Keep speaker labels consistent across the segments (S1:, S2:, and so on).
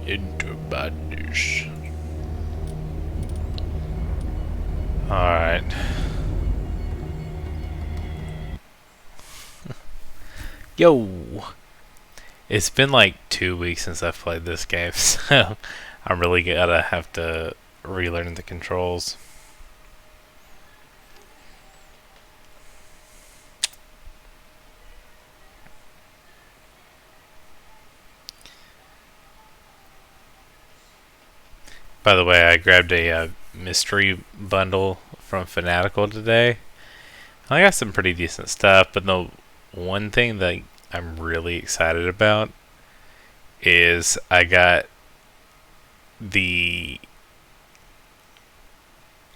S1: into madness. Alright. Yo! It's been like 2 weeks since I've played this game, so I'm really gonna have to relearn the controls. By the way, I grabbed a mystery bundle from Fanatical today. I got some pretty decent stuff, but the one thing that I'm really excited about is I got the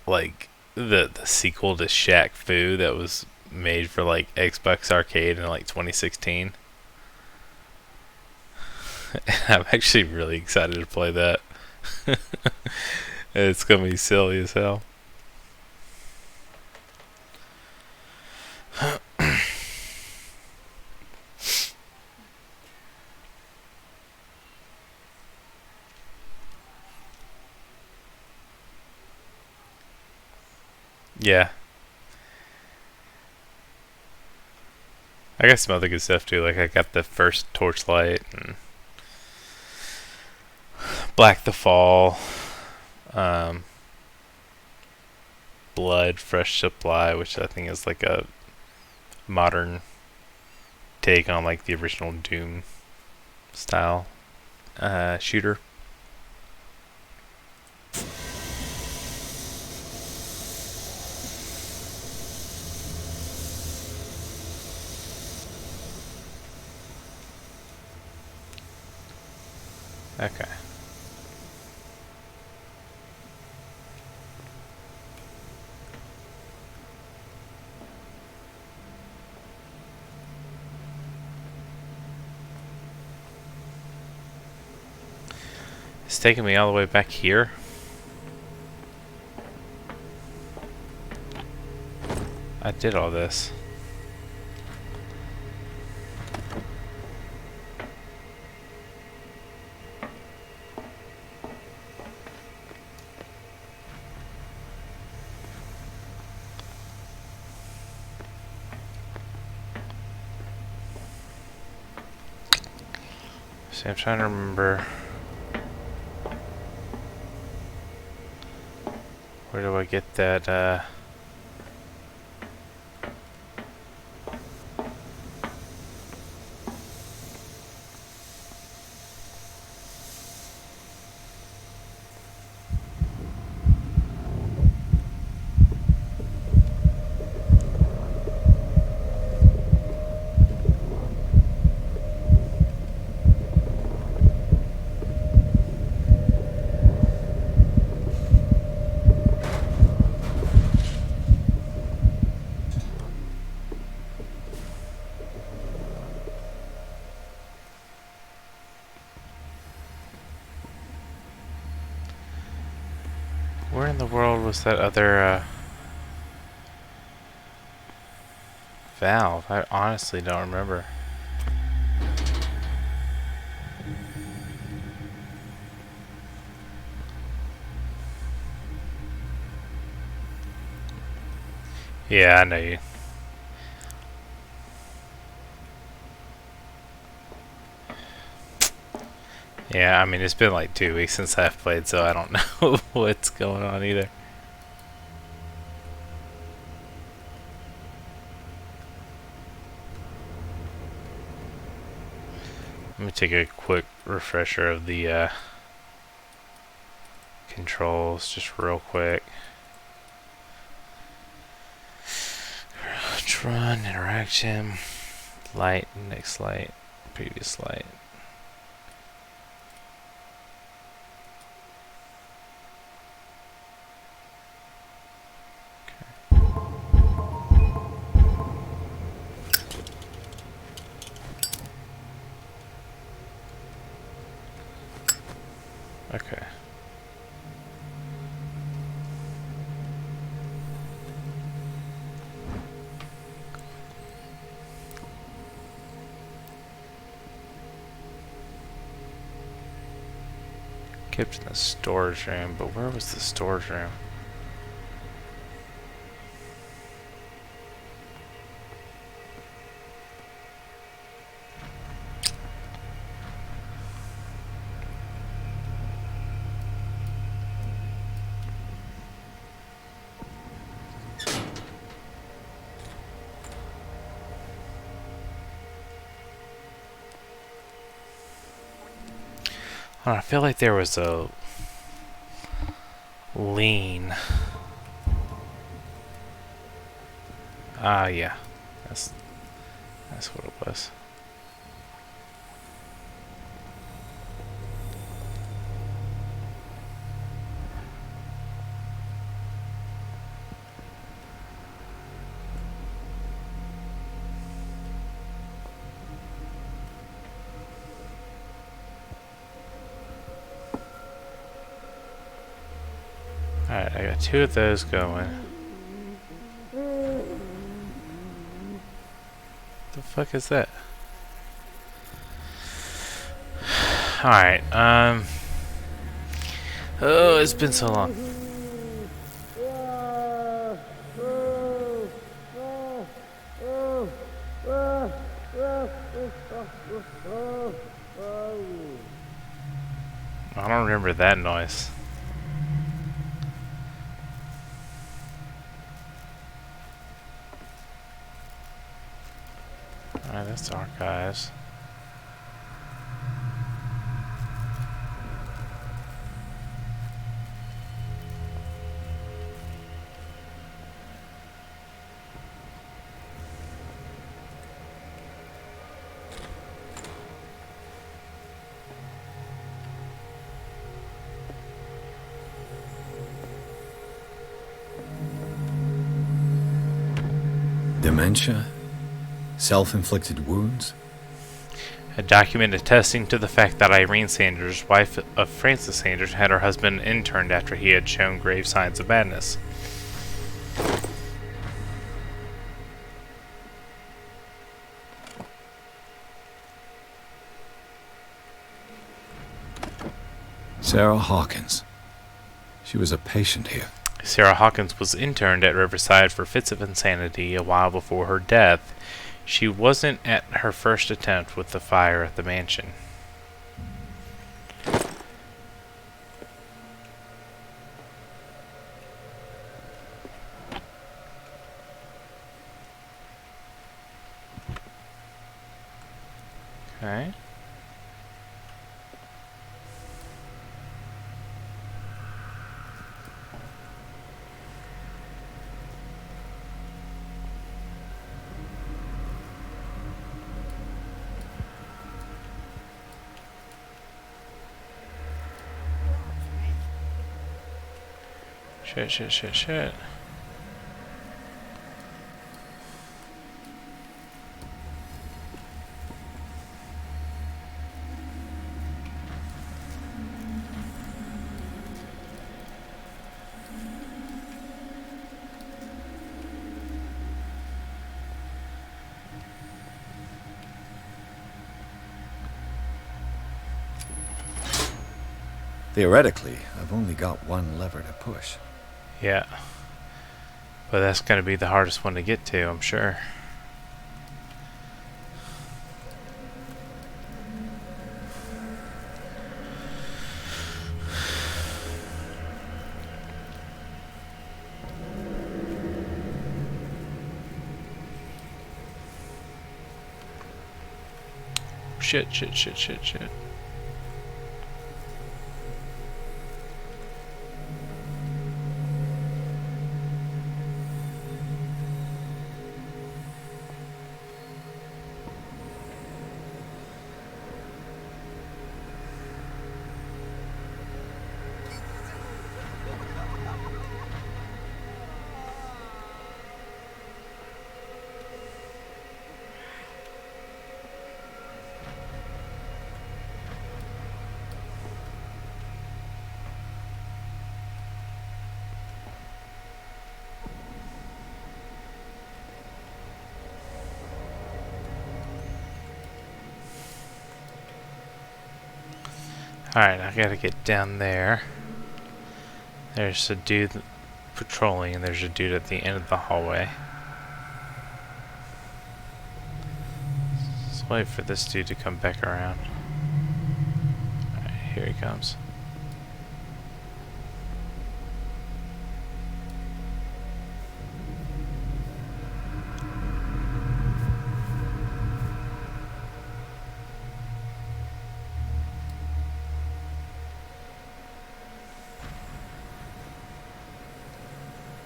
S1: the sequel to Shaq Fu that was made for like Xbox Arcade in like 2016. I'm actually really excited to play that. It's gonna be silly as hell. Yeah. I got some other good stuff too. Like I got the first Torchlight and Black the Fall, um, Blood Fresh Supply, which I think is like a modern take on like the original Doom style shooter. Okay. It's taking me all the way back here. I did all this. See, I'm trying to remember. Where do I get that, where in the world was that other, valve? I honestly don't remember. Yeah, I know you. Yeah, I mean, it's been like 2 weeks since I've played, so I don't know what's going on either. Let me take a quick refresher of the controls, just real quick. Run, interaction, light, next light, previous light. Okay. kept in the storage room, but where was the storage room? I feel like there was a lean. Ah, yeah. That's what it was. Alright, I got 2 of those going. The fuck is that? Alright, oh, it's been so long. I don't remember that noise. Alright, that's archives.
S2: Dementia? Self-inflicted wounds?
S1: A document attesting to the fact that Irene Sanders, wife of Francis Sanders, had her husband interned after he had shown grave signs of madness.
S2: Sarah Hawkins. She was a patient here.
S1: Sarah Hawkins was interned at Riverside for fits of insanity a while before her death. She wasn't at her first attempt with the fire at the mansion. Okay. Shit.
S2: Theoretically, I've only got one lever to push.
S1: Yeah. But that's going to be the hardest one to get to, I'm sure. Shit. Alright, I gotta get down there. There's a dude patrolling, and there's a dude at the end of the hallway. Let's wait for this dude to come back around. Alright, here he comes.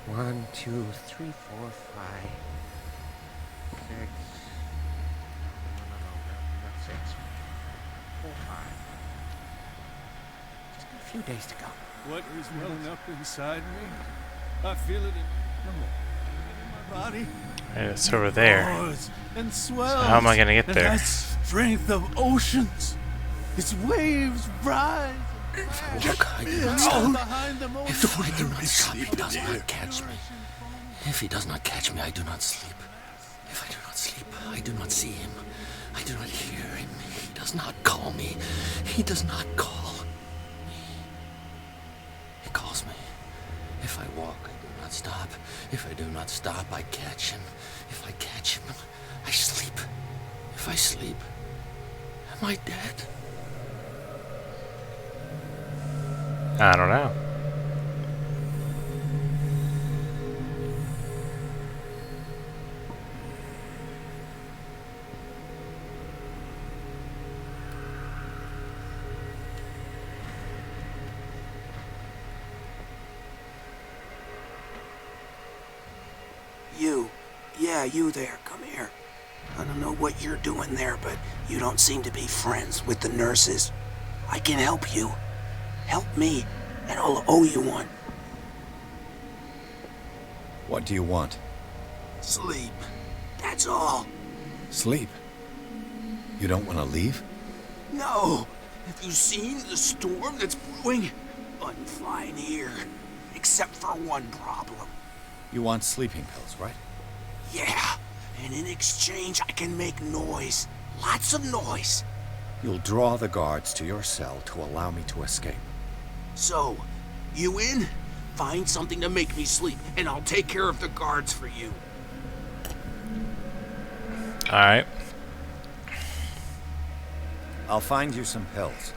S3: One, two, three, four, five, six. No, not six. 4, 5. Just got a few days to go.
S4: What is welling up inside me? I feel it in my body.
S1: Right, it's over there.
S4: Roars and swells.
S1: So how am I gonna get
S4: and
S1: there?
S4: that strength of oceans. Its waves rise.
S3: Look, I do not stop. If I do not stop, he does not catch me. If he does not catch me, I do not sleep. If I do not sleep, I do not see him. I do not hear him. He does not call me. He does not call me. He calls me. If I walk, I do not stop. If I do not stop, I catch him. If I catch him, I sleep. If I sleep, am I dead?
S1: I don't know.
S5: You there, come here. I don't know what you're doing there, but you don't seem to be friends with the nurses. I can help you. Help me, and I'll owe you one.
S2: What do you want?
S5: Sleep. That's all.
S2: Sleep. You don't want to leave?
S5: No. Have you seen the storm that's brewing? I'm fine here. Except for one problem.
S2: You want sleeping pills, right?
S5: Yeah. And in exchange, I can make noise. Lots of noise.
S2: You'll draw the guards to your cell to allow me to escape.
S5: So, you in? Find something to make me sleep, and I'll take care of the guards for you.
S1: Alright.
S2: I'll find you some pills.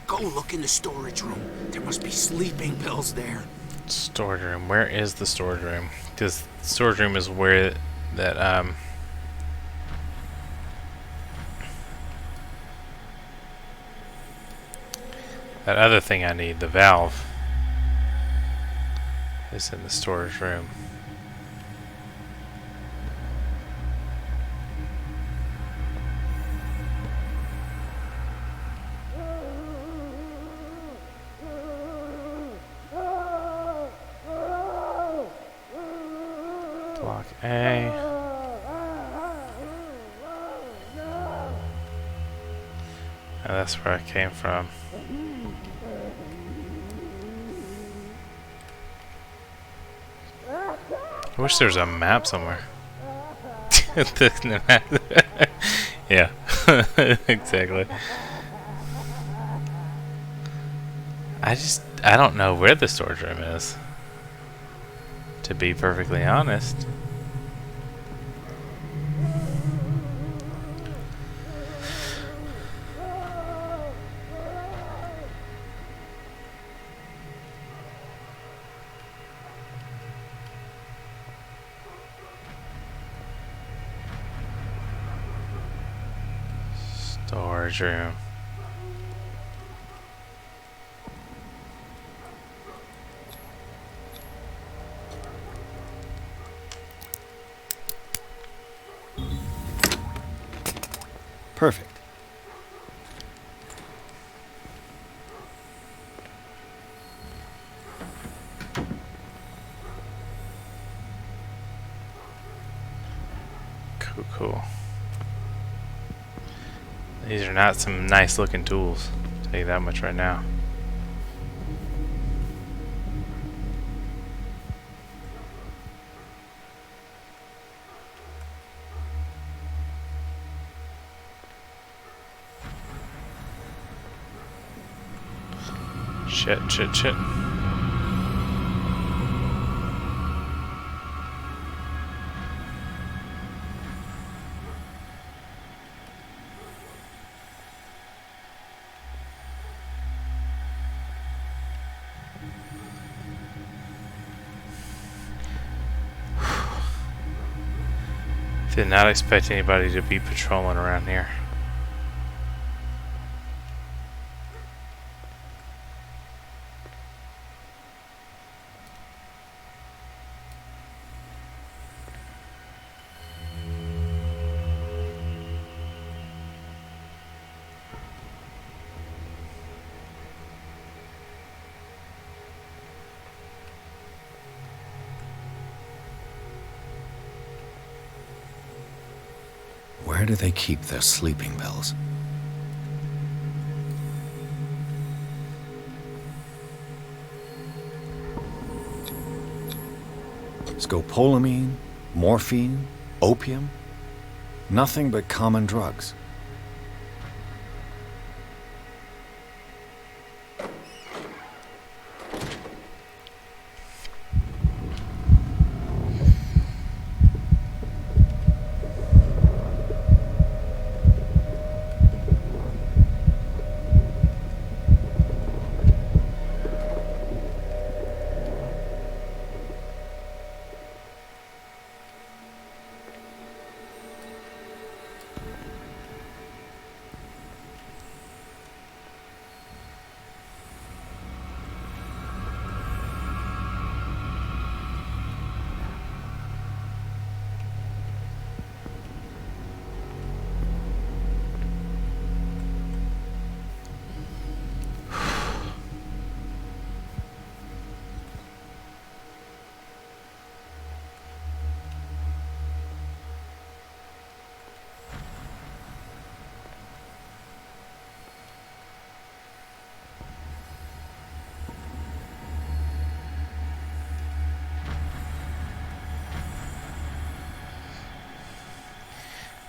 S5: Go look in the storage room. There must be sleeping pills there.
S1: Storage room. Where is the storage room? Because the storage room is where that, that other thing I need, the valve, is in the storage room. Block A. Oh, that's where I came from. I wish there was a map somewhere. Yeah, exactly. I don't know where the storage room is, to be perfectly honest. Storage room.
S2: Perfect.
S1: Cool. These are not some nice looking tools. I'll tell you that much right now. Shit, shit, shit. Did not expect anybody to be patrolling around here.
S2: Where do they keep their sleeping pills? Scopolamine, morphine, opium? Nothing but common drugs.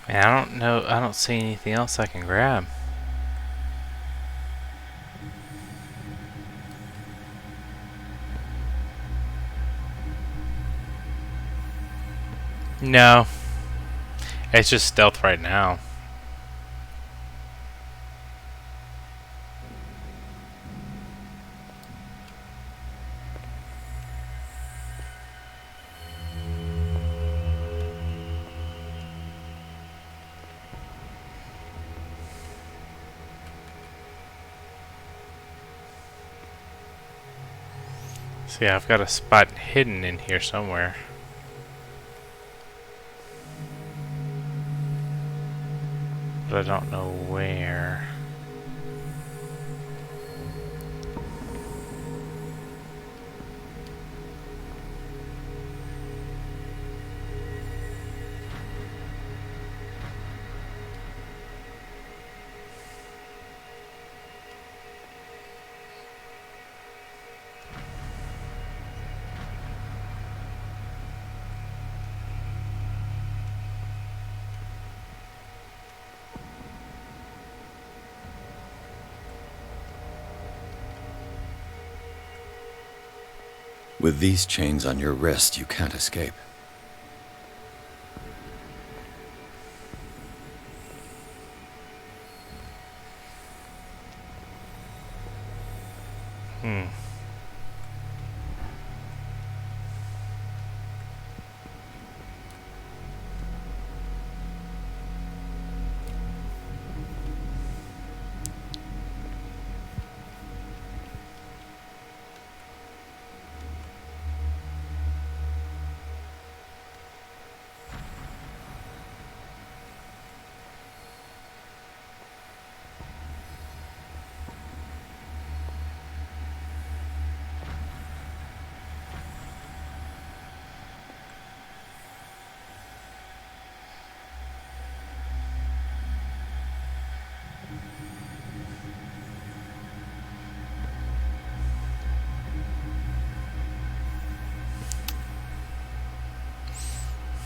S2: Man, I don't know. I don't see anything else I can grab. No. It's just stealth right now. See, I've got a spot hidden in here somewhere. But I don't know where. With these chains on your wrist, you can't escape.
S1: Hmm.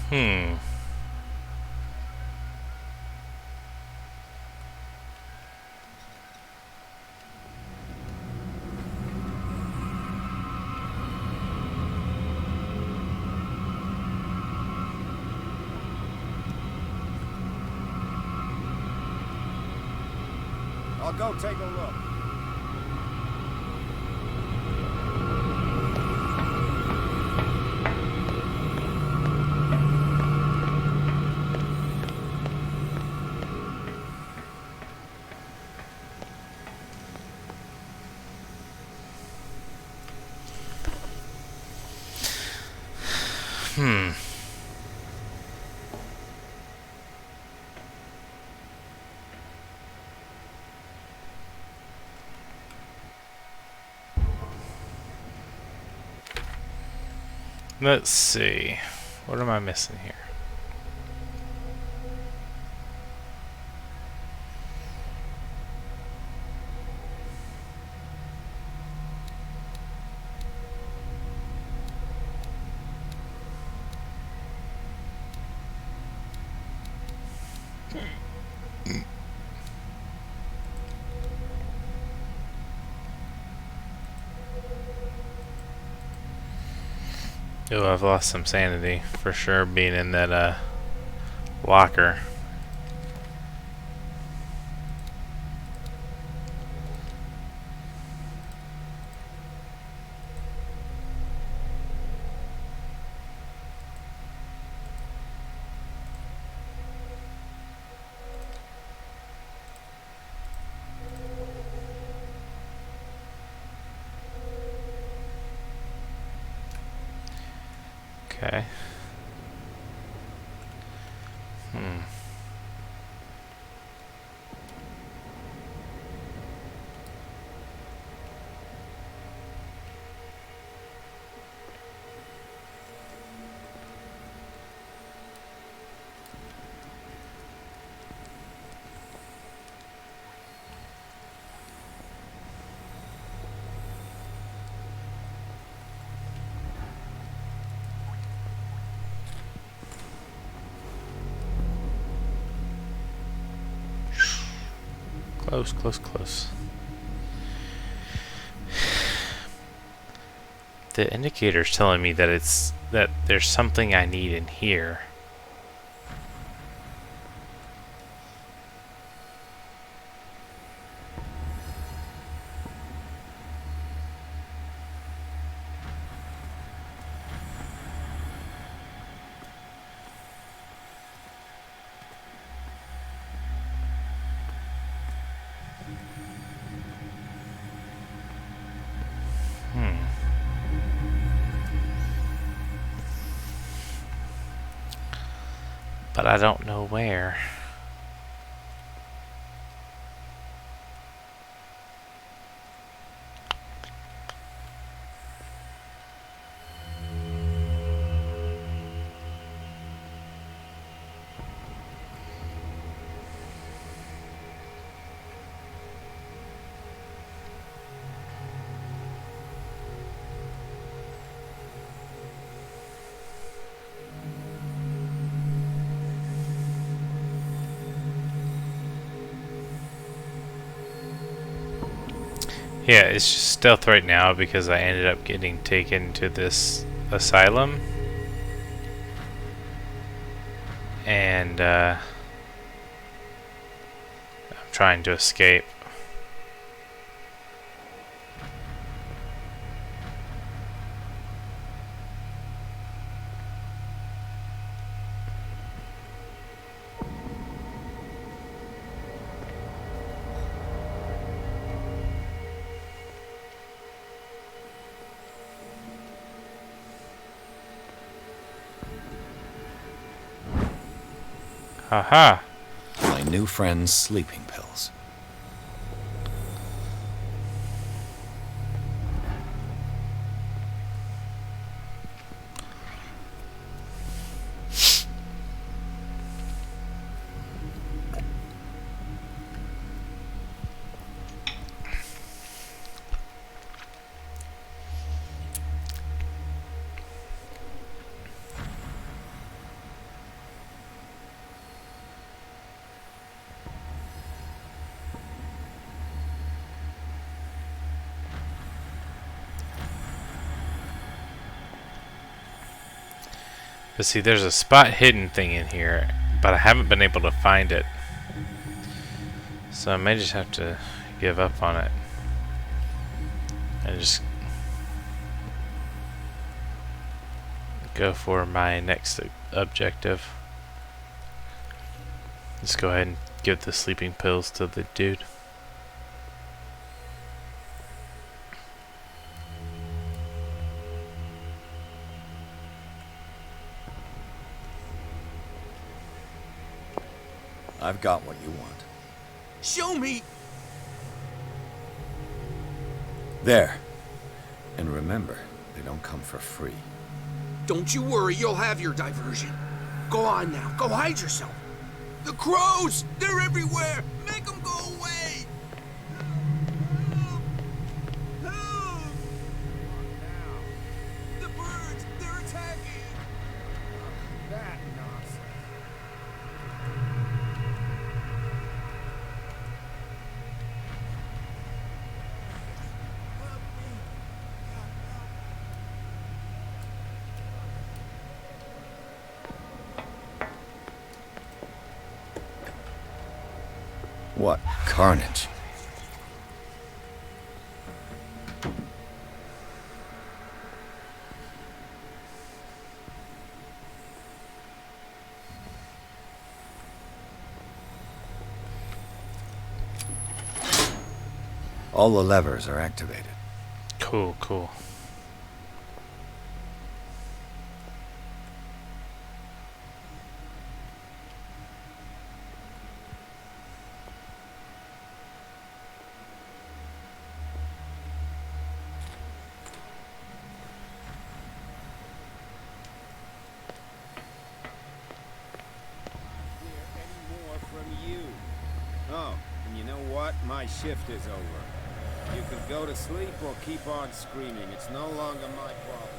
S1: Hmm.
S6: I'll go take a look.
S1: Let's see. What am I missing here? Oh, I've lost some sanity for sure being in that locker. Okay. Close, close, close. The indicator's telling me that there's something I need in here. But I don't know where. Yeah, it's just stealth right now because I ended up getting taken to this asylum. And I'm trying to escape. Haha.
S2: My new friend's sleeping pills.
S1: But see, there's a spot hidden thing in here, but I haven't been able to find it. So I may just have to give up on it and just go for my next objective. Let's go ahead and give the sleeping pills to the dude.
S2: I've got what you want.
S5: Show me!
S2: There. And remember, they don't come for free.
S5: Don't you worry, you'll have your diversion. Go on now, go hide yourself. The crows! They're everywhere! Make them go away! Help! Help! The birds! They're attacking! That nonsense.
S2: What carnage. All the levers are activated.
S1: Cool, cool.
S6: Oh, and you know what? My shift is over. You can go to sleep or keep on screaming. It's no longer my problem.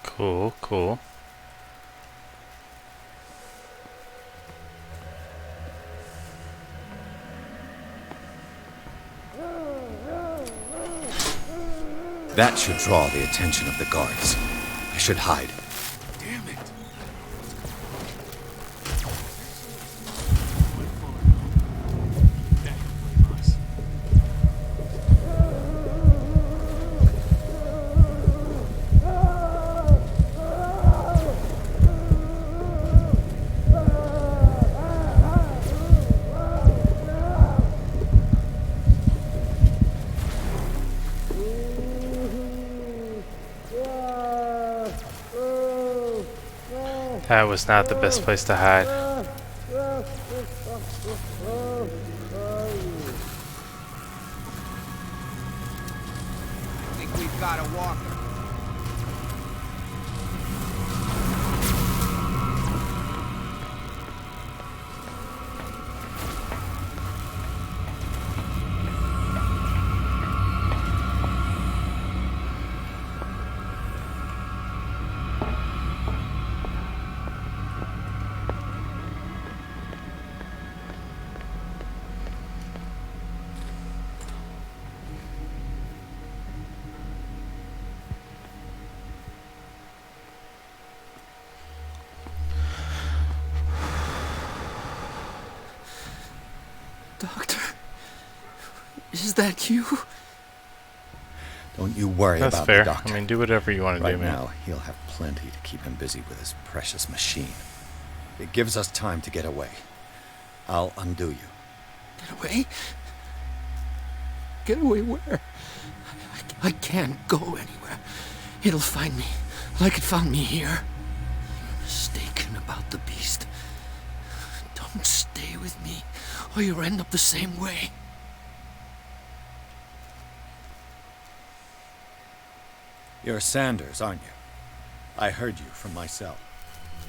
S1: Cool, cool.
S2: That should draw the attention of the guards. I should hide.
S5: Damn it!
S1: That was not the best place to hide.
S5: I think we've got a walker. Doctor, is that you?
S2: Don't you worry
S1: That's
S2: about
S1: fair.
S2: the doctor.
S1: I mean, do whatever you want to
S2: Right
S1: do, man.
S2: now, he'll have plenty to keep him busy with his precious machine. It gives us time to get away. I'll undo you.
S5: Get away? Get away where? I can't go anywhere. It'll find me, like it found me here. You're mistaken about the beast. Don't stay with me, or you'll end up the same way.
S2: You're Sanders, aren't you? I heard you from my cell.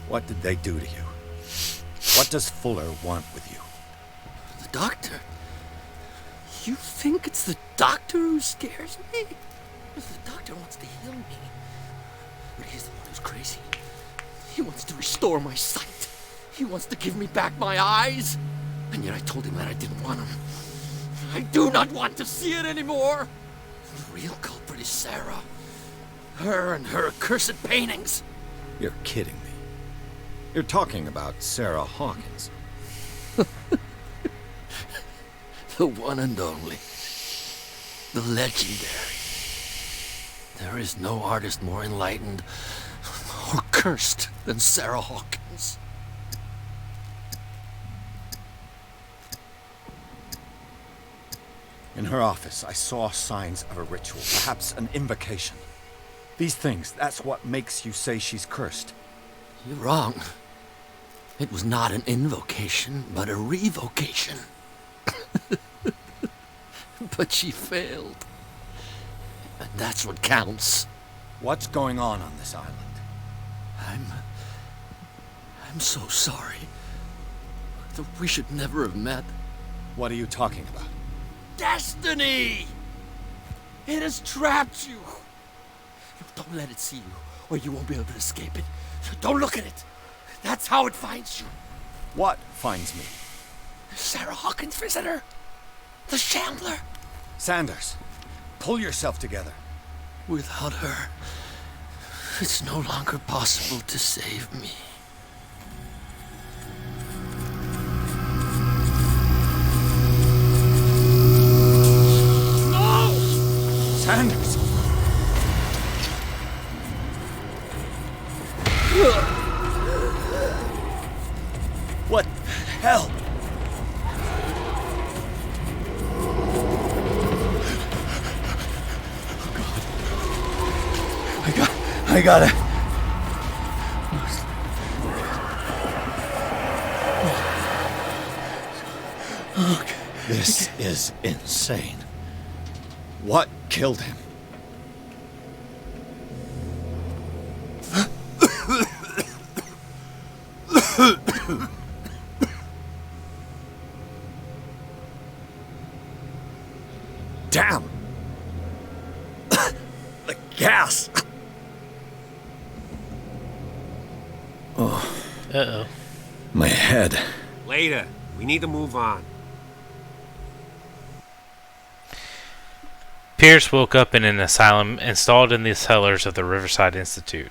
S2: What did they do to you? What does Fuller want with you?
S5: The doctor? You think it's the doctor who scares me? The doctor wants to heal me. But he's the one who's crazy. He wants to restore my sight. He wants to give me back my eyes. And yet I told him that I didn't want them. I do not want to see it anymore. The real culprit is Sarah. Her and her accursed paintings.
S2: You're kidding me. You're talking about Sarah Hawkins.
S5: The one and only. The legendary. There is no artist more enlightened or cursed than Sarah Hawkins.
S2: In her office, I saw signs of a ritual, perhaps an invocation. These things, that's what makes you say she's cursed.
S5: You're wrong. It was not an invocation, but a revocation. But she failed. And that's what counts.
S2: What's going on this island?
S5: I'm so sorry. We should never have met.
S2: What are you talking about?
S5: Destiny! It has trapped you. Don't let it see you, or you won't be able to escape it. Don't look at it. That's how it finds you.
S2: What finds me?
S5: Sarah Hawkins' visitor. The Shambler.
S2: Sanders, pull yourself together.
S5: Without her, it's no longer possible to save me. No!
S2: Sanders! What the hell? I gotta... This is insane. What killed him? Damn! The gas!
S1: Uh-oh.
S2: My head.
S6: Later. We need to move on.
S1: Pierce woke up in an asylum installed in the cellars of the Riverside Institute.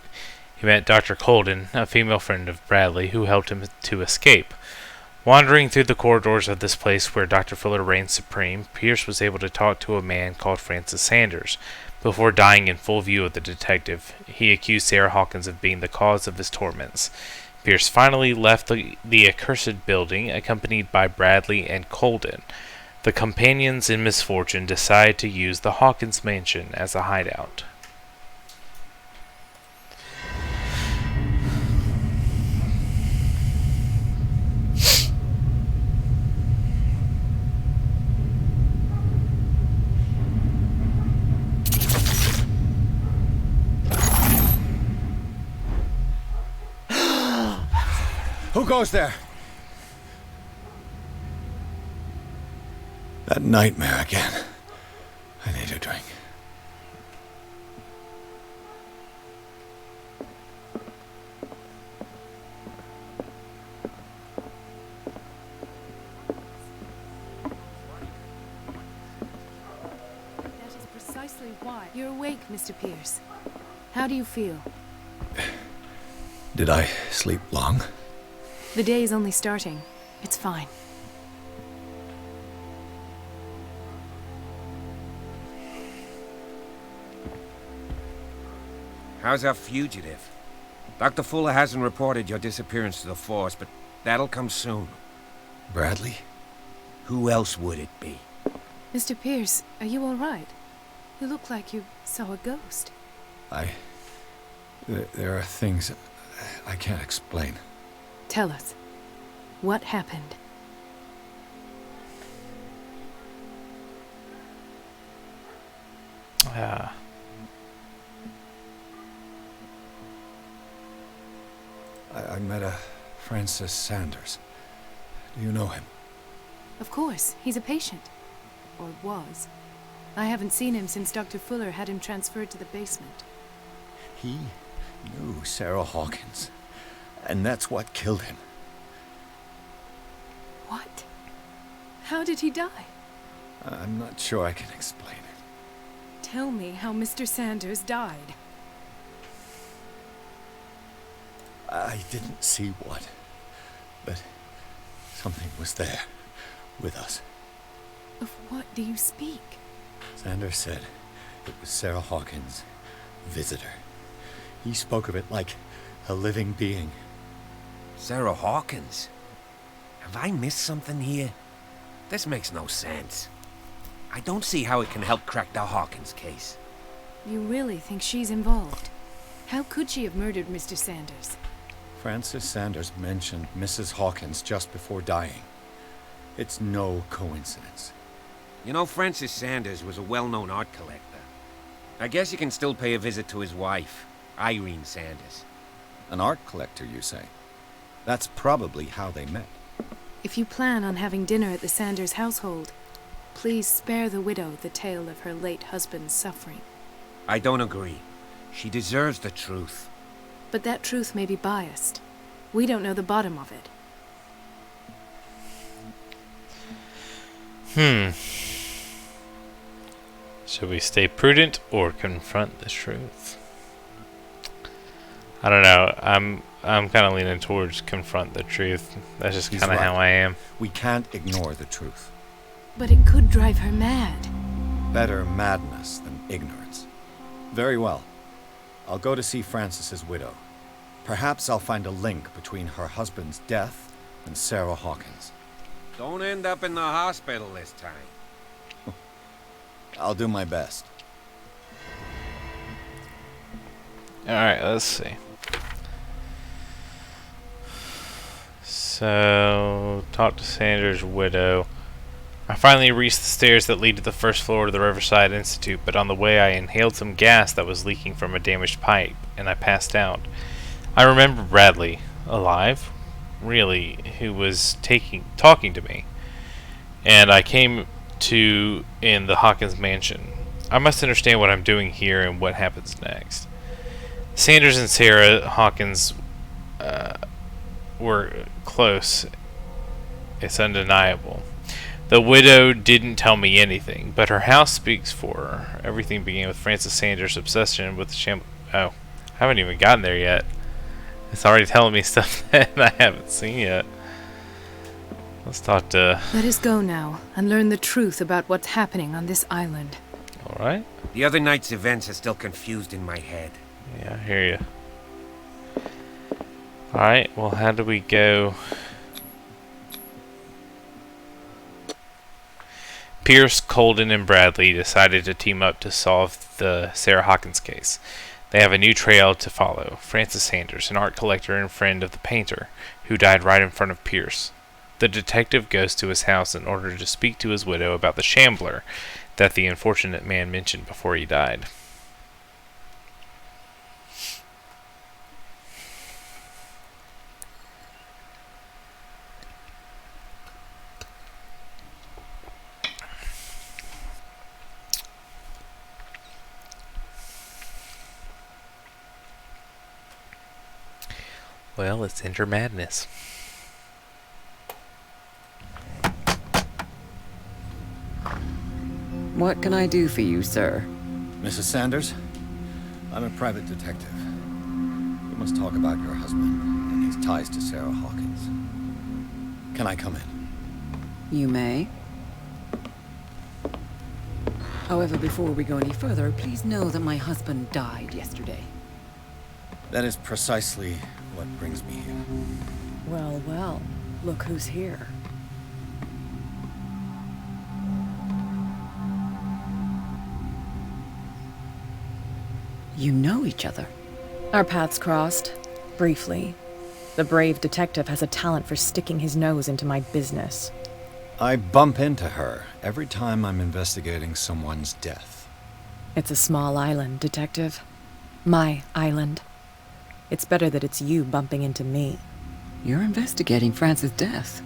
S1: He met Dr. Colden, a female friend of Bradley, who helped him to escape. Wandering through the corridors of this place where Dr. Fuller reigned supreme, Pierce was able to talk to a man called Francis Sanders. Before dying in full view of the detective, he accused Sarah Hawkins of being the cause of his torments. Pierce finally left the accursed building, accompanied by Bradley and Colden. The companions in misfortune decide to use the Hawkins mansion as a hideout.
S2: Who goes there? That nightmare again. I need a drink.
S7: That is precisely why. You're awake, Mr. Pierce. How do you feel?
S2: Did I sleep long?
S7: The day is only starting. It's fine.
S6: How's our fugitive? Dr. Fuller hasn't reported your disappearance to the force, but that'll come soon.
S2: Bradley?
S6: Who else would it be?
S7: Mr. Pierce, are you all right? You look like you saw a ghost.
S2: There are things I can't explain.
S7: Tell us. What happened?
S2: I met a Francis Sanders. Do you know him?
S7: Of course, he's a patient. Or was. I haven't seen him since Dr. Fuller had him transferred to the basement.
S2: He knew Sarah Hawkins. And that's what killed him.
S7: What? How did he die?
S2: I'm not sure I can explain it.
S7: Tell me how Mr. Sanders died.
S2: I didn't see what, but something was there, with us.
S7: Of what do you speak?
S2: Sanders said it was Sarah Hawkins' visitor. He spoke of it like a living being.
S8: Sarah Hawkins? Have I missed something here? This makes no sense. I don't see how it can help crack the Hawkins case.
S7: You really think she's involved? How could she have murdered Mr. Sanders?
S2: Francis Sanders mentioned Mrs. Hawkins just before dying. It's no coincidence.
S8: You know, Francis Sanders was a well-known art collector. I guess you can still pay a visit to his wife, Irene Sanders.
S2: An art collector, you say? That's probably how they met.
S7: If you plan on having dinner at the Sanders household, please spare the widow the tale of her late husband's suffering.
S8: I don't agree. She deserves the truth.
S7: But that truth may be biased. We don't know the bottom of it.
S1: Should we stay prudent or confront the truth? I don't know. I'm kind of leaning towards confront the truth. That's just kind of how I am.
S2: We can't ignore the truth.
S7: But it could drive her mad.
S2: Better madness than ignorance. Very well. I'll go to see Francis's widow. Perhaps I'll find a link between her husband's death and Sarah Hawkins.
S8: Don't end up in the hospital this time.
S2: I'll do my best.
S1: Alright, let's see. So, talk to Sanders' widow. I finally reached the stairs that lead to the first floor of the Riverside Institute, but on the way I inhaled some gas that was leaking from a damaged pipe, and I passed out. I remember Bradley, alive, really, who was talking to me, and I came to in the Hawkins mansion. I must understand what I'm doing here and what happens next. Sanders and Sarah Hawkins were close. It's undeniable. The widow didn't tell me anything, but her house speaks for her. Everything began with Francis Sanders' obsession with the Oh, I haven't even gotten there yet. It's already telling me stuff that I haven't seen yet. Let's talk to...
S7: Let us go now and learn the truth about what's happening on this island.
S1: Alright.
S8: The other night's events are still confused in my head.
S1: Yeah, I hear you. Alright, well, how do we go? Pierce, Colden, and Bradley decided to team up to solve the Sarah Hawkins case. They have a new trail to follow. Francis Sanders, an art collector and friend of the painter, who died right in front of Pierce. The detective goes to his house in order to speak to his widow about the shambler that the unfortunate man mentioned before he died. Well, it's enter madness.
S9: What can I do for you, sir?
S2: Mrs. Sanders, I'm a private detective. We must talk about your husband and his ties to Sarah Hawkins. Can I come in?
S9: You may. However, before we go any further, please know that my husband died yesterday.
S2: That is precisely what brings me here.
S9: Well, well, look who's here. You know each other.
S10: Our paths crossed, briefly. The brave detective has a talent for sticking his nose into my business.
S2: I bump into her every time I'm investigating someone's death.
S10: It's a small island, detective. My island. It's better that it's you bumping into me.
S9: You're investigating Francis' death.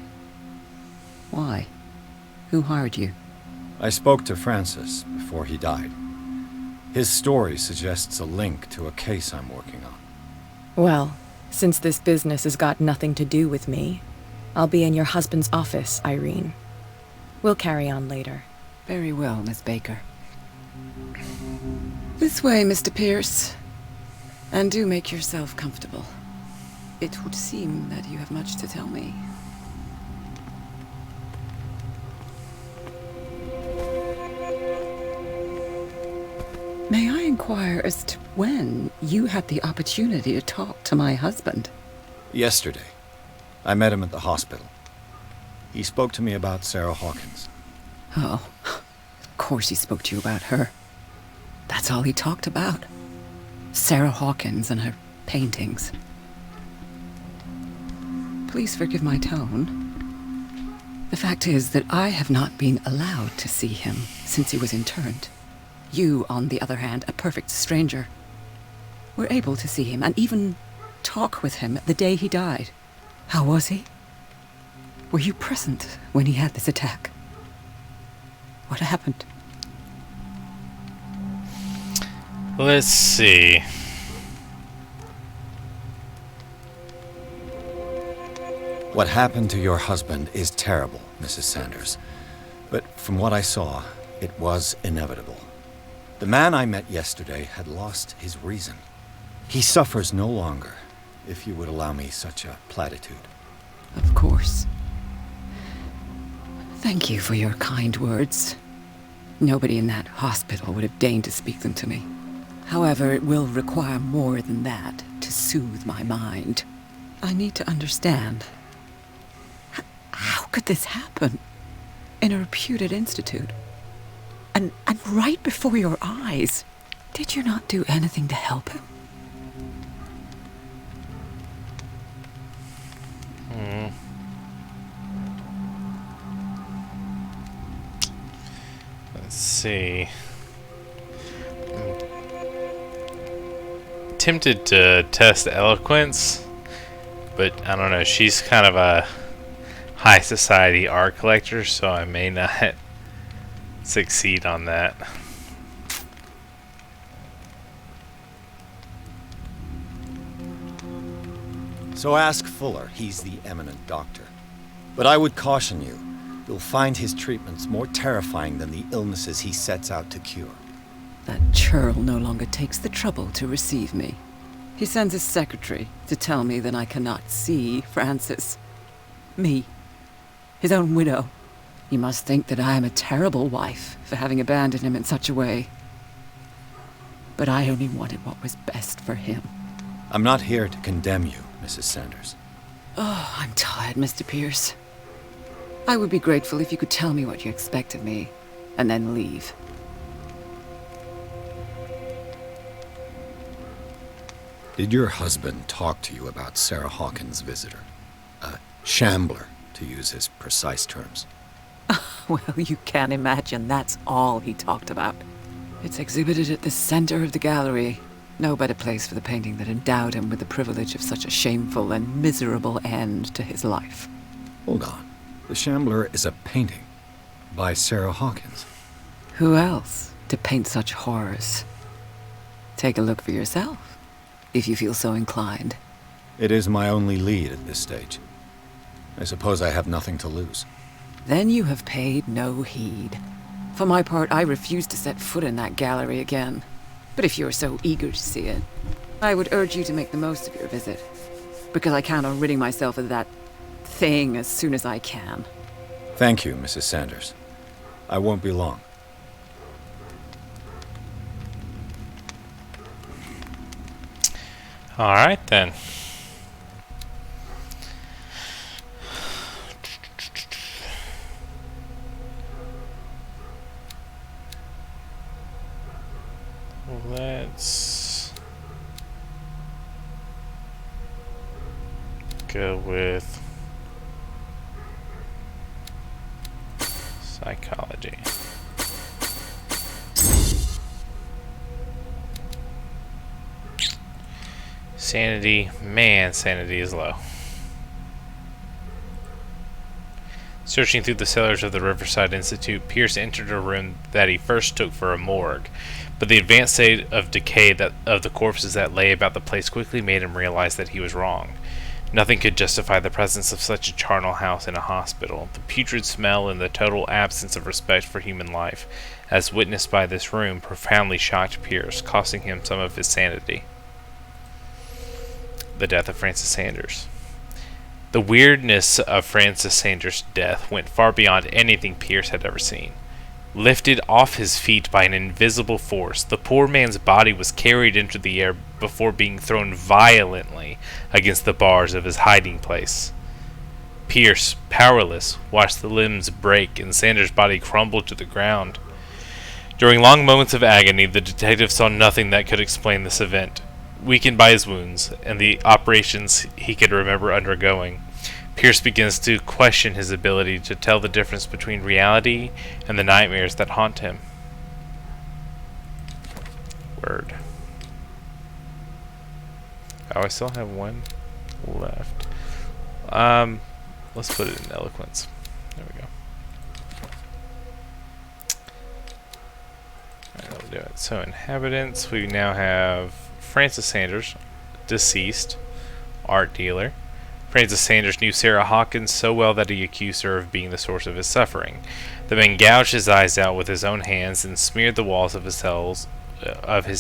S9: Why? Who hired you?
S2: I spoke to Francis before he died. His story suggests a link to a case I'm working on.
S10: Well, since this business has got nothing to do with me, I'll be in your husband's office, Irene. We'll carry on later.
S9: Very well, Miss Baker. This way, Mr. Pierce. And do make yourself comfortable. It would seem that you have much to tell me. May I inquire as to when you had the opportunity to talk to my husband?
S2: Yesterday. I met him at the hospital. He spoke to me about Sarah Hawkins.
S9: Oh, of course he spoke to you about her. That's all he talked about. Sarah Hawkins and her paintings. Please forgive my tone. The fact is that I have not been allowed to see him since he was interned. You, on the other hand, a perfect stranger, were able to see him and even talk with him the day he died. How was he? Were you present when he had this attack? What happened?
S1: Let's see.
S2: What happened to your husband is terrible, Mrs. Sanders. But from what I saw, it was inevitable. The man I met yesterday had lost his reason. He suffers no longer, if you would allow me such a platitude.
S9: Of course. Thank you for your kind words. Nobody in that hospital would have deigned to speak them to me. However, it will require more than that to soothe my mind. I need to understand. How could this happen? In a reputed institute? And right before your eyes? Did you not do anything to help him?
S1: Let's see. Tempted to test eloquence, but I don't know. She's kind of a high society art collector, so I may not succeed on that.
S2: So ask Fuller, he's the eminent doctor. But I would caution you, you'll find his treatments more terrifying than the illnesses he sets out to cure.
S9: That churl no longer takes the trouble to receive me. He sends his secretary to tell me that I cannot see Francis. Me. His own widow. He must think that I am a terrible wife for having abandoned him in such a way. But I only wanted what was best for him.
S2: I'm not here to condemn you, Mrs. Sanders.
S9: Oh, I'm tired, Mr. Pierce. I would be grateful if you could tell me what you expect of me, and then leave.
S2: Did your husband talk to you about Sarah Hawkins' visitor? A shambler, to use his precise terms.
S9: Well, you can imagine that's all he talked about. It's exhibited at the center of the gallery. No better place for the painting that endowed him with the privilege of such a shameful and miserable end to his life.
S2: Hold on. The Shambler is a painting by Sarah Hawkins.
S9: Who else to paint such horrors? Take a look for yourself, if you feel so inclined.
S2: It is my only lead at this stage. I suppose I have nothing to lose.
S9: Then you have paid no heed. For my part, I refuse to set foot in that gallery again. But if you're so eager to see it, I would urge you to make the most of your visit. Because I count on ridding myself of that thing as soon as I can.
S2: Thank you, Mrs. Sanders. I won't be long.
S1: All right, then. Let's go with psychology. Sanity, man, sanity is low. Searching through the cellars of the Riverside Institute, Pierce entered a room that he first took for a morgue, but the advanced state of decay of the corpses that lay about the place quickly made him realize that he was wrong. Nothing could justify the presence of such a charnel house in a hospital. The putrid smell and the total absence of respect for human life, as witnessed by this room, profoundly shocked Pierce, costing him some of his sanity. The death of Francis Sanders. The weirdness of Francis Sanders' death went far beyond anything Pierce had ever seen. Lifted off his feet by an invisible force, the poor man's body was carried into the air before being thrown violently against the bars of his hiding place. Pierce, powerless, watched the limbs break and Sanders' body crumble to the ground. During long moments of agony, the detective saw nothing that could explain this event. Weakened by his wounds and the operations he could remember undergoing, Pierce begins to question his ability to tell the difference between reality and the nightmares that haunt him. Word. Oh, I still have one left. Let's put it in eloquence. There we go. Alright, that'll do it. So, inhabitants, we now have Francis Sanders, deceased, art dealer. Francis Sanders knew Sarah Hawkins so well that he accused her of being the source of his suffering. The man gouged his eyes out with his own hands and smeared the walls of his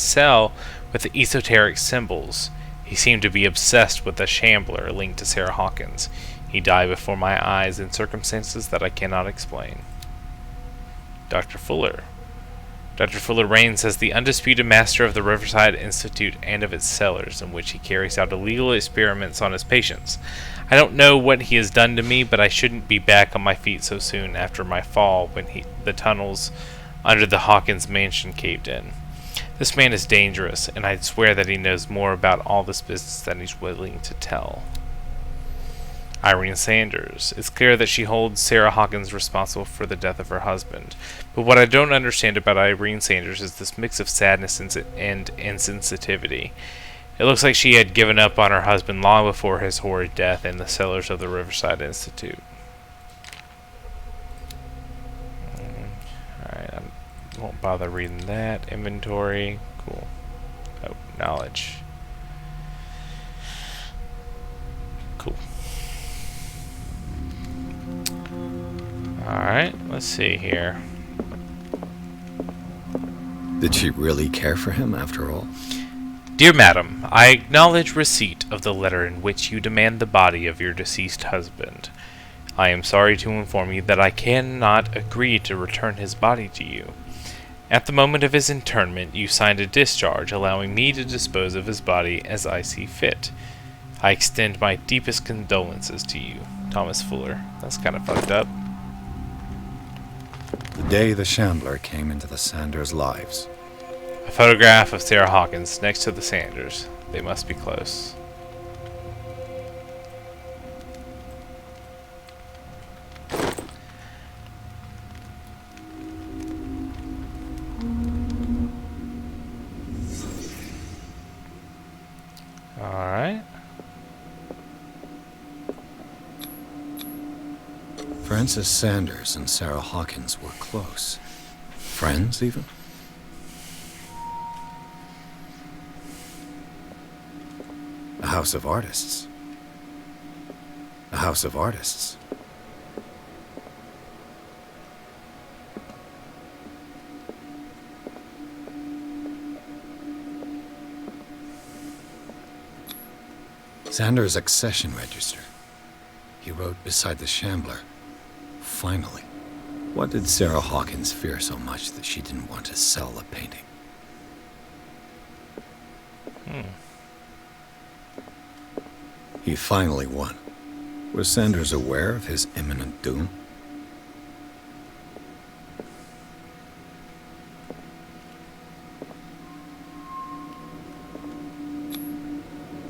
S1: cell with esoteric symbols. He seemed to be obsessed with a shambler linked to Sarah Hawkins. He died before my eyes in circumstances that I cannot explain. Dr. Fuller. Dr. Fuller reigns as the undisputed master of the Riverside Institute and of its cellars, in which he carries out illegal experiments on his patients. I don't know what he has done to me, but I shouldn't be back on my feet so soon after my fall when the tunnels under the Hawkins mansion caved in. This man is dangerous, and I'd swear that he knows more about all this business than he's willing to tell. Irene Sanders. It's clear that she holds Sarah Hawkins responsible for the death of her husband. But what I don't understand about Irene Sanders is this mix of sadness and insensitivity. It looks like she had given up on her husband long before his horrid death in the cellars of the Riverside Institute. Alright, I won't bother reading that. Inventory. Cool. Oh, knowledge. Cool. Alright, let's see here.
S2: Did she really care for him after all?
S1: Dear Madam, I acknowledge receipt of the letter in which you demand the body of your deceased husband. I am sorry to inform you that I cannot agree to return his body to you. At the moment of his interment, you signed a discharge allowing me to dispose of his body as I see fit. I extend my deepest condolences to you, Thomas Fuller. That's kind of fucked up.
S2: The day the Shambler came into the Sanders' lives.
S1: A photograph of Sarah Hawkins next to the Sanders. They must be close. Alright.
S2: Francis Sanders and Sarah Hawkins were close. Friends, even? A house of artists. A house of artists. Sanders' accession register. He wrote beside the Shambler. Finally. What did Sarah Hawkins fear so much that she didn't want to sell the painting? He finally won. Was Sanders aware of his imminent doom?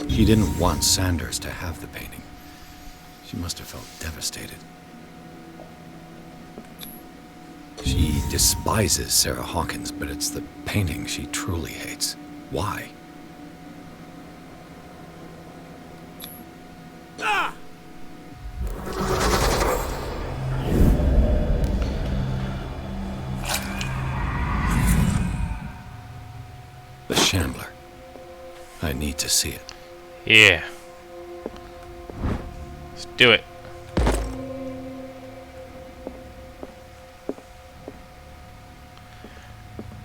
S2: She didn't want Sanders to have the painting. She must have felt devastated. She despises Sarah Hawkins, but it's the painting she truly hates. Why? The Shambler. I need to see it.
S1: Yeah. Let's do it.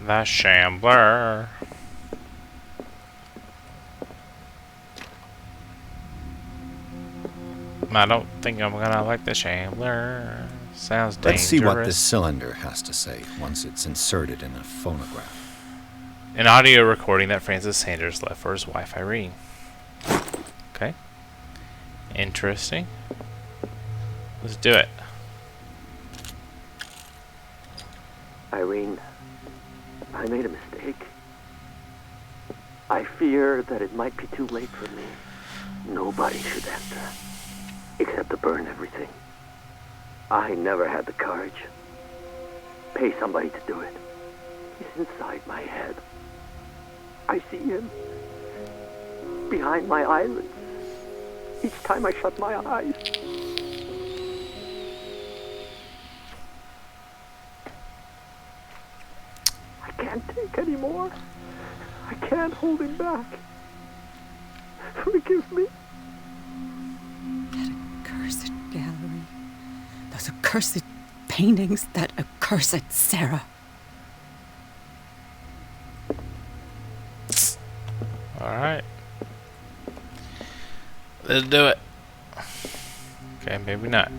S1: The Shambler. I don't think I'm gonna like the Shambler. Sounds dangerous.
S2: Let's see what this cylinder has to say once it's inserted in a phonograph.
S1: An audio recording that Francis Sanders left for his wife Irene. Okay. Interesting. Let's do it.
S11: Irene, I made a mistake. I fear that it might be too late for me. Nobody should enter, except to burn everything. I never had the courage. Pay somebody to do it. He's inside my head. I see him behind my eyelids each time I shut my eyes. I can't take any more. I can't hold him back. Forgive me.
S9: That accursed gallery. Those accursed paintings. That accursed Sarah.
S1: Alright. Let's do it. Okay, maybe not.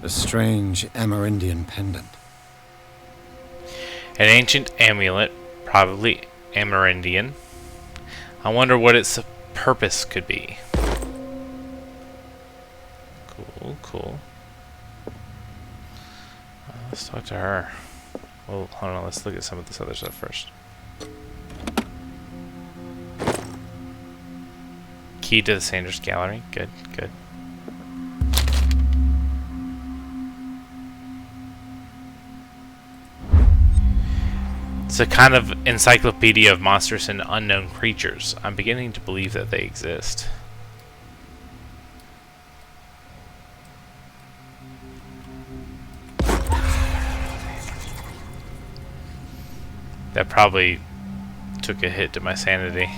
S2: A strange Amerindian pendant.
S1: An ancient amulet, probably Amerindian. I wonder what its purpose could be. Cool, cool. Let's talk to her. Well, hold on, let's look at some of this other stuff first. Key to the Sanders Gallery. Good, good. It's a kind of encyclopedia of monsters and unknown creatures. I'm beginning to believe that they exist. That probably took a hit to my sanity.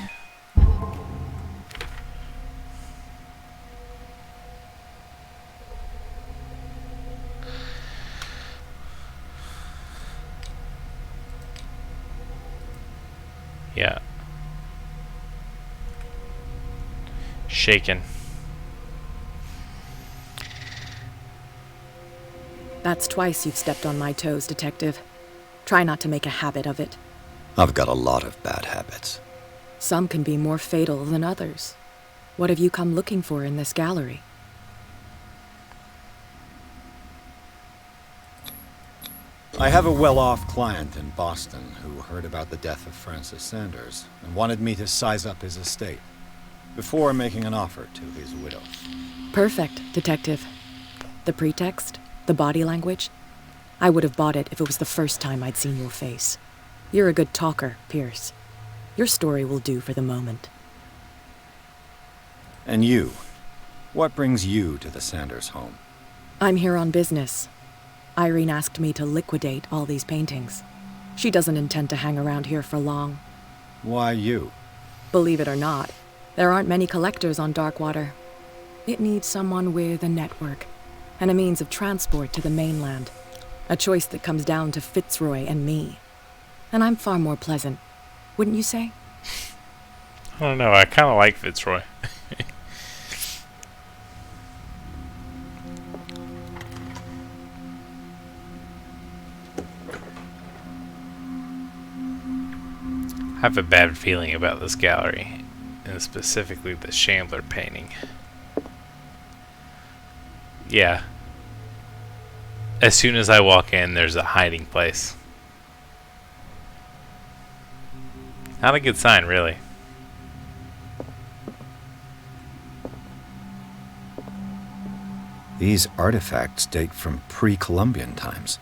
S1: Yeah. Shaken.
S10: That's twice you've stepped on my toes, Detective. Try not to make a habit of it.
S2: I've got a lot of bad habits.
S10: Some can be more fatal than others. What have you come looking for in this gallery?
S2: I have a well-off client in Boston who heard about the death of Francis Sanders and wanted me to size up his estate before making an offer to his widow.
S10: Perfect, Detective. The pretext, the body language, I would have bought it if it was the first time I'd seen your face. You're a good talker, Pierce. Your story will do for the moment.
S2: And you? What brings you to the Sanders home?
S10: I'm here on business. Irene asked me to liquidate all these paintings. She doesn't intend to hang around here for long.
S2: Why you?
S10: Believe it or not, there aren't many collectors on Darkwater. It needs someone with a network and a means of transport to the mainland. A choice that comes down to Fitzroy and me. And I'm far more pleasant, wouldn't you say?
S1: I don't know, I kind of like Fitzroy. I have a bad feeling about this gallery, and specifically the Shambler painting. Yeah. As soon as I walk in, there's a hiding place. Not a good sign, really.
S2: These artifacts date from pre-Columbian times.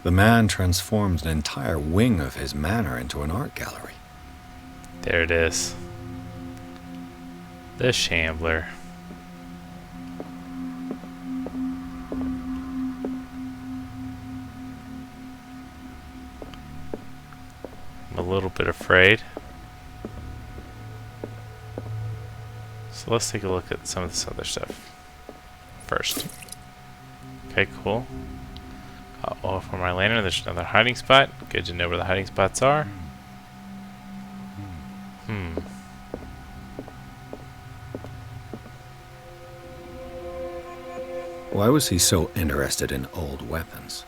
S2: The man transformed an entire wing of his manor into an art gallery.
S1: There it is. The Shambler. I'm a little bit afraid. So let's take a look at some of this other stuff first. Okay, cool. Oh, for my lantern, there's another hiding spot. Good to know where the hiding spots are.
S2: Why was he so interested in old weapons?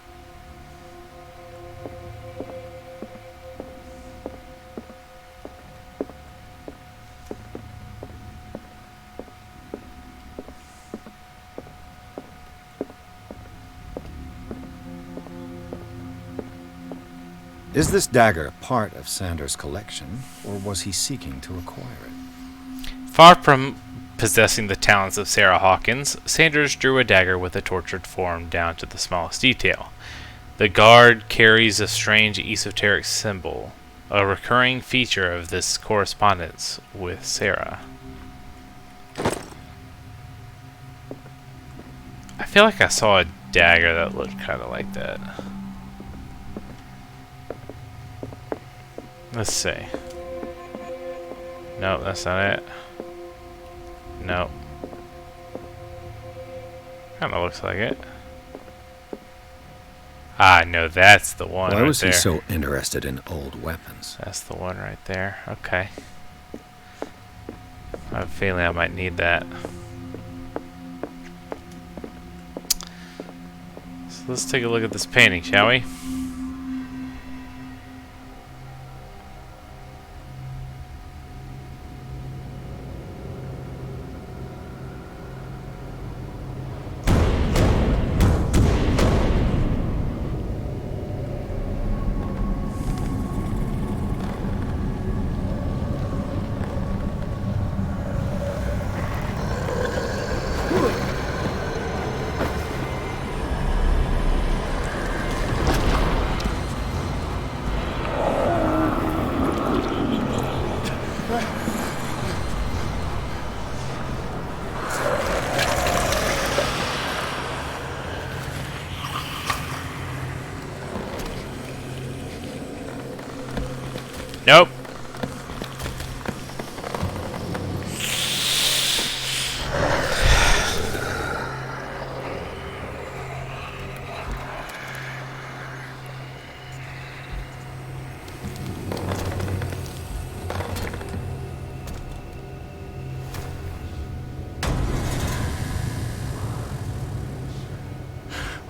S2: Is this dagger part of Sanders' collection, or was he seeking to acquire it?
S1: Far from possessing the talents of Sarah Hawkins, Sanders drew a dagger with a tortured form down to the smallest detail. The guard carries a strange esoteric symbol, a recurring feature of this correspondence with Sarah. I feel like I saw a dagger that looked kind of like that. Let's see. No, that's not it. No. Kinda looks like it. Ah, no, that's the one.
S2: Why was
S1: right
S2: he there.
S1: so
S2: interested in old weapons?
S1: That's the one right there. Okay. I have a feeling I might need that. So let's take a look at this painting, shall we? Nope.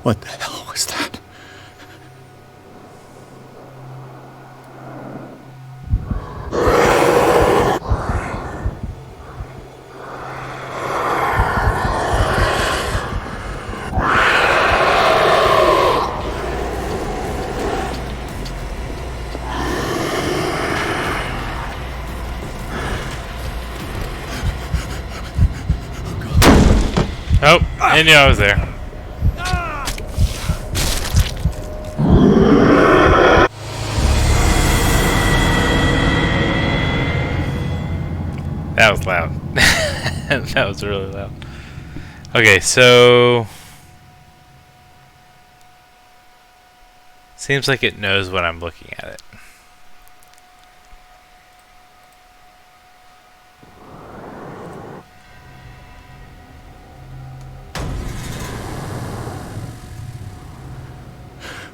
S2: What the hell was that?
S1: Nope. I knew I was there. That was loud. That was really loud. Okay, so seems like it knows when I'm looking at it.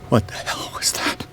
S2: What the hell was that?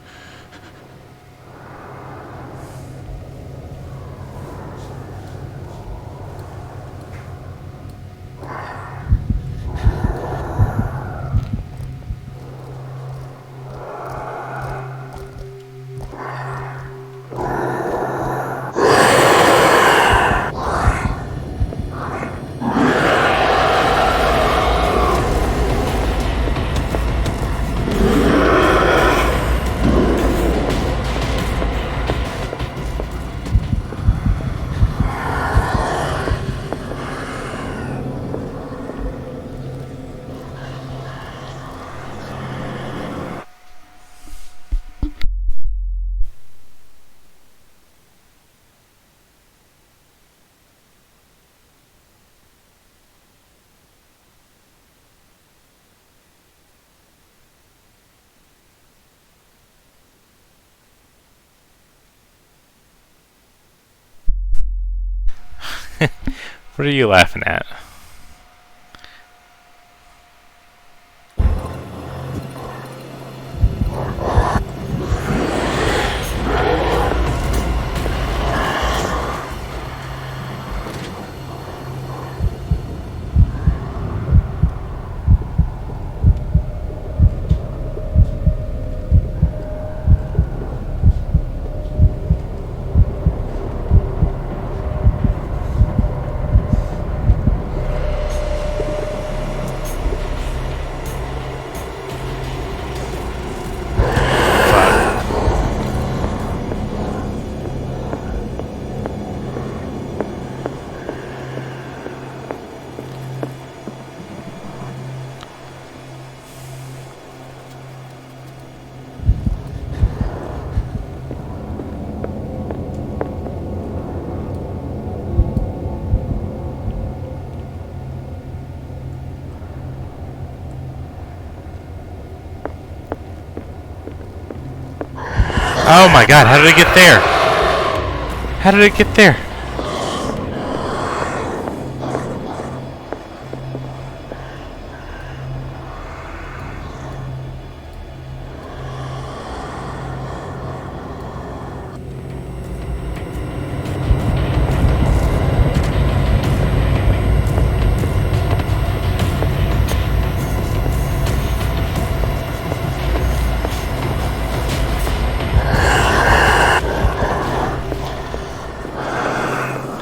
S1: What are you laughing at? Oh my god, how did it get there? How did it get there?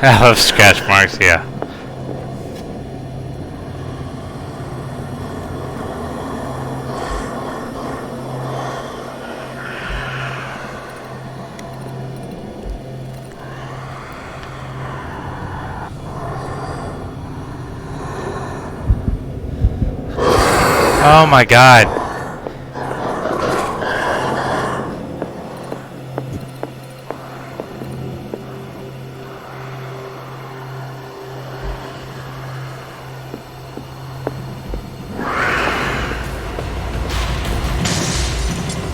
S1: I love scratch marks, yeah. Oh my god.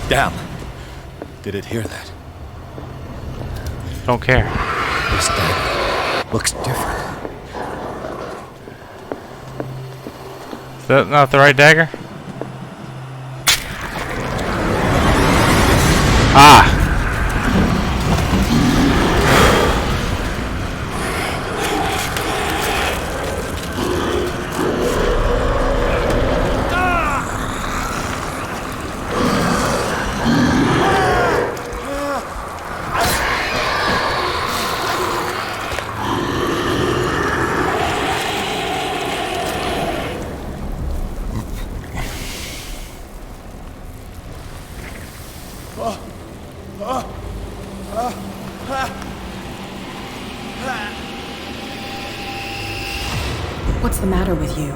S2: Damn. Did it hear that?
S1: Don't care.
S2: This dagger looks different.
S1: Is that not the right dagger? Ah!
S10: What's the matter with you?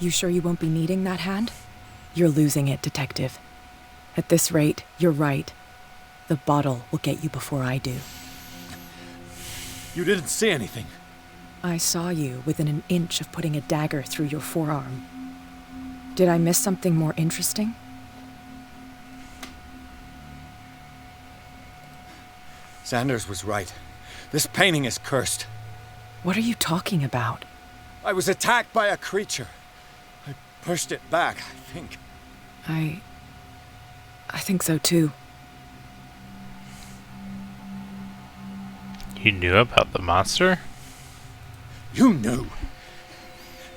S10: You sure you won't be needing that hand? You're losing it, Detective. At this rate, you're right. The bottle will get you before I do.
S2: You didn't see anything.
S10: I saw you within an inch of putting a dagger through your forearm. Did I miss something more interesting?
S2: Sanders was right. This painting is cursed.
S10: What are you talking about?
S2: I was attacked by a creature. I pushed it back, I think.
S10: I think so too.
S1: You knew about the monster?
S2: You knew.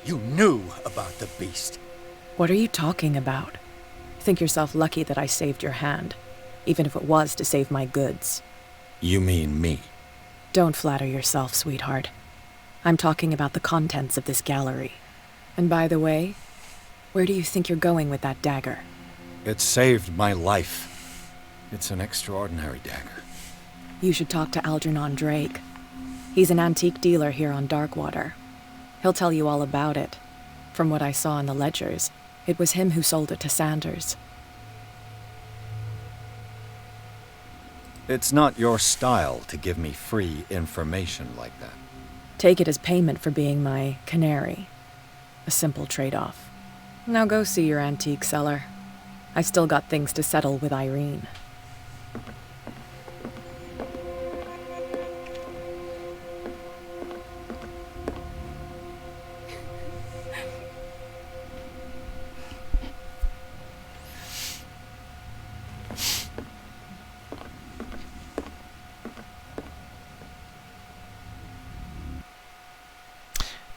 S2: You knew about the beast.
S10: What are you talking about? Think yourself lucky that I saved your hand, even if it was to save my goods.
S2: You mean me?
S10: Don't flatter yourself, sweetheart. I'm talking about the contents of this gallery. And by the way, where do you think you're going with that dagger?
S2: It saved my life. It's an extraordinary dagger.
S10: You should talk to Algernon Drake. He's an antique dealer here on Darkwater. He'll tell you all about it. From what I saw in the ledgers, it was him who sold it to Sanders.
S2: It's not your style to give me free information like that.
S10: Take it as payment for being my canary. A simple trade-off. Now go see your antique seller. I still got things to settle with Irene.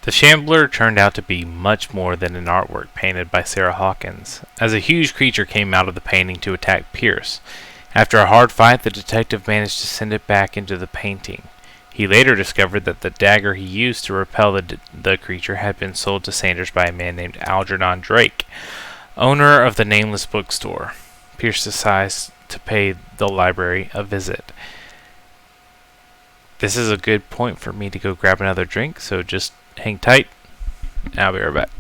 S1: The Shambler turned out to be much more than an artwork painted by Sarah Hawkins, as a huge creature came out of the painting to attack Pierce. After a hard fight, the detective managed to send it back into the painting. He later discovered that the dagger he used to repel the creature had been sold to Sanders by a man named Algernon Drake, owner of the nameless bookstore. Pierce decides to pay the library a visit. This is a good point for me to go grab another drink, so just hang tight, and I'll be right back.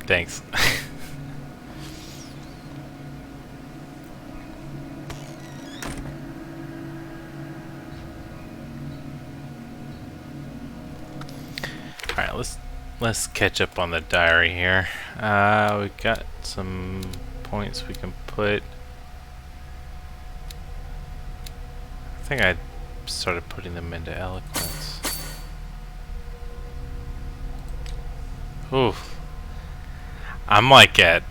S1: Thanks. Alright, let's catch up on the diary here. We got some points we can put. I think I started putting them into eloquence. Oof. I'm like at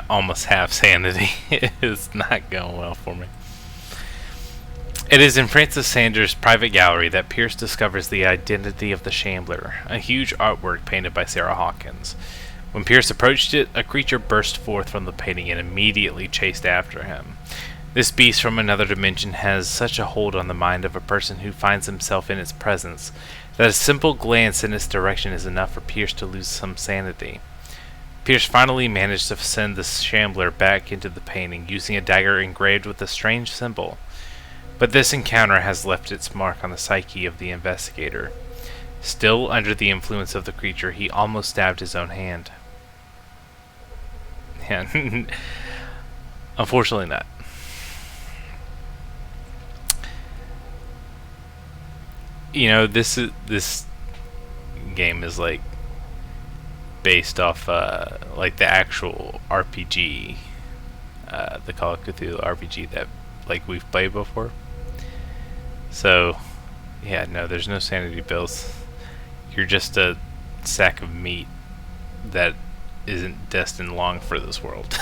S1: almost half sanity. It's not going well for me. It is in Francis Sanders' private gallery that Pierce discovers the identity of the Shambler, a huge artwork painted by Sarah Hawkins. When Pierce approached it, a creature burst forth from the painting and immediately chased after him. This beast from another dimension has such a hold on the mind of a person who finds himself in its presence that a simple glance in its direction is enough for Pierce to lose some sanity. Pierce finally managed to send the Shambler back into the painting using a dagger engraved with a strange symbol. But this encounter has left its mark on the psyche of the investigator. Still under the influence of the creature, he almost stabbed his own hand. Yeah, unfortunately not. You know, this game is like based off like the actual RPG, the Call of Cthulhu RPG that like we've played before. So yeah, no, there's no sanity bills. You're just a sack of meat that isn't destined long for this world.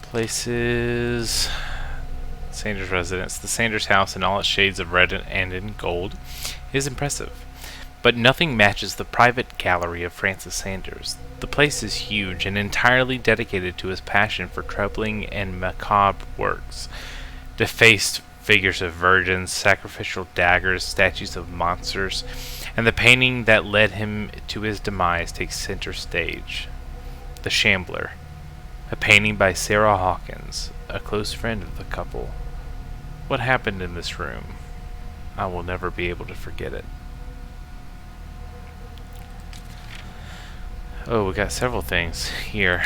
S1: Places. Sanders' residence. The Sanders house in all its shades of red and in gold is impressive, but nothing matches the private gallery of Francis Sanders. The place is huge and entirely dedicated to his passion for troubling and macabre works. Defaced figures of virgins, sacrificial daggers, statues of monsters, and the painting that led him to his demise takes center stage. The Shambler, a painting by Sarah Hawkins, a close friend of the couple. What happened in this room? I will never be able to forget it. Oh, we got several things here.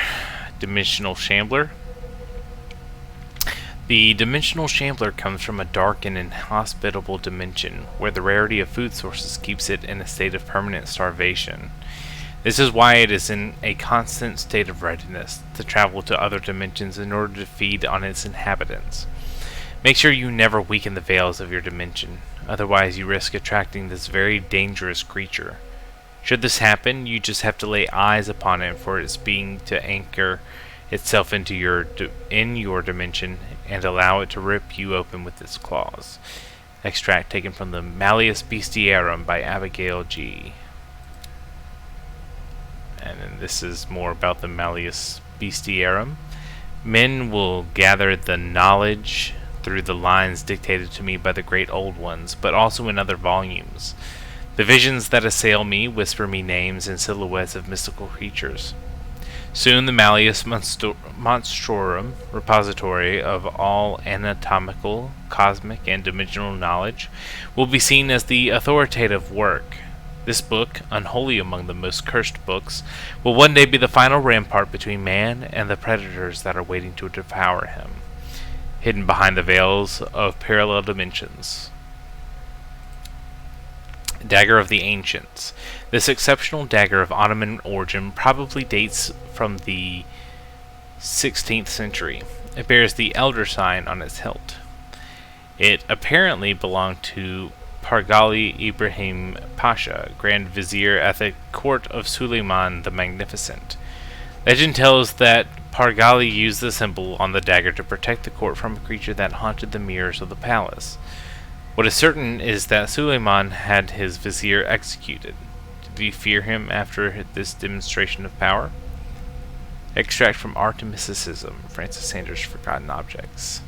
S1: Dimensional Shambler. The Dimensional Shambler comes from a dark and inhospitable dimension, where the rarity of food sources keeps it in a state of permanent starvation. This is why it is in a constant state of readiness to travel to other dimensions in order to feed on its inhabitants. Make sure you never weaken the veils of your dimension, otherwise you risk attracting this very dangerous creature. Should this happen, you just have to lay eyes upon it for its being to anchor itself into your dimension and allow it to rip you open with its claws. Extract taken from the Malleus Bestiarum by Abigail G. And then this is more about the Malleus Bestiarum. Men will gather the knowledge through the lines dictated to me by the great old ones, but also in other volumes. The visions that assail me whisper me names and silhouettes of mystical creatures. Soon the Malleus Monstrorum, repository of all anatomical, cosmic, and dimensional knowledge, will be seen as the authoritative work. This book, unholy among the most cursed books, will one day be the final rampart between man and the predators that are waiting to devour him, hidden behind the veils of parallel dimensions. Dagger of the Ancients. This exceptional dagger of Ottoman origin probably dates from the 16th century. It bears the elder sign on its hilt. It apparently belonged to Pargali Ibrahim Pasha, Grand Vizier at the court of Suleiman the Magnificent. Legend tells that Pargali used the symbol on the dagger to protect the court from a creature that haunted the mirrors of the palace. What is certain is that Suleiman had his vizier executed. Did he fear him after this demonstration of power? Extract from Art and Mysticism, Francis Sanders' Forgotten Objects.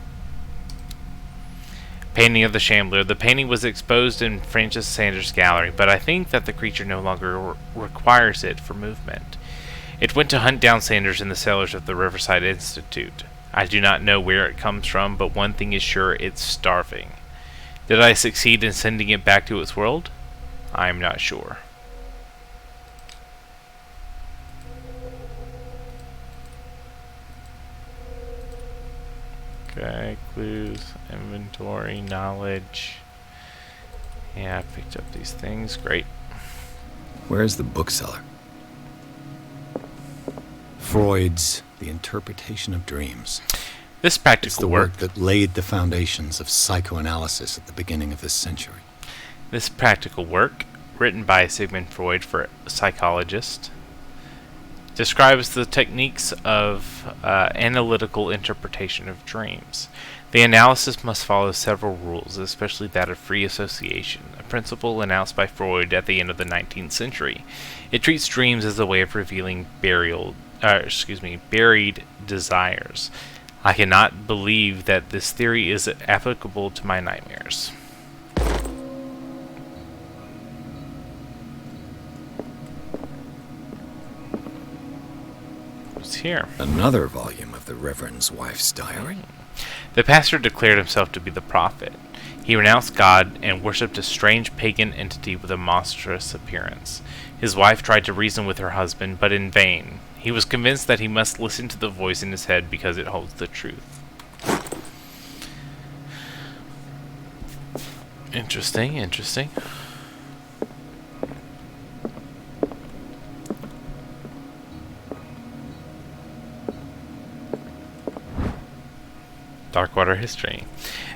S1: Painting of the Shambler. The painting was exposed in Francis Sanders' gallery, but I think that the creature no longer requires it for movement. It went to hunt down Sanders in the cellars of the Riverside Institute. I do not know where it comes from, but one thing is sure, it's starving. Did I succeed in sending it back to its world? I am not sure. Okay, clues, inventory, knowledge. Yeah, I picked up these things. Great.
S2: Where's the bookseller? Freud's The Interpretation of Dreams.
S1: This practical
S2: It's the work that laid the foundations of psychoanalysis at the beginning of this century.
S1: This practical work, written by Sigmund Freud for a psychologist, describes the techniques of analytical interpretation of dreams. The analysis must follow several rules, especially that of free association, a principle announced by Freud at the end of the 19th century. It treats dreams as a way of revealing buried desires. I cannot believe that this theory is applicable to my nightmares. What's here?
S2: Another volume of the Reverend's wife's diary.
S1: The pastor declared himself to be the prophet. He renounced God and worshipped a strange pagan entity with a monstrous appearance. His wife tried to reason with her husband, but in vain. He was convinced that he must listen to the voice in his head because it holds the truth. Interesting, interesting. Darkwater history.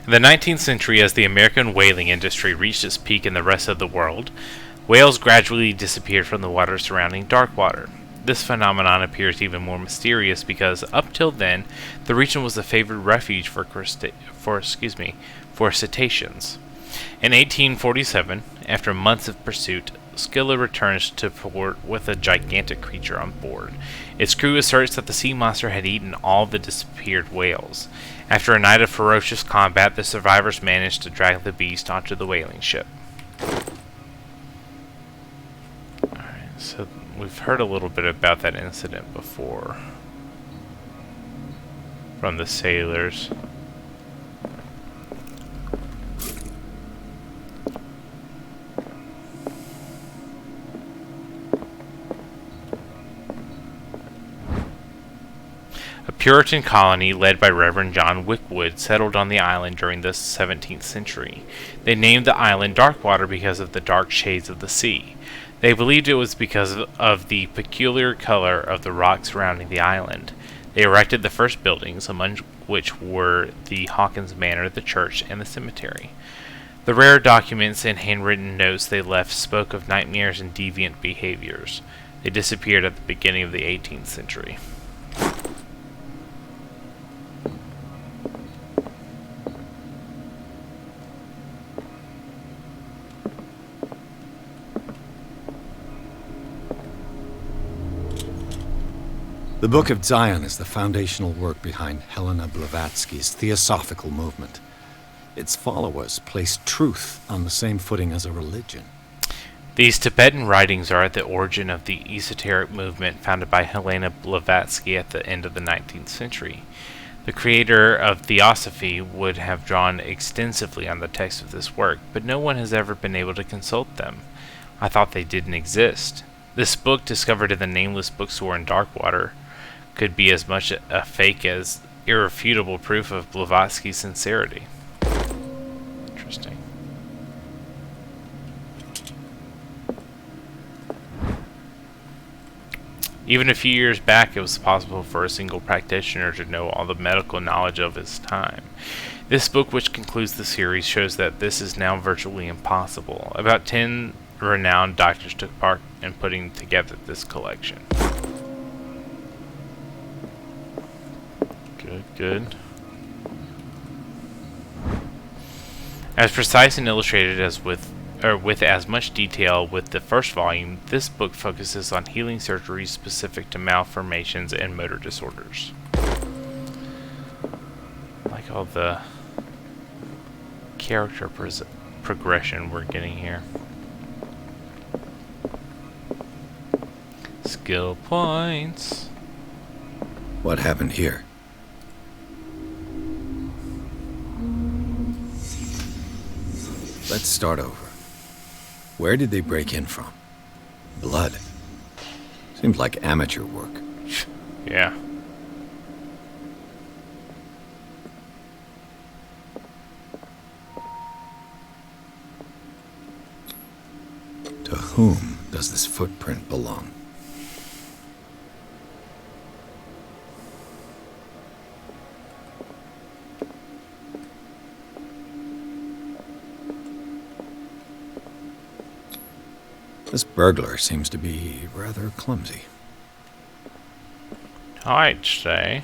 S1: In the 19th century, as the American whaling industry reached its peak in the rest of the world, whales gradually disappeared from the water surrounding Darkwater. This phenomenon appears even more mysterious because, up till then, the region was a favored refuge for cetaceans. In 1847, after months of pursuit, Scylla returns to port with a gigantic creature on board. Its crew asserts that the sea monster had eaten all the disappeared whales. After a night of ferocious combat, the survivors managed to drag the beast onto the whaling ship. Alright, so we've heard a little bit about that incident before from the sailors. A Puritan colony led by Reverend John Wickwood settled on the island during the 17th century. They named the island Darkwater because of the dark shades of the sea. They believed it was because of the peculiar color of the rock surrounding the island. They erected the first buildings, among which were the Hawkins Manor, the church, and the cemetery. The rare documents and handwritten notes they left spoke of nightmares and deviant behaviors. They disappeared at the beginning of the 18th century.
S2: The Book of Zion is the foundational work behind Helena Blavatsky's Theosophical movement. Its followers place truth on the same footing as a religion.
S1: These Tibetan writings are at the origin of the esoteric movement founded by Helena Blavatsky at the end of the 19th century. The creator of Theosophy would have drawn extensively on the text of this work, but no one has ever been able to consult them. I thought they didn't exist. This book, discovered in the nameless bookstore in Darkwater, could be as much a fake as irrefutable proof of Blavatsky's sincerity. Interesting. Even a few years back, it was possible for a single practitioner to know all the medical knowledge of his time. This book, which concludes the series, shows that this is now virtually impossible. About 10 renowned doctors took part in putting together this collection. Good. As precise and illustrated as with as much detail with the first volume, this book focuses on healing surgeries specific to malformations and motor disorders. I like all the character progression we're getting here. Skill points.
S2: What happened here? Let's start over. Where did they break in from? Blood. Seems like amateur work.
S1: Yeah.
S2: To whom does this footprint belong? This burglar seems to be rather clumsy.
S1: I'd say.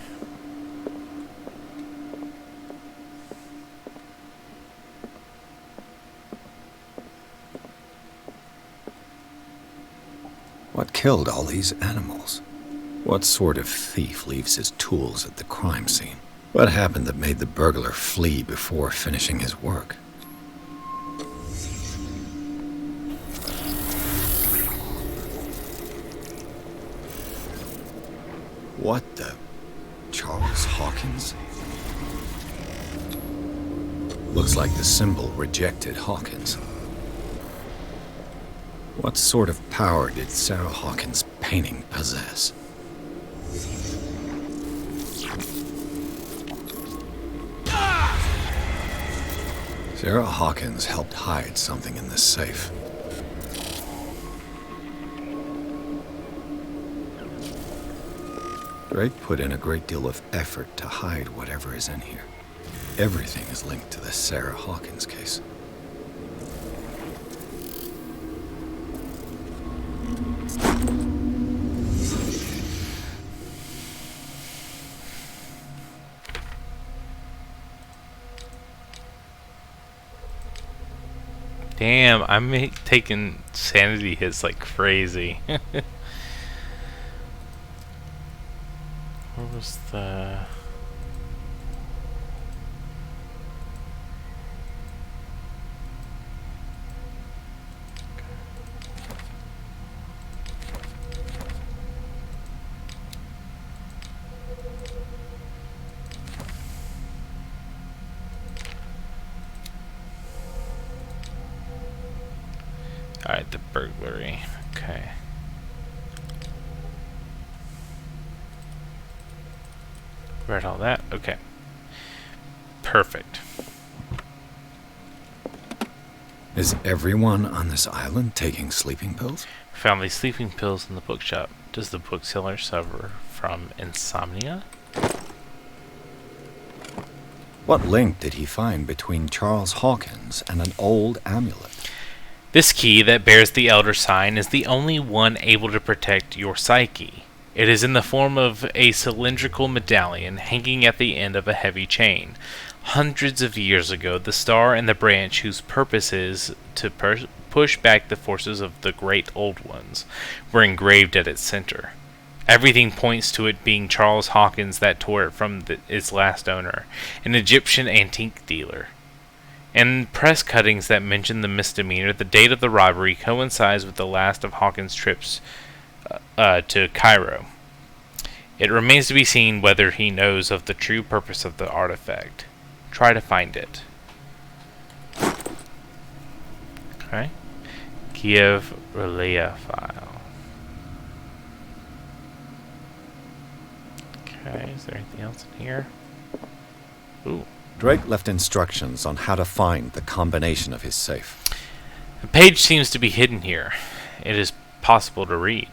S2: What killed all these animals? What sort of thief leaves his tools at the crime scene? What happened that made the burglar flee before finishing his work? What the... Charles Hawkins? Looks like the symbol rejected Hawkins. What sort of power did Sarah Hawkins' painting possess? Sarah Hawkins helped hide something in this safe. Drake put in a great deal of effort to hide whatever is in here. Everything is linked to the Sarah Hawkins case.
S1: Damn, I'm taking sanity hits like crazy. Where was the... Alright, the burglary. Okay. Read all that? Okay. Perfect.
S2: Is everyone on this island taking sleeping pills?
S1: Found these sleeping pills in the bookshop. Does the bookseller suffer from insomnia?
S2: What link did he find between Charles Hawkins and an old amulet?
S1: This key that bears the Elder Sign is the only one able to protect your psyche. It is in the form of a cylindrical medallion hanging at the end of a heavy chain. Hundreds of years ago, the star and the branch whose purpose is to push back the forces of the great old ones were engraved at its center. Everything points to it being Charles Hawkins that tore it from its last owner, an Egyptian antique dealer. In press cuttings that mention the misdemeanor, the date of the robbery coincides with the last of Hawkins' trips to Cairo. It remains to be seen whether he knows of the true purpose of the artifact. Try to find it. Okay. Kiev Relaya file. Okay, is there anything else in here? Ooh.
S2: Drake left instructions on how to find the combination of his safe.
S1: The page seems to be hidden here. It is possible to read.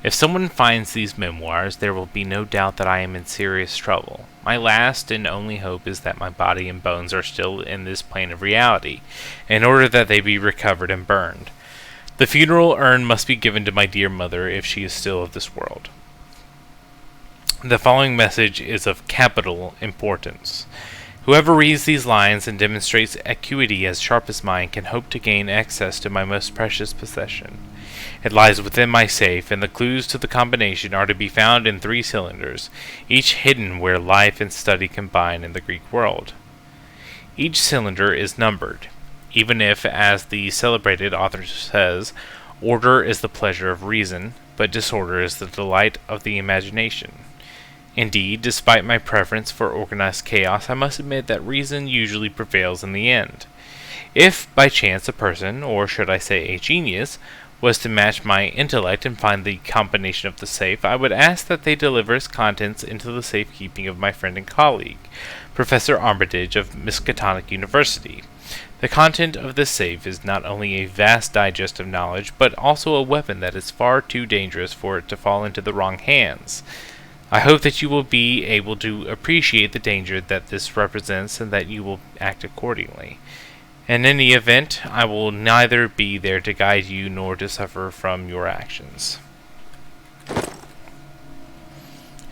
S1: If someone finds these memoirs, there will be no doubt that I am in serious trouble. My last and only hope is that my body and bones are still in this plane of reality, in order that they be recovered and burned. The funeral urn must be given to my dear mother if she is still of this world. The following message is of capital importance. Whoever reads these lines and demonstrates acuity as sharp as mine can hope to gain access to my most precious possession. It lies within my safe, and the clues to the combination are to be found in 3 cylinders, each hidden where life and study combine in the Greek world. Each cylinder is numbered, even if, as the celebrated author says, order is the pleasure of reason, but disorder is the delight of the imagination. Indeed, despite my preference for organized chaos, I must admit that reason usually prevails in the end. If, by chance, a person, or should I say a genius, was to match my intellect and find the combination of the safe, I would ask that they deliver its contents into the safekeeping of my friend and colleague, Professor Armitage of Miskatonic University. The content of this safe is not only a vast digest of knowledge, but also a weapon that is far too dangerous for it to fall into the wrong hands. I hope that you will be able to appreciate the danger that this represents and that you will act accordingly. In any event, I will neither be there to guide you nor to suffer from your actions.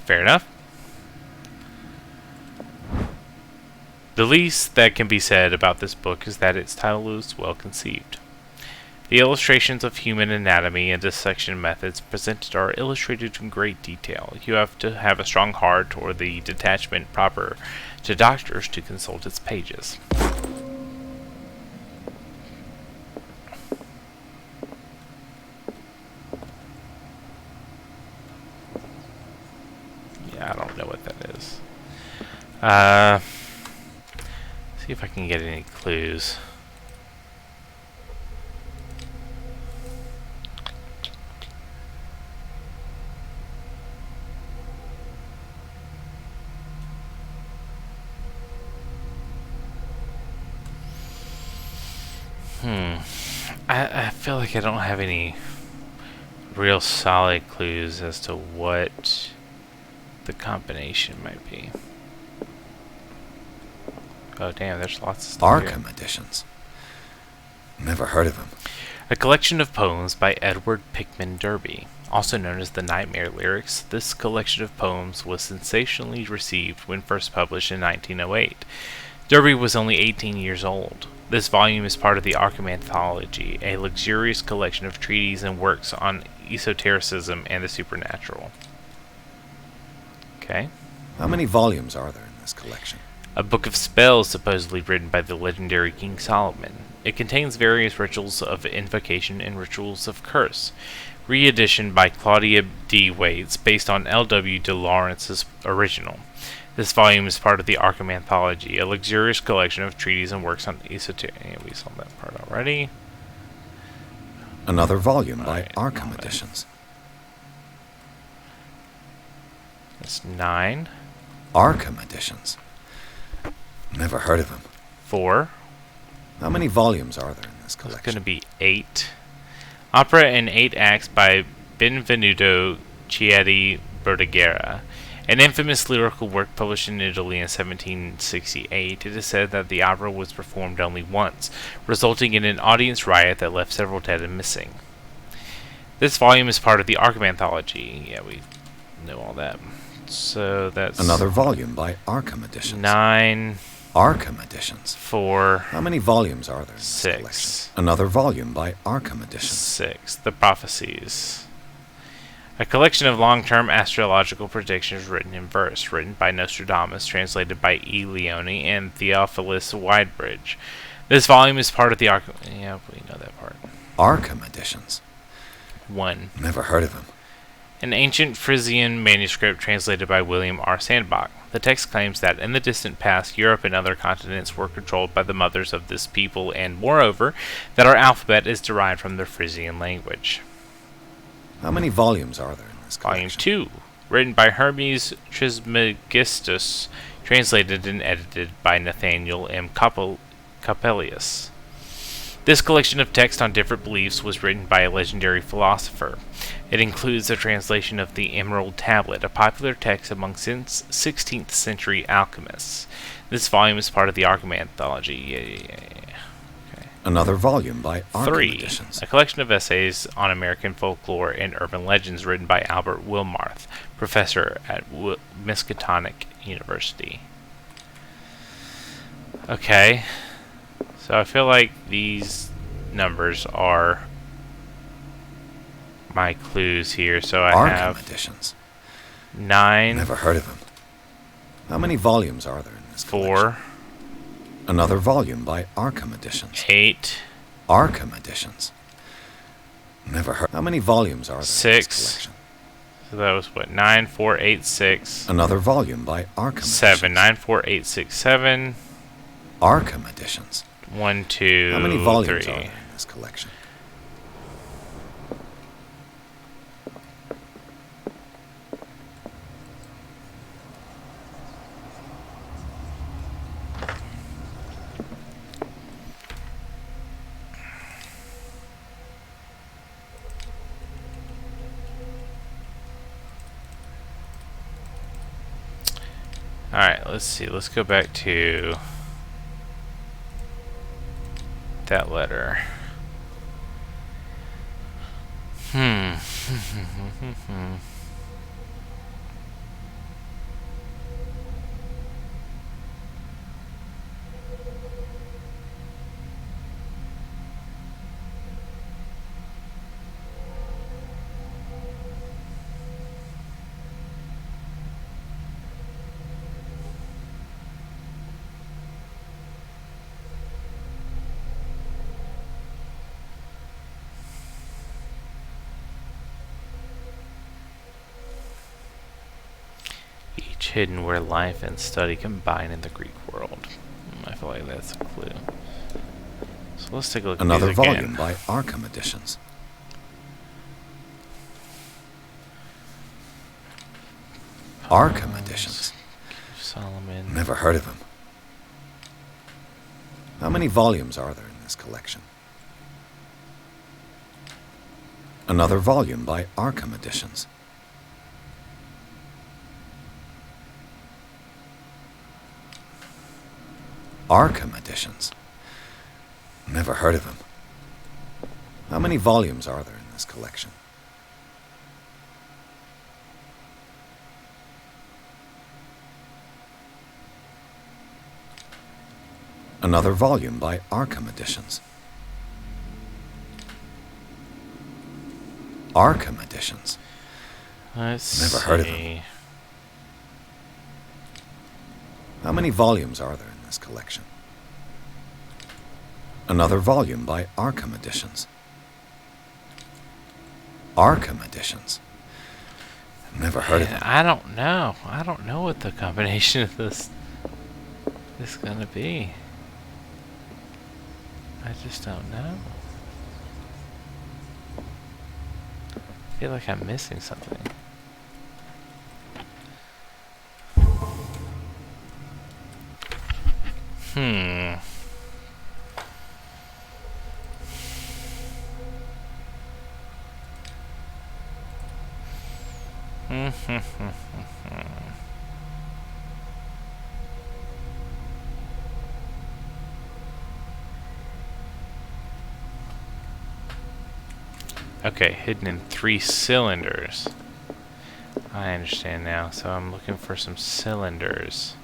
S1: Fair enough. The least that can be said about this book is that its title is well conceived. The illustrations of human anatomy and dissection methods presented are illustrated in great detail. You have to have a strong heart or the detachment proper to doctors to consult its pages. Yeah, I don't know what that is. See if I can get any clues. I feel like I don't have any real solid clues as to what the combination might be. Oh, damn, there's lots of stuff here.
S2: Arkham editions. Never heard of him.
S1: A collection of poems by Edward Pickman Derby, also known as the Nightmare Lyrics. This collection of poems was sensationally received when first published in 1908. Derby was only 18 years old. This volume is part of the Arkham Anthology, a luxurious collection of treatises and works on esotericism and the supernatural. Okay.
S2: How many volumes are there in this collection?
S1: A book of spells supposedly written by the legendary King Solomon. It contains various rituals of invocation and rituals of curse. Reedition by Claudia D. Waits, based on L.W. de Lawrence's original. This volume is part of the Arkham Anthology, a luxurious collection of treatises and works on esoteric. Yeah, we saw that part already.
S2: Another volume by Arkham Editions.
S1: That's 9.
S2: Arkham Editions. Never heard of him.
S1: 4.
S2: How many volumes are there in this collection?
S1: It's going to be 8. Opera in 8 acts by Benvenuto Chieti Bertigera. An infamous lyrical work published in Italy in 1768, it is said that the opera was performed only once, resulting in an audience riot that left several dead and missing. This volume is part of the Arkham Anthology. Yeah, we know all that. So that's...
S2: Another volume by Arkham Editions.
S1: 9.
S2: Arkham Editions.
S1: 4.
S2: How many volumes are there in this
S1: 6.
S2: collection? Another volume by Arkham Editions.
S1: 6. The Prophecies. A collection of long-term astrological predictions written in verse, written by Nostradamus, translated by E. Leone and Theophilus Widebridge. This volume is part of the Arkham... Yeah, we know that part.
S2: Arkham Editions.
S1: 1.
S2: Never heard of him.
S1: An ancient Frisian manuscript translated by William R. Sandbach. The text claims that in the distant past, Europe and other continents were controlled by the mothers of this people, and moreover, that our alphabet is derived from the Frisian language.
S2: How many volumes are there in this
S1: Volume
S2: collection?
S1: 2, written by Hermes Trismegistus, translated and edited by Nathaniel M. Coppelius. This collection of text on different beliefs was written by a legendary philosopher. It includes a translation of the Emerald Tablet, a popular text among 16th century alchemists. This volume is part of the Arkham Anthology. Okay.
S2: Another volume by Arkham
S1: 3.
S2: Editions.
S1: A collection of essays on American folklore and urban legends written by Albert Wilmarth, professor at Miskatonic University. Okay. So I feel like these numbers are my clues here. So I
S2: Arkham
S1: have
S2: Editions.
S1: 9.
S2: Never heard of him. How many volumes are there in this
S1: 4.
S2: collection? Another volume by Arkham Editions.
S1: 8.
S2: Arkham Editions. Never heard. How many volumes are there in
S1: 6.
S2: this collection?
S1: So that was what? 9, 4, 8, 6.
S2: Another volume by Arkham
S1: 7.
S2: Editions.
S1: 9, 4, 8, 6, 7.
S2: Arkham Editions.
S1: 1, 2,
S2: How many volumes
S1: 3.
S2: are there in this collection?
S1: Alright, let's see. Let's go back to that letter. Each hidden where life and study combine in the Greek world. I feel like that's a clue. So let's take a look
S2: Another
S1: at these again.
S2: volume by Arkham Editions. Arkham Editions.
S1: Solomon.
S2: Never heard of him. How many volumes are there in this collection? Another volume by Arkham Editions. Arkham editions. Never heard of them. How many volumes are there in this collection? Another volume by Arkham Editions. Arkham Editions. Never heard of them. How many volumes are there in this collection? Another volume by Arkham Editions. Arkham Editions. Never heard of them.
S1: I don't know. I don't know what the combination of this is gonna be. I just don't know. I feel like I'm missing something. Okay, hidden in 3 cylinders. I understand now, so I'm looking for some cylinders.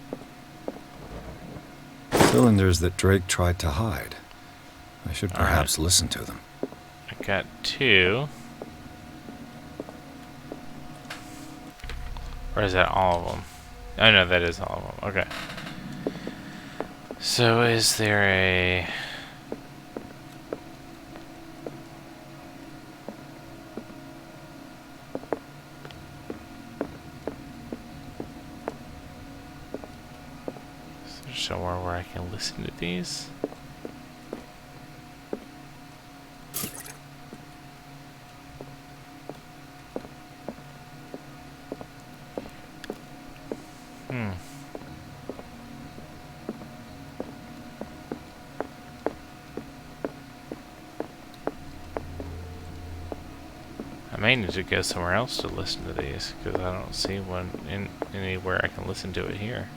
S2: Cylinders that Drake tried to hide. I should perhaps listen to them.
S1: I got 2. Or is that all of them? Oh no, that is all of them. Okay. So is there a... somewhere where I can listen to these? I may need to go somewhere else to listen to these, because I don't see one in anywhere I can listen to it here.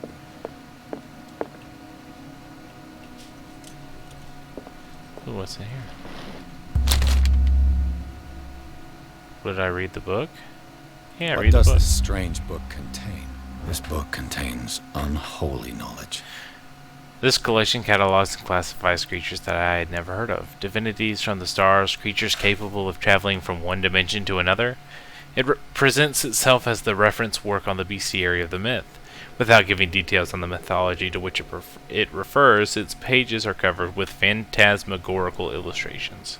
S1: Ooh, what's in here? Did I read the book? Yeah,
S2: What
S1: read the
S2: does
S1: book.
S2: this strange book contain? This book contains unholy knowledge.
S1: This collection catalogs and classifies creatures that I had never heard of. Divinities from the stars, creatures capable of traveling from one dimension to another. It presents itself as the reference work on the bestiary of the myth. Without giving details on the mythology to which it refers, its pages are covered with phantasmagorical illustrations.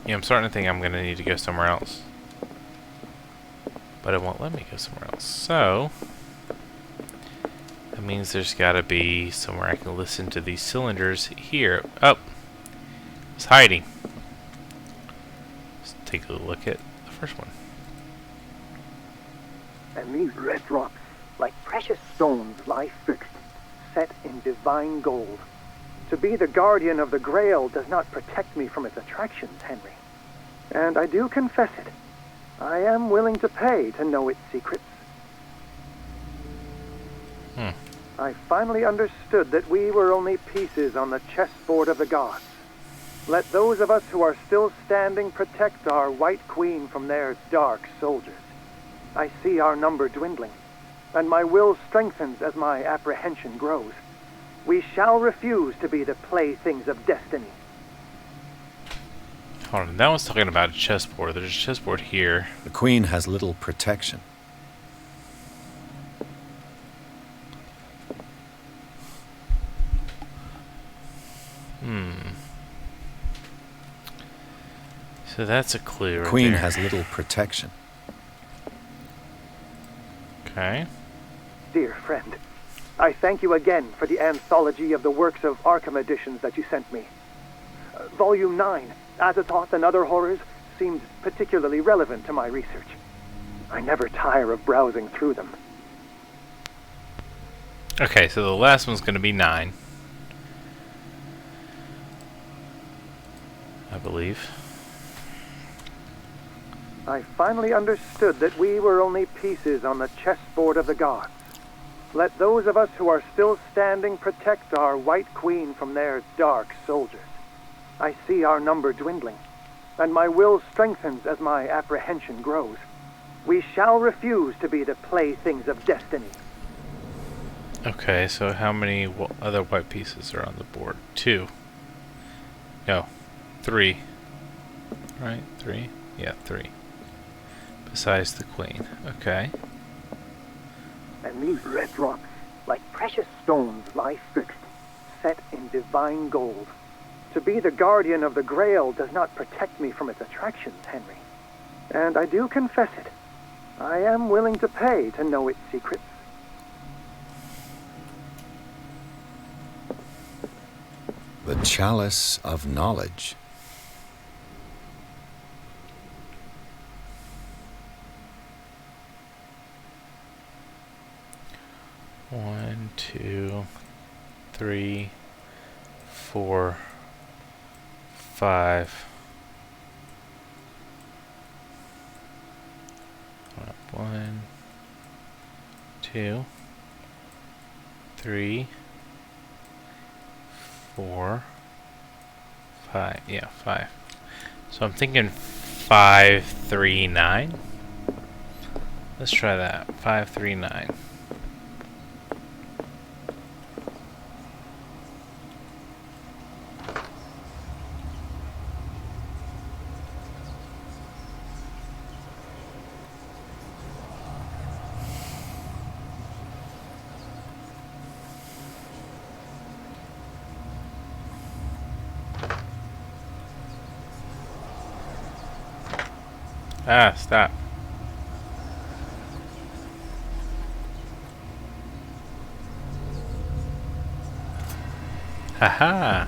S1: Yeah, I'm starting to think I'm going to need to go somewhere else. But it won't let me go somewhere else. So, that means there's got to be somewhere I can listen to these cylinders here. Oh! It's hiding. Let's take a look at the first one.
S11: And these red drops, like precious stones, lie fixed, set in divine gold. To be the guardian of the Grail does not protect me from its attractions, Henry. And I do confess it. I am willing to pay to know its secrets. I finally understood that we were only pieces on the chessboard of the gods. Let those of us who are still standing protect our White Queen from their dark soldiers. I see our number dwindling, and my will strengthens as my apprehension grows. We shall refuse to be the playthings of destiny.
S1: Hold on, that one's talking about a chessboard. There's a chessboard here.
S2: The Queen has little protection.
S1: So that's a clue.
S2: The Queen
S1: right there.
S2: has little protection.
S1: Okay.
S11: Dear friend, I thank you again for the anthology of the works of Arkham editions that you sent me. Volume 9, Azathoth and Other Horrors, seemed particularly relevant to my research. I never tire of browsing through them.
S1: Okay, so the last one's going to be 9. I believe.
S12: I finally understood that we were only pieces on the chessboard of the gods. Let those of us who are still standing protect our White Queen from their dark soldiers. I see our number dwindling, and my will strengthens as my apprehension grows. We shall refuse to be the playthings of destiny.
S1: Okay, so how many other white pieces are on the board? 2. No, 3. Right? 3? Yeah, 3. Besides the queen. Okay.
S12: And these red rocks, like precious stones, lie fixed, set in divine gold. To be the guardian of the Grail does not protect me from its attractions, Henry. And I do confess it. I am willing to pay to know its secrets.
S2: The Chalice of Knowledge.
S1: One, 2, 3, 4, 5. 1, 2, 3, 4, 5. Yeah, 5. So I'm thinking 5, 3, 9. Let's try that. 5, 3, 9. Ah, stop. Haha.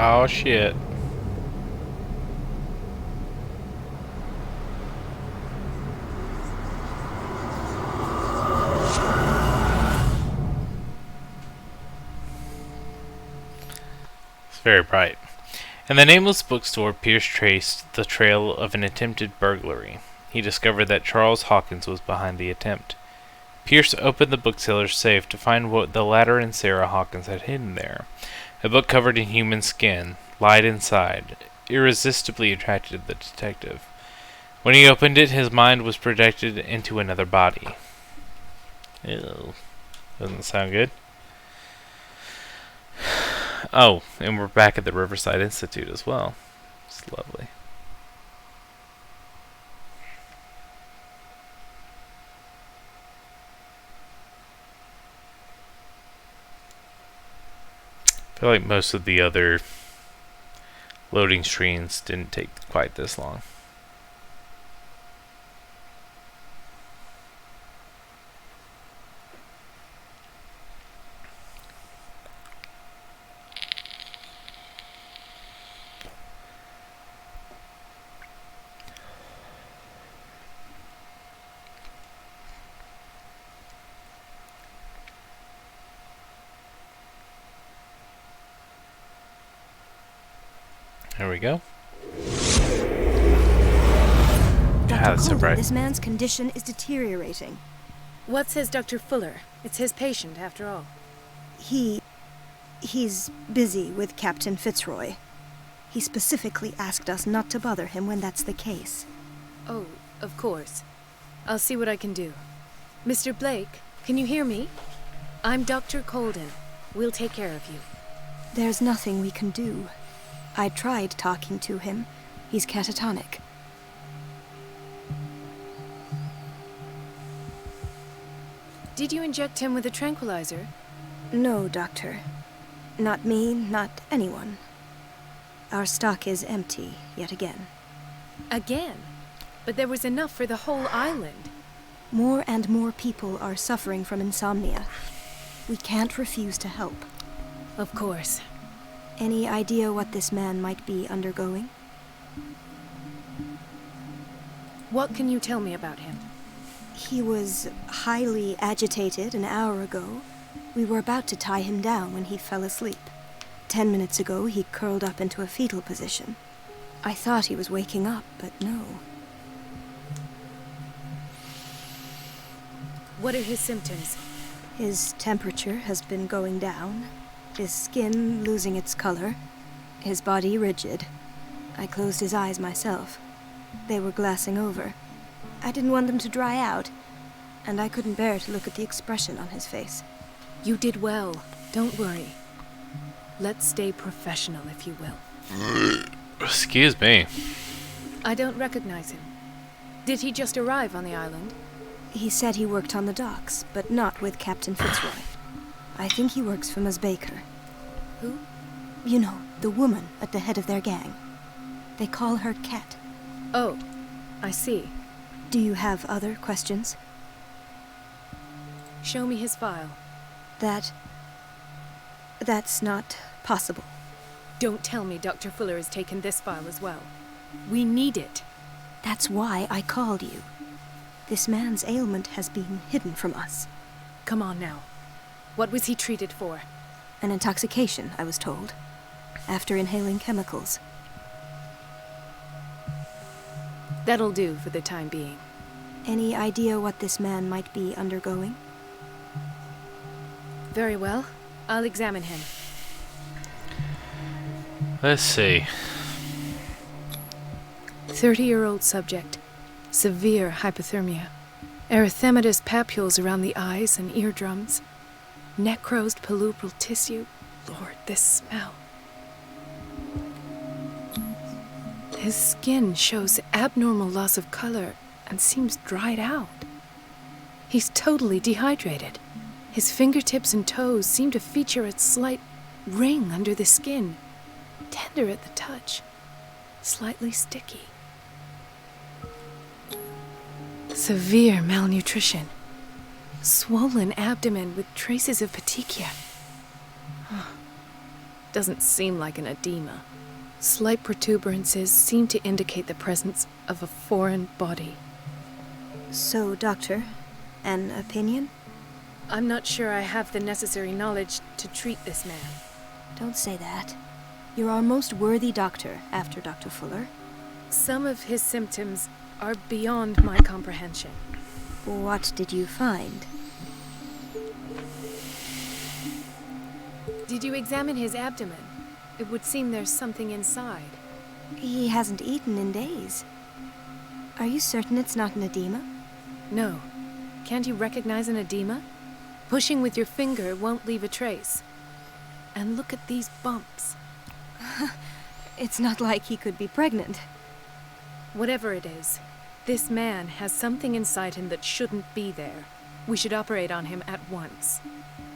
S1: Oh shit. It's very bright. In the nameless bookstore, Pierce traced the trail of an attempted burglary. He discovered that Charles Hawkins was behind the attempt. Pierce opened the bookseller's safe to find what the latter and Sarah Hawkins had hidden there. A book covered in human skin lied inside, irresistibly attracted the detective. When he opened it, his mind was projected into another body. Ew. Doesn't sound good. Oh, and we're back at the Riverside Institute as well. It's lovely. I feel like most of the other loading screens didn't take quite this long. There we go.
S13: Dr.
S1: So
S13: Colden,
S1: bright.
S13: this man's condition is deteriorating.
S7: What says Dr. Fuller? It's his patient, after all.
S13: He's busy with Captain Fitzroy. He specifically asked us not to bother him when that's the case.
S7: Oh, of course. I'll see what I can do. Mr. Blake, can you hear me? I'm Dr. Colden. We'll take care of you.
S13: There's nothing we can do. I tried talking to him. He's catatonic.
S7: Did you inject him with a tranquilizer?
S13: No, Doctor. Not me, not anyone. Our stock is empty, yet again.
S7: Again? But there was enough for the whole island.
S13: More and more people are suffering from insomnia. We can't refuse to help.
S7: Of course.
S13: Any idea what this man might be undergoing?
S7: What can you tell me about him?
S13: He was highly agitated an hour ago. We were about to tie him down when he fell asleep. 10 minutes ago, he curled up into a fetal position. I thought he was waking up, but no.
S7: What are his symptoms?
S13: His temperature has been going down, his skin losing its color, his body rigid. I closed his eyes myself. They were glassing over. I didn't want them to dry out, and I couldn't bear to look at the expression on his face.
S7: You did well. Don't worry. Let's stay professional, if you will.
S1: Excuse me.
S7: I don't recognize him. Did he just arrive on the island?
S13: He said he worked on the docks, but not with Captain Fitzroy. I think he works for Ms. Baker.
S7: Who?
S13: You know, the woman at the head of their gang. They call her Cat.
S7: Oh, I see.
S13: Do you have other questions?
S7: Show me his file.
S13: That's not possible.
S7: Don't tell me Dr. Fuller has taken this file as well. We need it.
S13: That's why I called you. This man's ailment has been hidden from us.
S7: Come on now. What was he treated for?
S13: An intoxication, I was told. After inhaling chemicals.
S7: That'll do for the time being.
S13: Any idea what this man might be undergoing?
S7: Very well. I'll examine him.
S1: Let's see.
S7: 30-year-old subject. Severe hypothermia. Erythematous papules around the eyes and eardrums. Necrosed palpebral tissue. Lord, this smell. His skin shows abnormal loss of color and seems dried out. He's totally dehydrated. His fingertips and toes seem to feature a slight ring under the skin. Tender at the touch. Slightly sticky. Severe malnutrition. Swollen abdomen with traces of petechia. Doesn't seem like an edema. Slight protuberances seem to indicate the presence of a foreign body.
S13: So, Doctor, an opinion?
S7: I'm not sure I have the necessary knowledge to treat this man.
S13: Don't say that. You're our most worthy doctor after Dr. Fuller.
S7: Some of his symptoms are beyond my comprehension.
S13: What did you find?
S7: Did you examine his abdomen? It would seem there's something inside.
S13: He hasn't eaten in days. Are you certain it's not an edema?
S7: No. Can't you recognize an edema? Pushing with your finger won't leave a trace. And look at these bumps.
S13: It's not like he could be pregnant.
S7: Whatever it is, this man has something inside him that shouldn't be there. We should operate on him at once.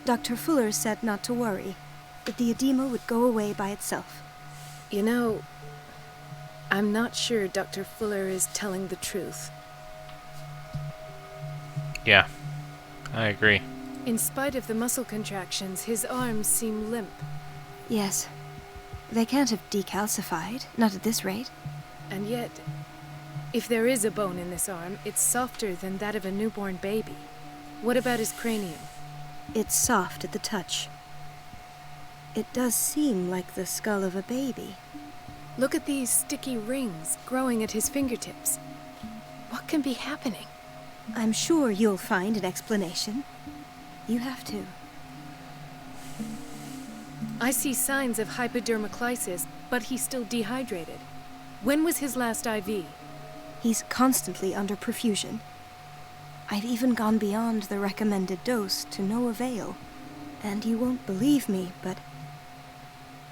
S13: Dr. Fuller said not to worry, that the edema would go away by itself.
S7: You know, I'm not sure Dr. Fuller is telling the truth.
S1: Yeah, I agree.
S7: In spite of the muscle contractions, his arms seem limp.
S13: Yes. They can't have decalcified, not at this rate.
S7: And yet, if there is a bone in this arm, it's softer than that of a newborn baby. What about his cranium?
S13: It's soft at the touch. It does seem like the skull of a baby.
S7: Look at these sticky rings growing at his fingertips. What can be happening?
S13: I'm sure you'll find an explanation. You have to.
S7: I see signs of hypodermoclysis, but he's still dehydrated. When was his last IV?
S13: He's constantly under perfusion. I've even gone beyond the recommended dose to no avail. And you won't believe me, but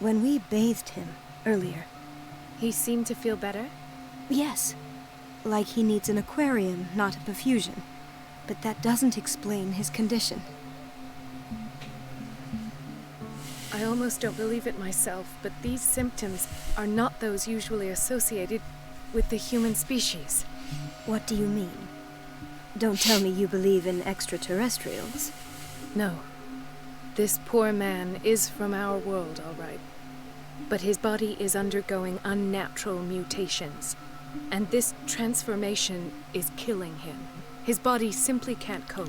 S13: when we bathed him earlier...
S7: He seemed to feel better?
S13: Yes. Like he needs an aquarium, not a perfusion. But that doesn't explain his condition.
S7: I almost don't believe it myself, but these symptoms are not those usually associated with the human species.
S13: What do you mean? Don't tell me you believe in extraterrestrials.
S7: No. This poor man is from our world, all right. But his body is undergoing unnatural mutations. And this transformation is killing him. His body simply can't cope.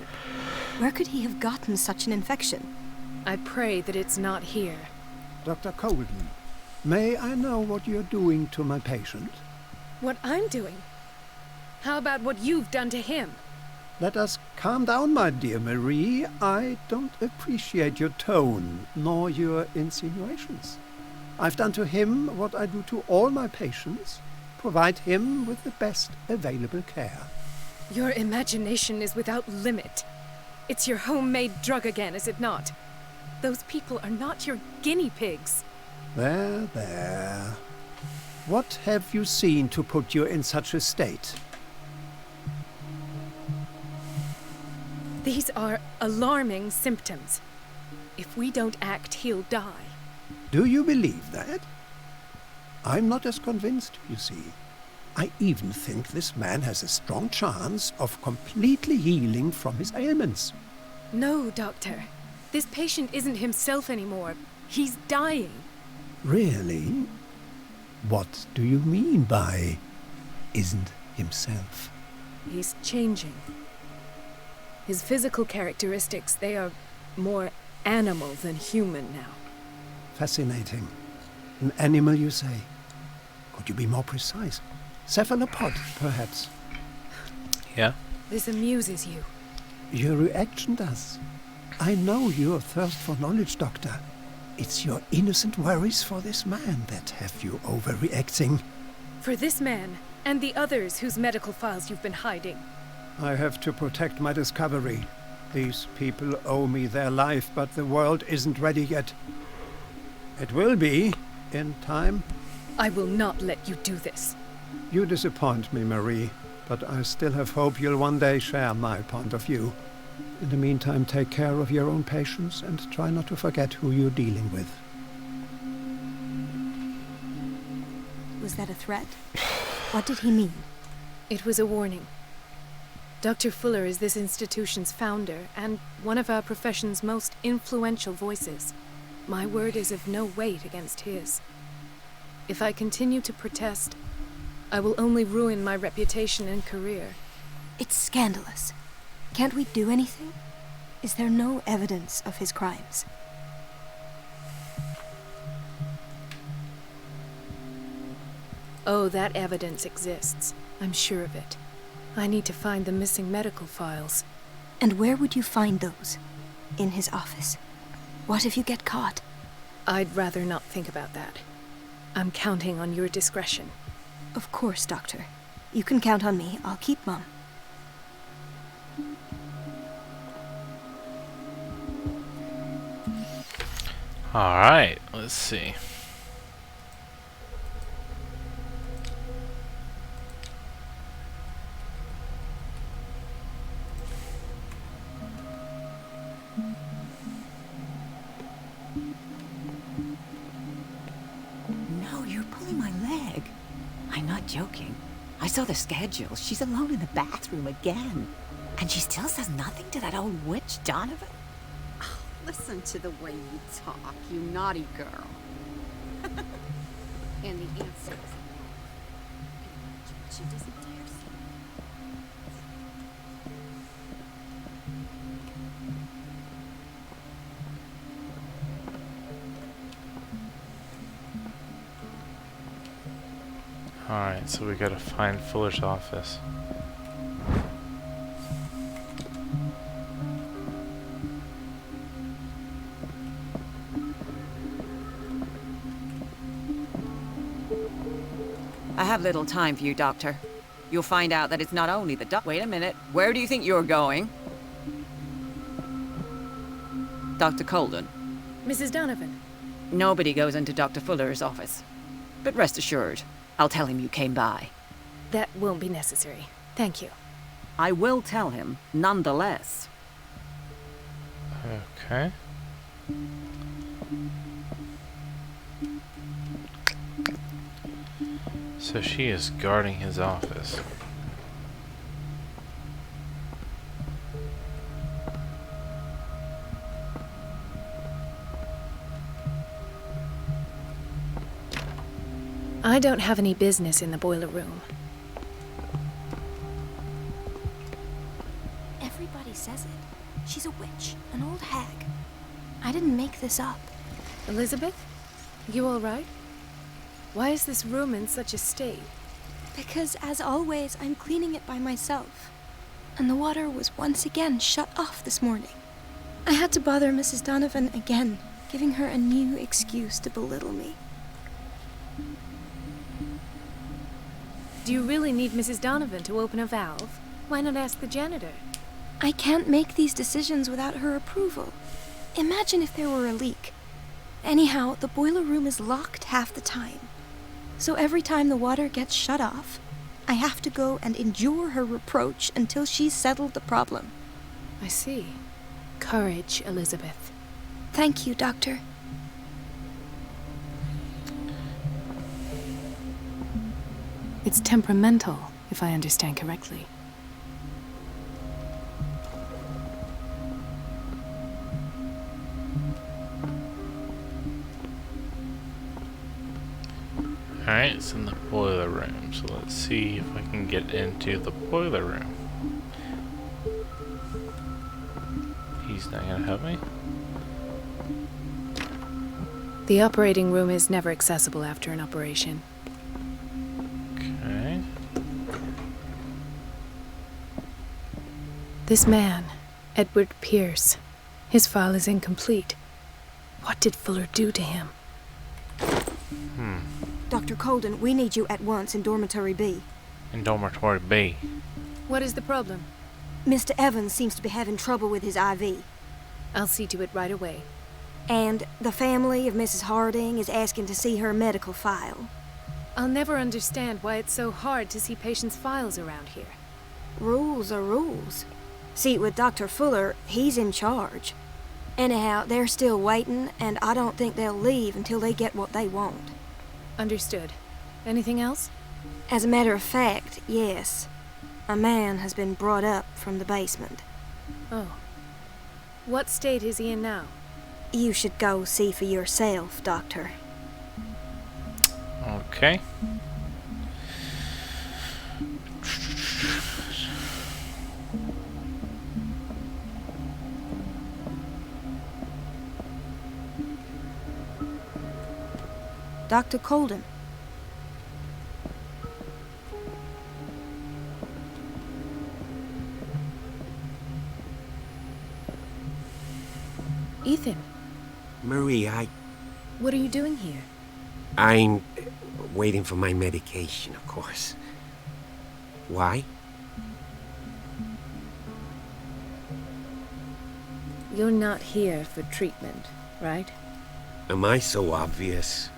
S13: Where could he have gotten such an infection?
S7: I pray that it's not here.
S14: Dr. Colden, may I know what you're doing to my patient?
S7: What I'm doing? How about what you've done to him?
S14: Let us calm down, my dear Marie. I don't appreciate your tone, nor your insinuations. I've done to him what I do to all my patients. Provide him with the best available care.
S7: Your imagination is without limit. It's your homemade drug again, is it not? Those people are not your guinea pigs.
S14: There, there. What have you seen to put you in such a state?
S7: These are alarming symptoms. If we don't act, he'll die.
S14: Do you believe that? I'm not as convinced, you see. I even think this man has a strong chance of completely healing from his ailments.
S7: No, Doctor. This patient isn't himself anymore. He's dying.
S14: Really? What do you mean by isn't himself?
S7: He's changing. His physical characteristics, they are more animal than human now.
S14: Fascinating. An animal, you say? Could you be more precise? Cephalopod, perhaps?
S1: Yeah.
S7: This amuses you.
S14: Your reaction does. I know your thirst for knowledge, Doctor. It's your innocent worries for this man that have you overreacting.
S7: For this man, and the others whose medical files you've been hiding.
S14: I have to protect my discovery. These people owe me their life, but the world isn't ready yet. It will be, in time.
S7: I will not let you do this.
S14: You disappoint me, Marie, but I still have hope you'll one day share my point of view. In the meantime, take care of your own patients and try not to forget who you're dealing with.
S13: Was that a threat? What did he mean?
S7: It was a warning. Dr. Fuller is this institution's founder and one of our profession's most influential voices. My word is of no weight against his. If I continue to protest, I will only ruin my reputation and career.
S13: It's scandalous. Can't we do anything? Is there no evidence of his crimes?
S7: Oh, that evidence exists. I'm sure of it. I need to find the missing medical files.
S13: And where would you find those? In his office? What if you get caught?
S7: I'd rather not think about that. I'm counting on your discretion.
S13: Of course, Doctor. You can count on me. I'll keep mum.
S1: Alright, let's see.
S9: No, you're pulling my leg. I'm not joking. I saw the schedule. She's alone in the bathroom again. And she still says nothing to that old witch, Donovan.
S15: Oh, listen to the way you talk, you naughty girl. And the answer is no. She doesn't dare say.
S1: Alright, so we gotta find Fuller's office.
S9: I have little time for you, Doctor. You'll find out that it's not only the Wait a minute. Where do you think you're going? Dr. Colden.
S7: Mrs. Donovan.
S9: Nobody goes into Dr. Fuller's office. But rest assured, I'll tell him you came by.
S7: That won't be necessary. Thank you.
S16: I will tell him, nonetheless.
S1: Okay. So she is guarding his office.
S7: I don't have any business in the boiler room.
S13: Everybody says it. She's a witch, an old hag. I didn't make this up.
S7: Elizabeth? You all right? Why is this room in such a state?
S13: Because, as always, I'm cleaning it by myself. And the water was once again shut off this morning. I had to bother Mrs. Donovan again, giving her a new excuse to belittle me.
S7: Do you really need Mrs. Donovan to open a valve? Why not ask the janitor?
S13: I can't make these decisions without her approval. Imagine if there were a leak. Anyhow, the boiler room is locked half the time. So every time the water gets shut off, I have to go and endure her reproach until she's settled the problem.
S7: I see. Courage, Elizabeth.
S13: Thank you, Doctor.
S7: It's temperamental, if I understand correctly.
S1: Alright, it's in the boiler room, so let's see if I can get into the boiler room. He's not gonna help me.
S7: The operating room is never accessible after an operation.
S1: Okay.
S7: This man, Edward Pierce, his file is incomplete. What did Fuller do to him?
S13: Dr. Colden, we need you at once in Dormitory B.
S1: In Dormitory B.
S7: What is the problem?
S13: Mr. Evans seems to be having trouble with his IV.
S7: I'll see to it right away.
S13: And the family of Mrs. Harding is asking to see her medical file.
S7: I'll never understand why it's so hard to see patients' files around here.
S13: Rules are rules. See, with Dr. Fuller, he's in charge. Anyhow, they're still waiting, and I don't think they'll leave until they get what they want.
S7: Understood. Anything else?
S13: As a matter of fact, yes. A man has been brought up from the basement.
S7: Oh. What state is he in now?
S13: You should go see for yourself, Doctor.
S1: Okay.
S13: Dr. Colden.
S7: Ethan,
S8: Marie,
S7: what are you doing here?
S8: I'm waiting for my medication, of course. Why?
S7: You're not here for treatment, right?
S8: Am I so obvious?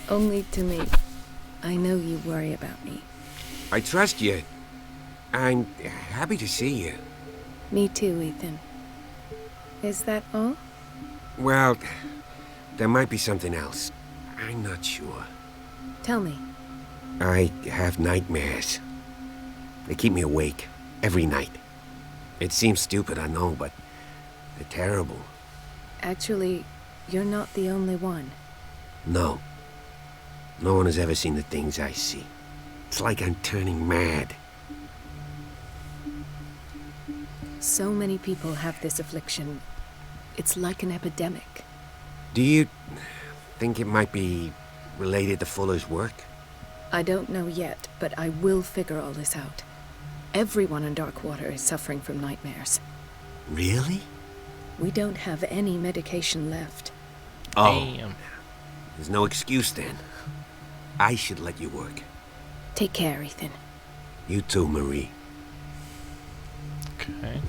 S7: Only to me. I know you worry about me.
S8: I trust you. I'm happy to see you.
S7: Me too, Ethan. Is that all?
S8: Well, there might be something else. I'm not sure.
S7: Tell me.
S8: I have nightmares. They keep me awake every night. It seems stupid, I know, but they're terrible.
S7: Actually, you're not the only one.
S8: No. No one has ever seen the things I see. It's like I'm turning mad.
S7: So many people have this affliction. It's like an epidemic.
S8: Do you think it might be related to Fuller's work?
S7: I don't know yet, but I will figure all this out. Everyone in Darkwater is suffering from nightmares.
S8: Really?
S7: We don't have any medication left.
S8: Oh. Damn. There's no excuse then. I should let you work.
S7: Take care, Ethan.
S8: You too, Marie.
S1: Okay.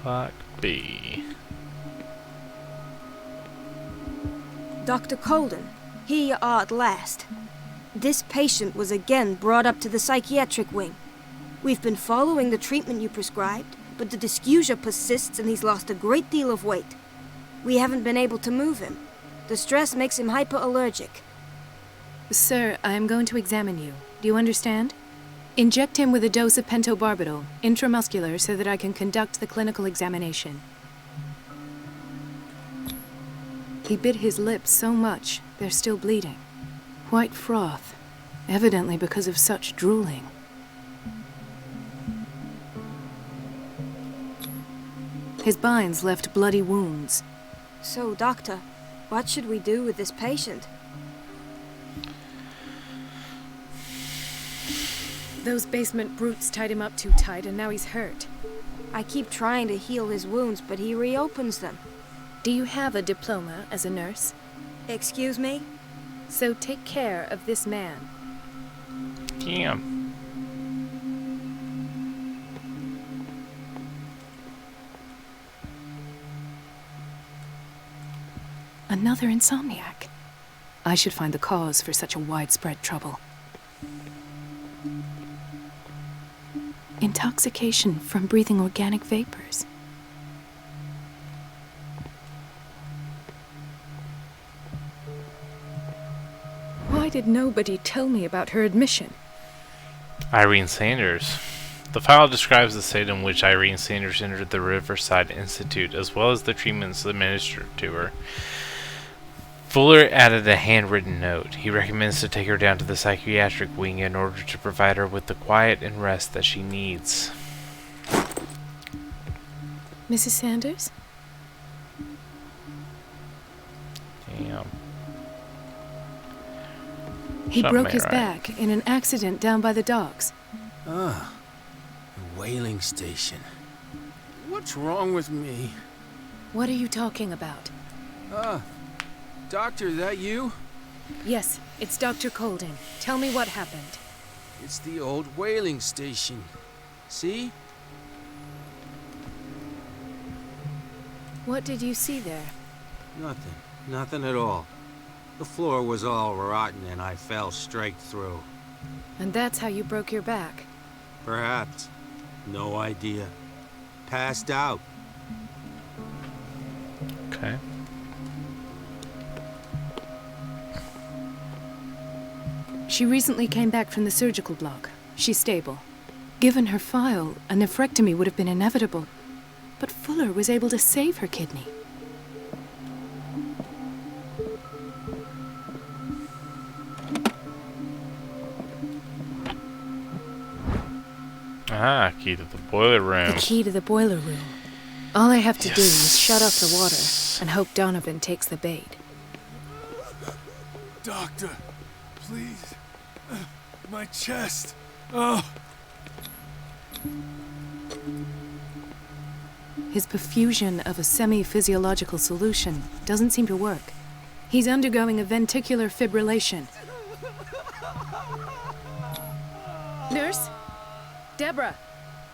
S1: Block B.
S13: Dr. Colden, here you are at last. This patient was again brought up to the psychiatric wing. We've been following the treatment you prescribed, but the dysgeusia persists and he's lost a great deal of weight. We haven't been able to move him. The stress makes him hyperallergic.
S7: Sir, I am going to examine you. Do you understand? Inject him with a dose of pentobarbital, intramuscular, so that I can conduct the clinical examination. He bit his lips so much, they're still bleeding. White froth, evidently because of such drooling. His binds left bloody wounds.
S13: So, Doctor, what should we do with this patient?
S7: Those basement brutes tied him up too tight, and now he's hurt.
S13: I keep trying to heal his wounds, but he reopens them.
S7: Do you have a diploma as a nurse?
S13: Excuse me?
S7: So take care of this man.
S1: Damn.
S7: Another insomniac. I should find the cause for such a widespread trouble. Intoxication from breathing organic vapors. Why did nobody tell me about her admission?
S1: Irene Sanders. The file describes the state in which Irene Sanders entered the Riverside Institute, as well as the treatments administered to her. Fuller added a handwritten note. He recommends to take her down to the psychiatric wing in order to provide her with the quiet and rest that she needs.
S7: Mrs. Sanders?
S1: Damn.
S7: He
S1: Something
S7: broke
S1: ain't
S7: his
S1: right.
S7: back in an accident down by the docks.
S4: Ah, the whaling station. What's wrong with me?
S7: What are you talking about?
S4: Doctor, that you?
S7: Yes, it's Dr. Colden. Tell me what happened.
S4: It's the old whaling station. See?
S7: What did you see there?
S17: Nothing. Nothing at all. The floor was all rotten and I fell straight through.
S7: And that's how you broke your back?
S17: Perhaps. No idea. Passed out.
S1: Okay.
S7: She recently came back from the surgical block. She's stable. Given her file, a nephrectomy would have been inevitable. But Fuller was able to save her kidney.
S1: Ah, key to the boiler room.
S7: The key to the boiler room. All I have to do is shut off the water and hope Donovan takes the bait.
S4: Doctor, please. My chest. Oh.
S7: His perfusion of a semi-physiological solution doesn't seem to work. He's undergoing a ventricular fibrillation. Nurse? Deborah,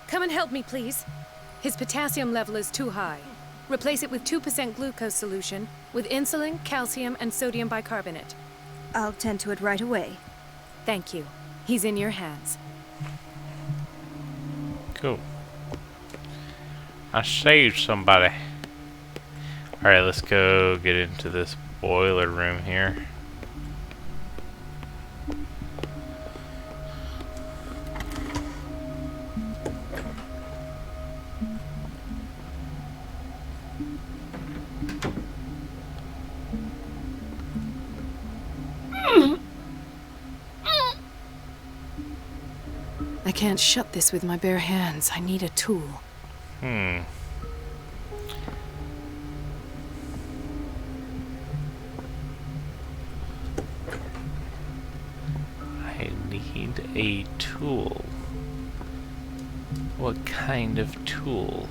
S7: come and help me, please. His potassium level is too high. Replace it with 2% glucose solution with insulin, calcium, and sodium bicarbonate.
S13: I'll tend to it right away.
S7: Thank you. He's in your hands.
S1: Cool. I saved somebody. Alright, let's go get into this boiler room here.
S7: I can't shut this with my bare hands. I need a tool.
S1: I need a tool. What kind of tool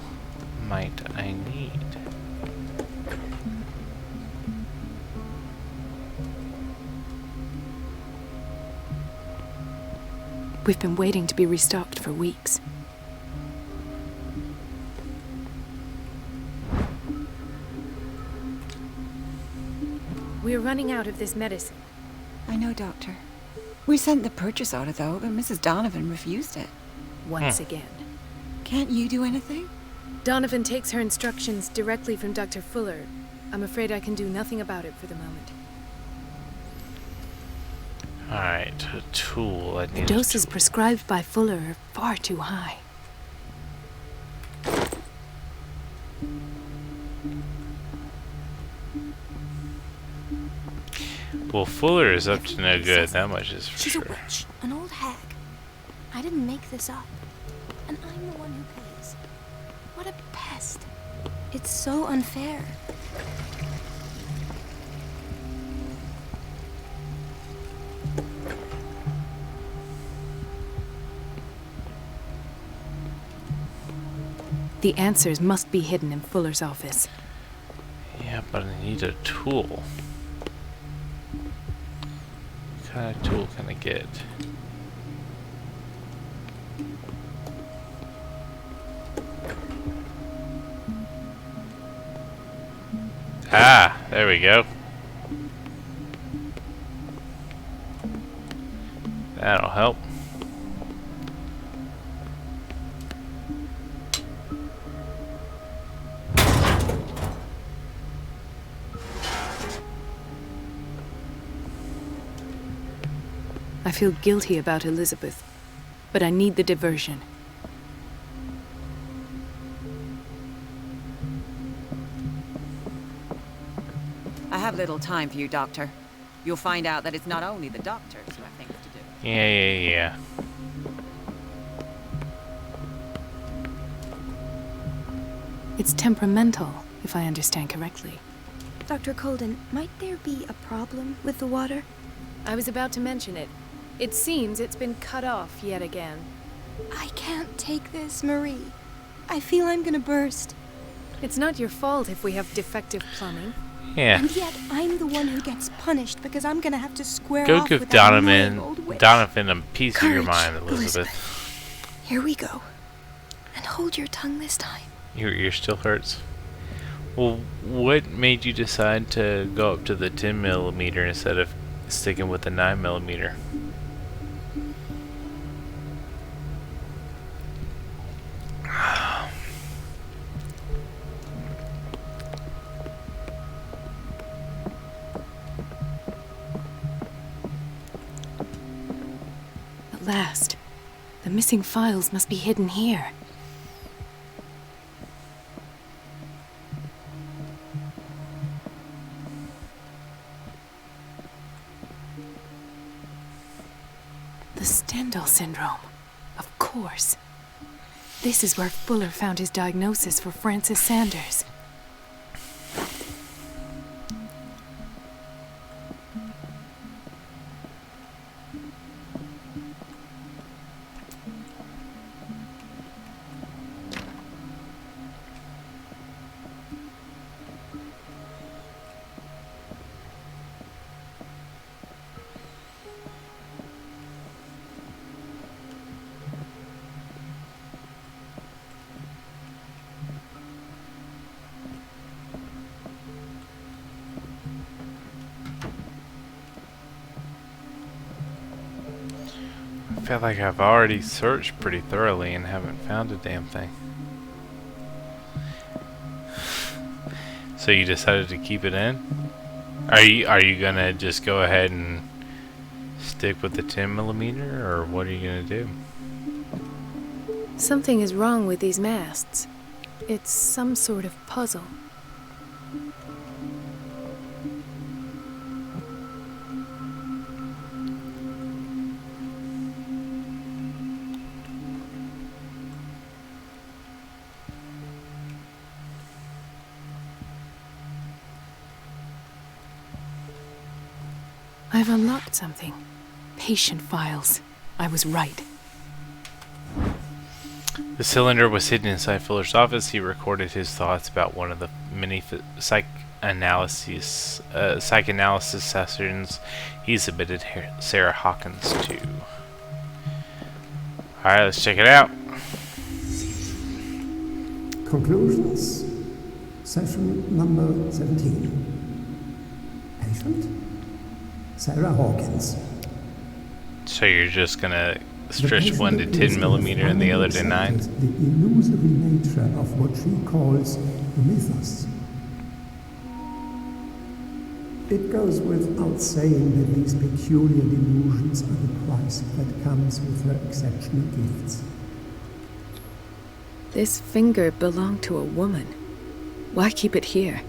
S1: might I need?
S7: We've been waiting to be restocked for weeks. We're running out of this medicine.
S9: I know, Doctor. We sent the purchase order, though, but Mrs. Donovan refused it.
S7: Once again.
S9: Can't you do anything?
S7: Donovan takes her instructions directly from Dr. Fuller. I'm afraid I can do nothing about it for the moment.
S1: Alright, a tool. I
S7: The
S1: need
S7: doses prescribed by Fuller are far too high.
S1: Well, Fuller is up to no good. That much is for
S13: She's
S1: sure.
S13: a witch, an old hag. I didn't make this up. And I'm the one who pays. What a pest. It's so unfair.
S7: The answers must be hidden in Fuller's office.
S1: Yeah, but I need a tool. What kind of tool can I get? Ah, there we go. That'll help.
S7: I feel guilty about Elizabeth, but I need the diversion.
S16: I have little time for you, Doctor. You'll find out that it's not only the doctors who have things to do.
S1: Yeah.
S7: It's temperamental, if I understand correctly.
S13: Dr. Colden, might there be a problem with the water?
S7: I was about to mention it. It seems it's been cut off yet again.
S13: I can't take this, Marie. I feel I'm gonna burst.
S7: It's not your fault if we have defective plumbing.
S1: Yeah.
S13: And yet I'm the one who gets punished because I'm gonna have to square
S1: Go
S13: off
S1: give
S13: with that annoying
S1: Donovan
S13: old witch.
S1: a piece of your
S13: Courage,
S1: mind, Elizabeth.
S13: Here we go. And hold your tongue this time.
S1: Your ear still hurts. Well, what made you decide to go up to the 10mm instead of sticking with the 9mm?
S7: At last, the missing files must be hidden here. The Stendhal syndrome. Of course. This is where Fuller found his diagnosis for Francis Sanders.
S1: I feel like I've already searched pretty thoroughly and haven't found a damn thing. So you decided to keep it in? Are you gonna just go ahead and stick with the 10mm, or what are you gonna do?
S7: Something is wrong with these masts. It's some sort of puzzle. I've unlocked something. Patient files. I was right.
S1: The cylinder was hidden inside Fuller's office. He recorded his thoughts about one of the many psychoanalysis sessions he submitted Sarah Hawkins to. Alright, let's check it out.
S18: Conclusions. Session number 17. Patient? Sarah Hawkins.
S1: So you're just gonna
S18: The
S1: stretch
S18: patient
S1: one to
S18: appears
S1: 10
S18: to
S1: millimeter
S18: have
S1: and the
S18: finally
S1: other to 9?
S18: accepted the illusory nature of what she calls the mythos. It goes without saying that these peculiar delusions are the price that comes with her exceptional gifts.
S7: This finger belonged to a woman. Why keep it here?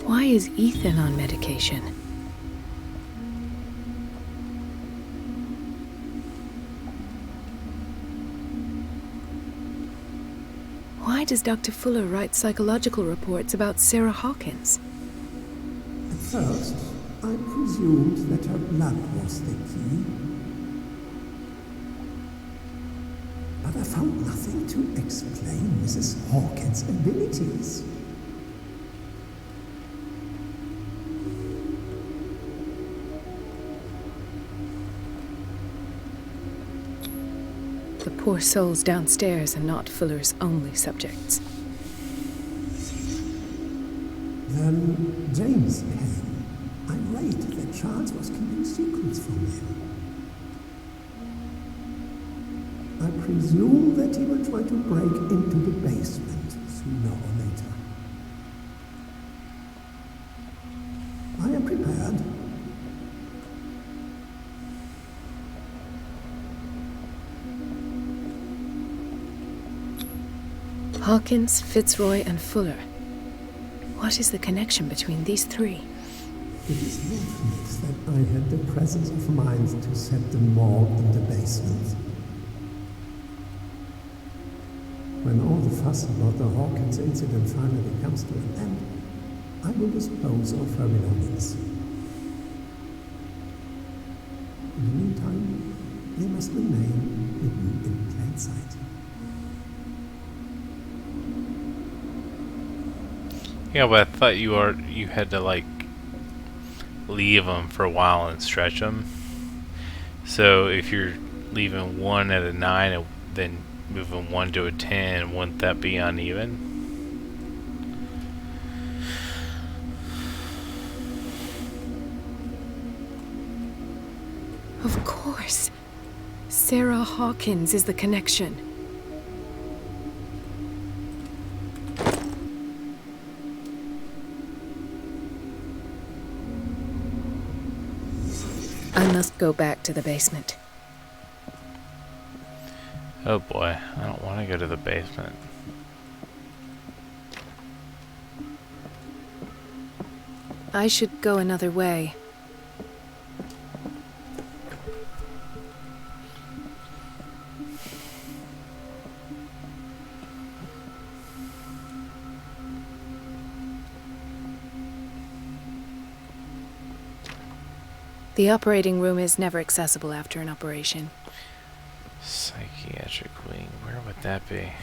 S7: Why is Ethan on medication? Why does Dr. Fuller write psychological reports about Sarah Hawkins?
S18: At first, I presumed that her blood was the key. But I found nothing to explain Mrs. Hawkins' abilities.
S7: The poor souls downstairs are not Fuller's only subjects.
S18: Then James came, irate that Charles was keeping secrets from him. I presume that he will try to break into the basement sooner or later. I am prepared.
S7: Hawkins, Fitzroy, and Fuller. What is the connection between these three?
S18: It is fortunate that I had the presence of mind to set the morgue in the basement. When all the fuss about the Hawkins incident finally comes to an end, I will dispose of her belongings. In the meantime, they must remain hidden in plain sight.
S1: Yeah, but I thought you had to like leave them for a while and stretch them. So if you're leaving one at a 9 and then moving one to a 10, wouldn't that be uneven?
S7: Of course. Sarah Hawkins is the connection. I must go back to the basement.
S1: Oh boy, I don't want to go to the basement.
S7: I should go another way. The operating room is never accessible after an operation.
S1: Psychiatric wing, where would that be?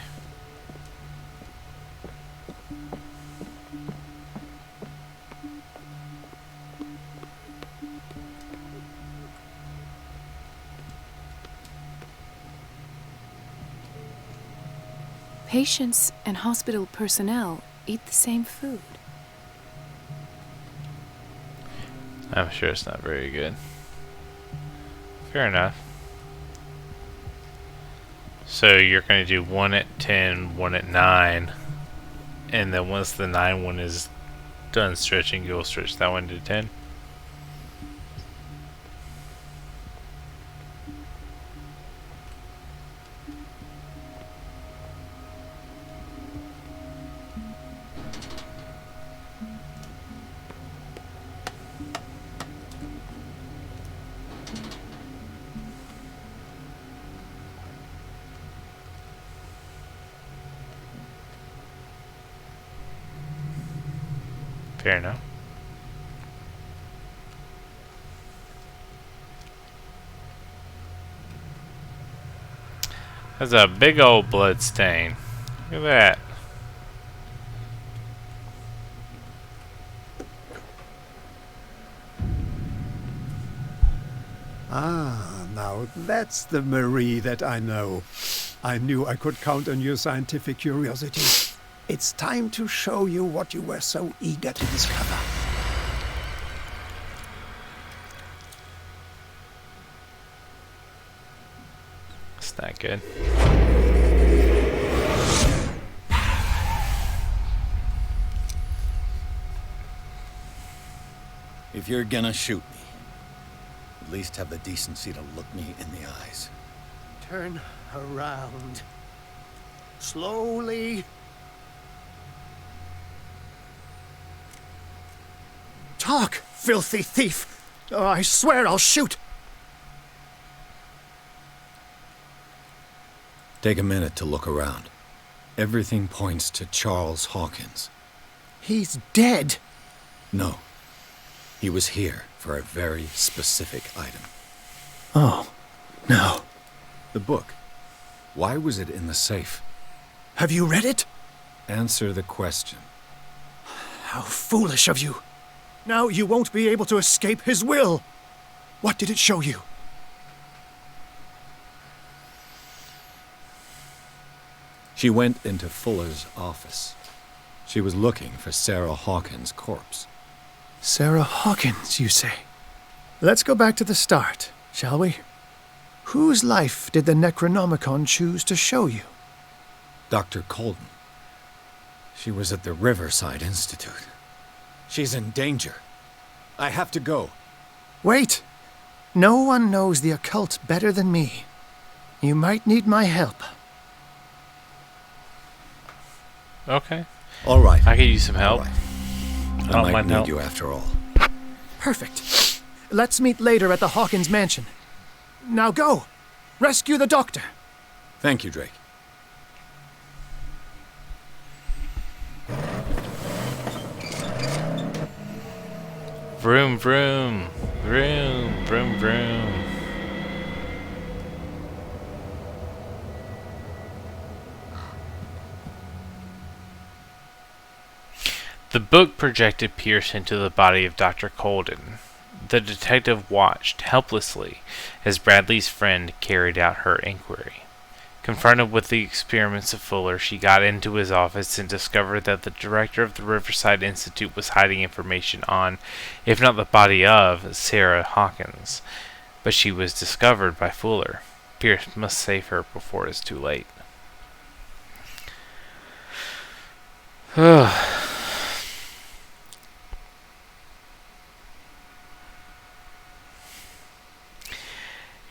S7: Patients and hospital personnel eat the same food.
S1: I'm sure it's not very good. Fair enough. So you're going to do one at 10, one at 9, and then once the 9 one is done stretching, you'll stretch that one to 10. Fair enough. That's a big old blood stain. Look at that.
S14: Ah, now Now, that's the Marie that I know. I knew I could count on your scientific curiosity. It's time to show you what you were so eager to discover.
S1: It's not good.
S2: If you're gonna shoot me, at least have the decency to look me in the eyes.
S12: Turn around. Slowly. Talk, filthy thief! Oh, I swear I'll shoot!
S2: Take a minute to look around. Everything points to Charles Hawkins.
S12: He's dead!
S2: No. He was here for a very specific item.
S12: Oh, no.
S2: The book. Why was it in the safe?
S12: Have you read it?
S2: Answer the question.
S12: How foolish of you. Now you won't be able to escape his will. What did it show you?
S2: She went into Fuller's office. She was looking for Sarah Hawkins' corpse.
S12: Sarah Hawkins, you say? Let's go back to the start, shall we? Whose life did the Necronomicon choose to show you?
S2: Dr. Colden. She was at the Riverside Institute. She's in danger. I have to go.
S12: Wait! No one knows the occult better than me. You might need my help.
S1: Okay.
S2: All right.
S1: I could use some help.
S2: All right.
S1: I
S2: I might
S1: mind
S2: need
S1: help.
S2: you after all.
S12: Perfect. Let's meet later at the Hawkins mansion. Now go! Rescue the doctor!
S2: Thank you, Drake.
S1: Vroom, vroom. Vroom, vroom, vroom. The book projected Pierce into the body of Dr. Colden. The detective watched helplessly as Bradley's friend carried out her inquiry. Confronted with the experiments of Fuller, she got into his office and discovered that the director of the Riverside Institute was hiding information on, if not the body of, Sarah Hawkins. But she was discovered by Fuller. Pierce must save her before it's too late.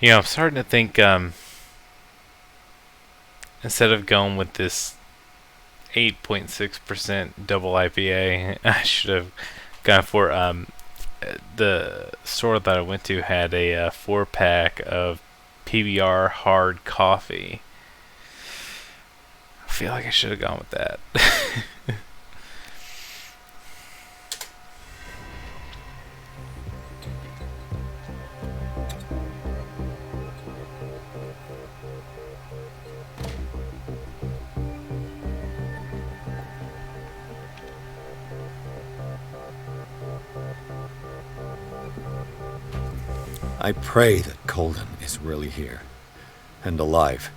S1: You know, I'm starting to think, instead of going with this 8.6% double IPA, I should have gone for, the store that I went to had a 4-pack of PBR hard coffee. I feel like I should have gone with that.
S2: I pray that Colden is really here and alive.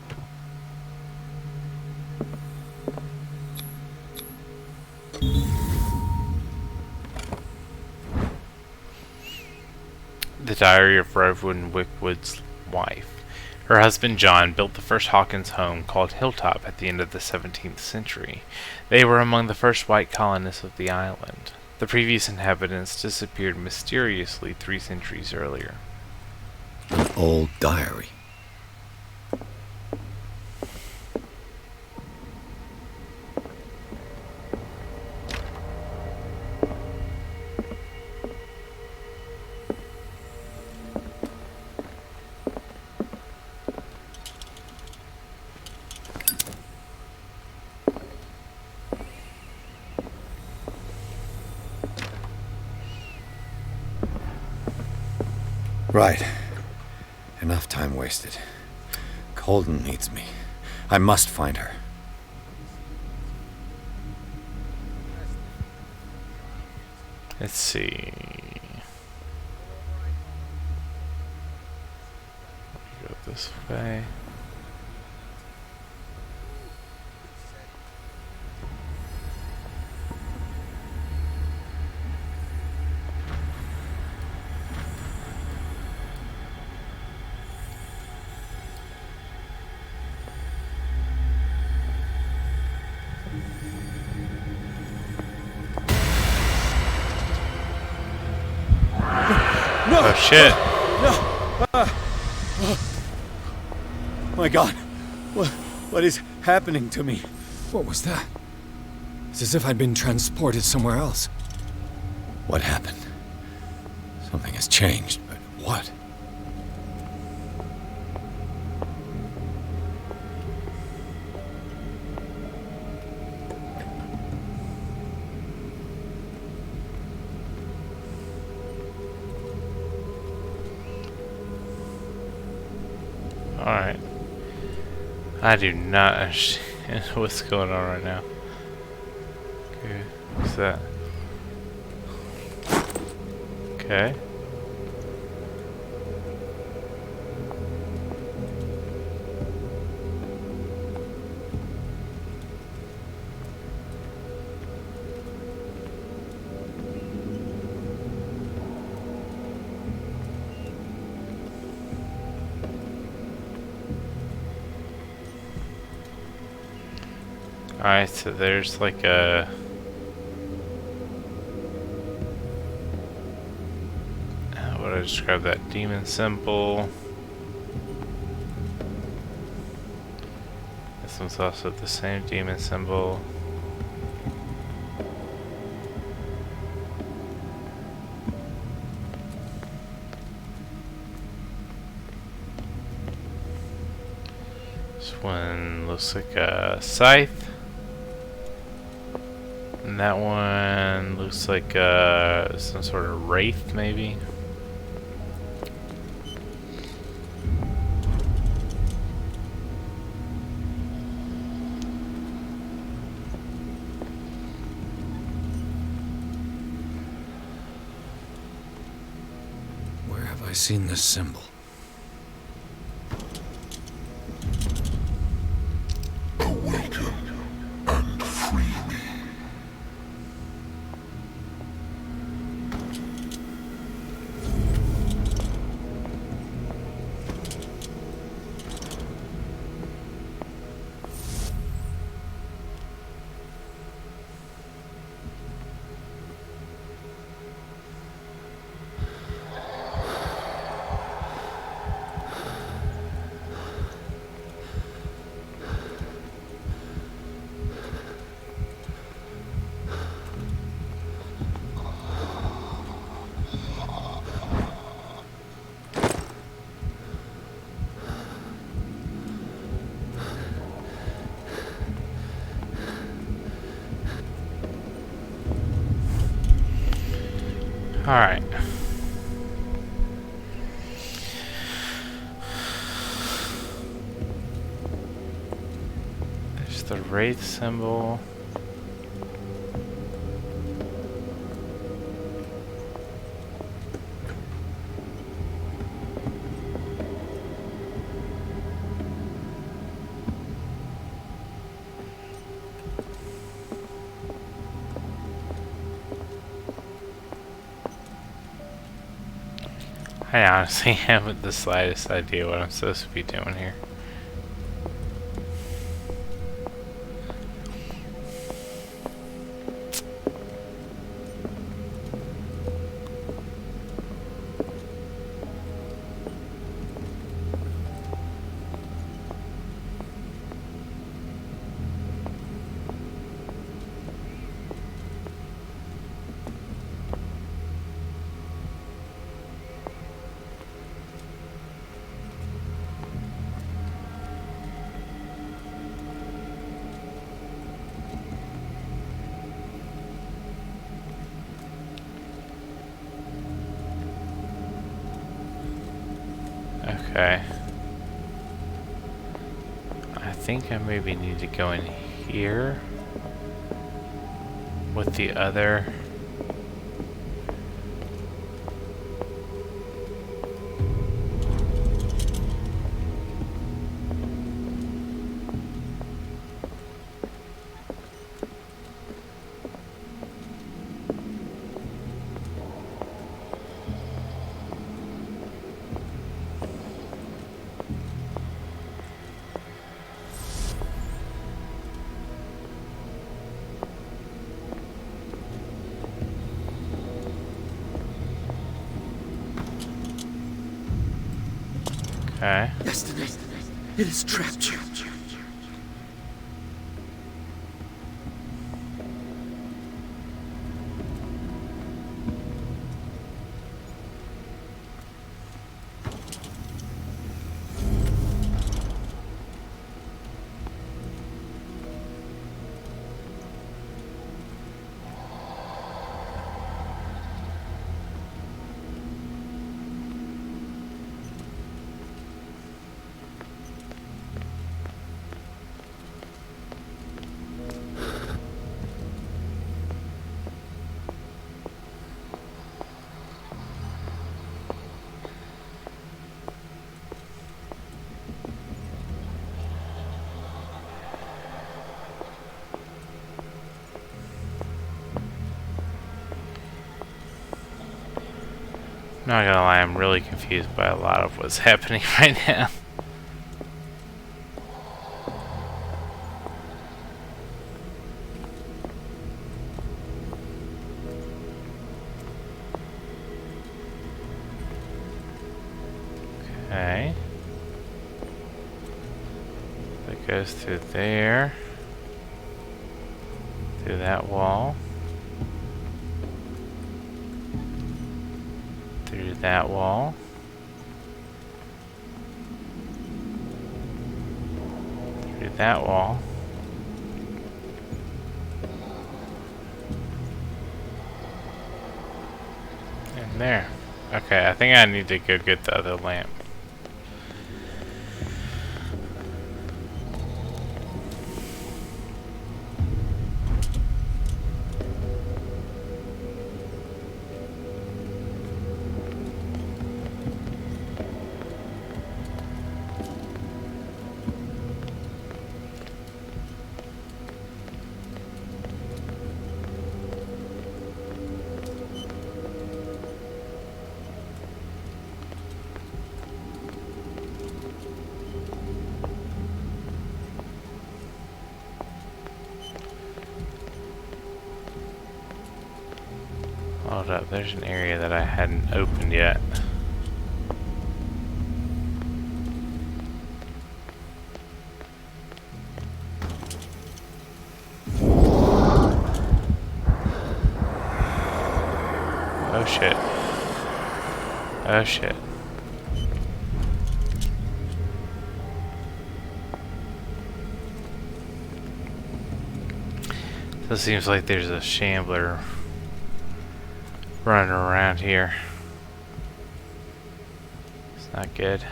S1: The Diary of Reverend Wickwood's wife. Her husband John built the first Hawkins home called Hilltop at the end of the 17th century. They were among the first white colonists of the island. The previous inhabitants disappeared mysteriously 3 centuries earlier.
S2: An old diary. Right. Enough time wasted. Colden needs me. I must find her.
S1: Let's see. this way.
S2: No!
S1: Oh shit!
S2: No! My God! What is happening to me?
S3: What was that? It's as if I'd been transported somewhere else.
S2: What happened? Something has changed, but what?
S1: Alright. I do not understand what's going on right now. Okay, what's that? Okay. Alright, so there's like a... how would I describe that? Demon symbol. This one's also the same demon symbol. This one looks like a scythe. And that one looks like some sort of wraith, maybe.
S3: Where have I seen this symbol?
S1: Alright. There's the wraith symbol. I honestly haven't the slightest idea what I'm supposed to be doing here. Okay. I think I maybe need to go in here with the other. Okay.
S5: Destiny, it has trapped you.
S1: Not gonna lie, I'm really confused by a lot of what's happening right now. Okay. That goes through there. Through that wall. Through that wall. Through that wall. And there. Okay, I think I need to go get the other lamp. Hold up, there's an area that I hadn't opened yet. Oh shit. Oh shit. So it seems like there's a shambler running around here. It's not good.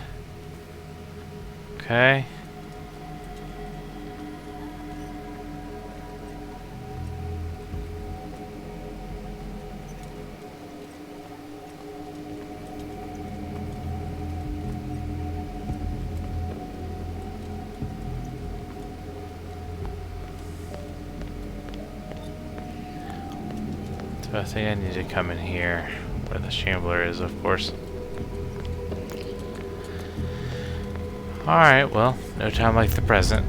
S1: Okay. So I think I need to come in here where the shambler is, of course. Alright, well, no time like the present.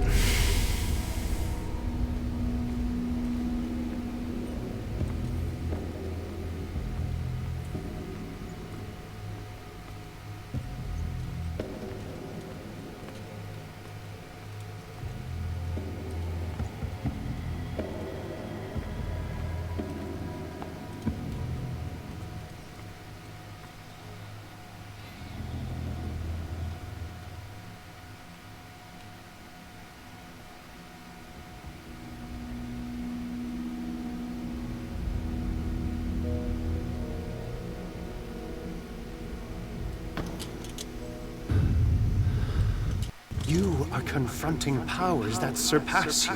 S14: You are confronting powers that surpass you.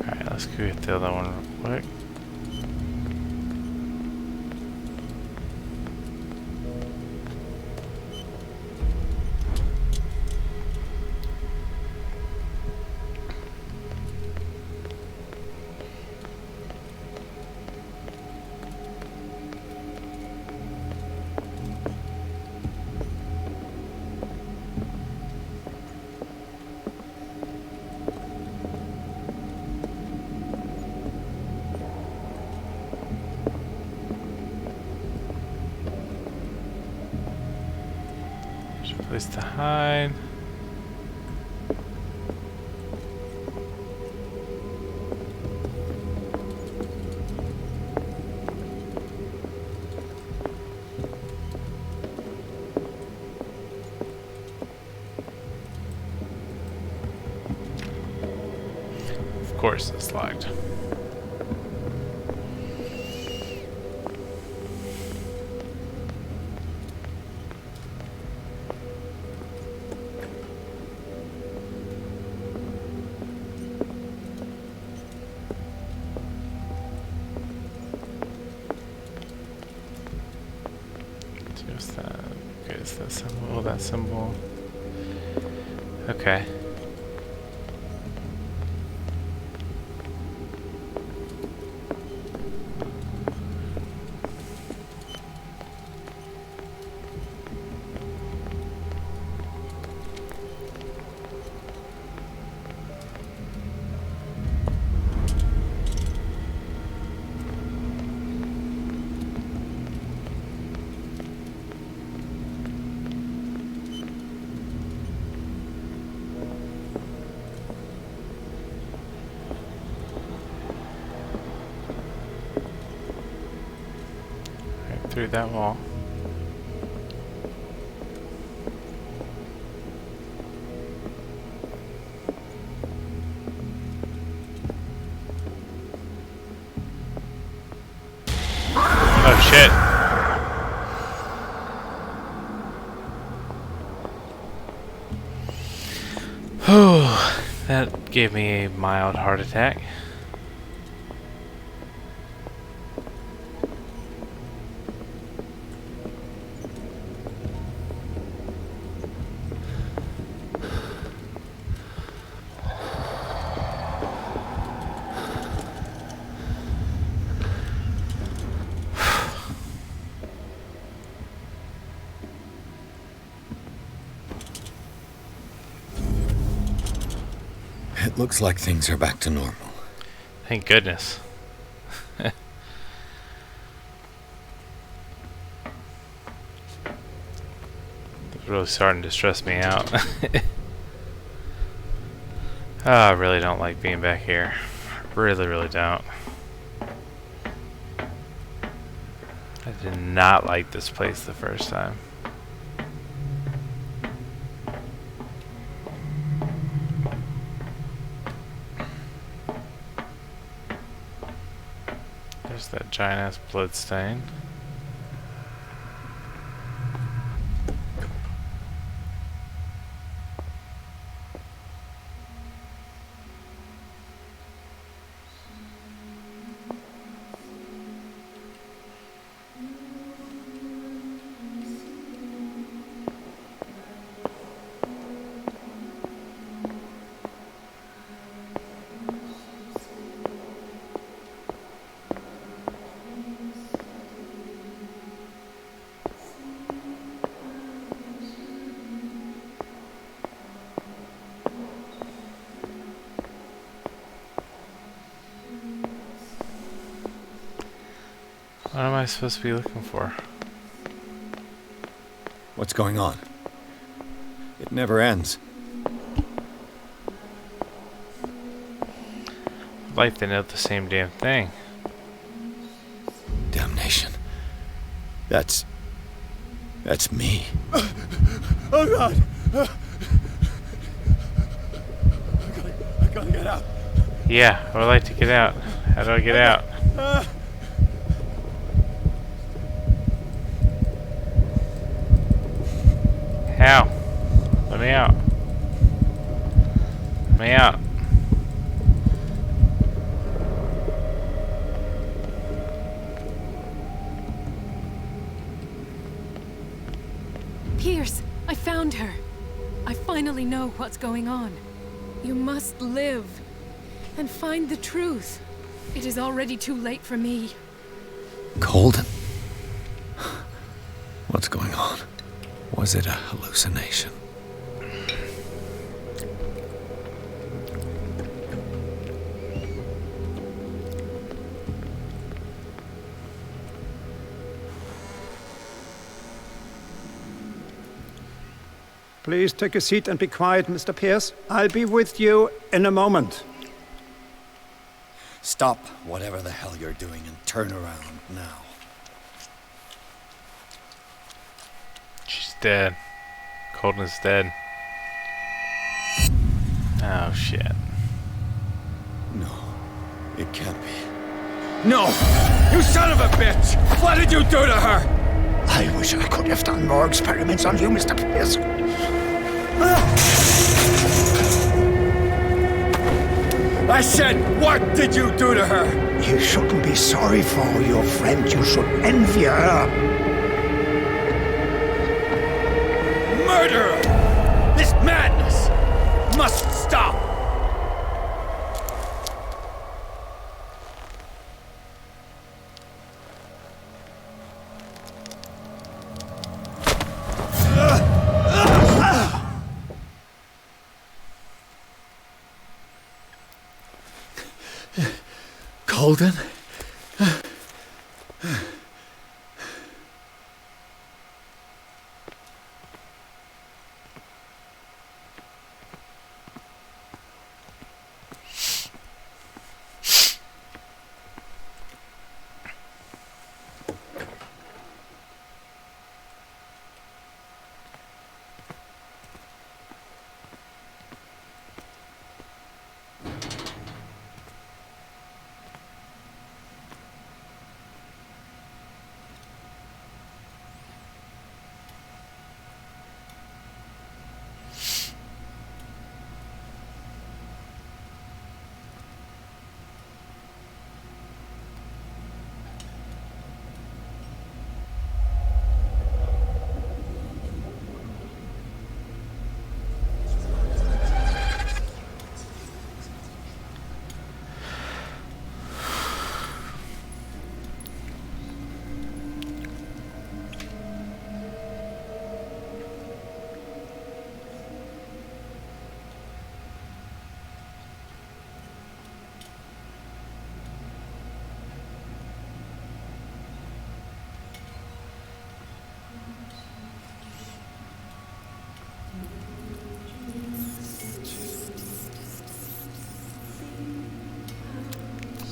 S1: Alright, let's go get the other one real quick. There's a place to hide. Of course, it's locked. Just that. Okay, is that symbol? That symbol. Okay. Through that wall. Oh shit. Whew, that gave me a mild heart attack.
S2: It looks like things are back to normal.
S1: Thank goodness. It's really starting to stress me out. Oh, I really don't like being back here. Really, really don't. I did not like this place the first time. There's that giant ass blood stain. What am I supposed to be looking for?
S2: What's going on? It never ends.
S1: Like they know the same damn thing.
S2: Damnation. That's me.
S4: Oh God! I gotta get out.
S1: Yeah, I would like to get out. How do I get out? How? Let me out. Let me out.
S7: Pierce, I found her. I finally know what's going on. You must live and find the truth. It is already too late for me.
S2: Golden? What's going on? Was it a hallucination?
S14: Please take a seat and be quiet, Mr. Pierce. I'll be with you in a moment.
S2: Stop whatever the hell you're doing and turn around now.
S1: She's dead. Colton's dead. Oh, shit.
S2: No, it can't be.
S6: No! You son of a bitch! What did you do to her?
S5: I wish I could have done more experiments on you, Mr. Pierce.
S6: I said, what did you do to her?
S5: You shouldn't be sorry for your friend. You should envy her.
S6: Murderer! This madness must stop!
S5: Colton?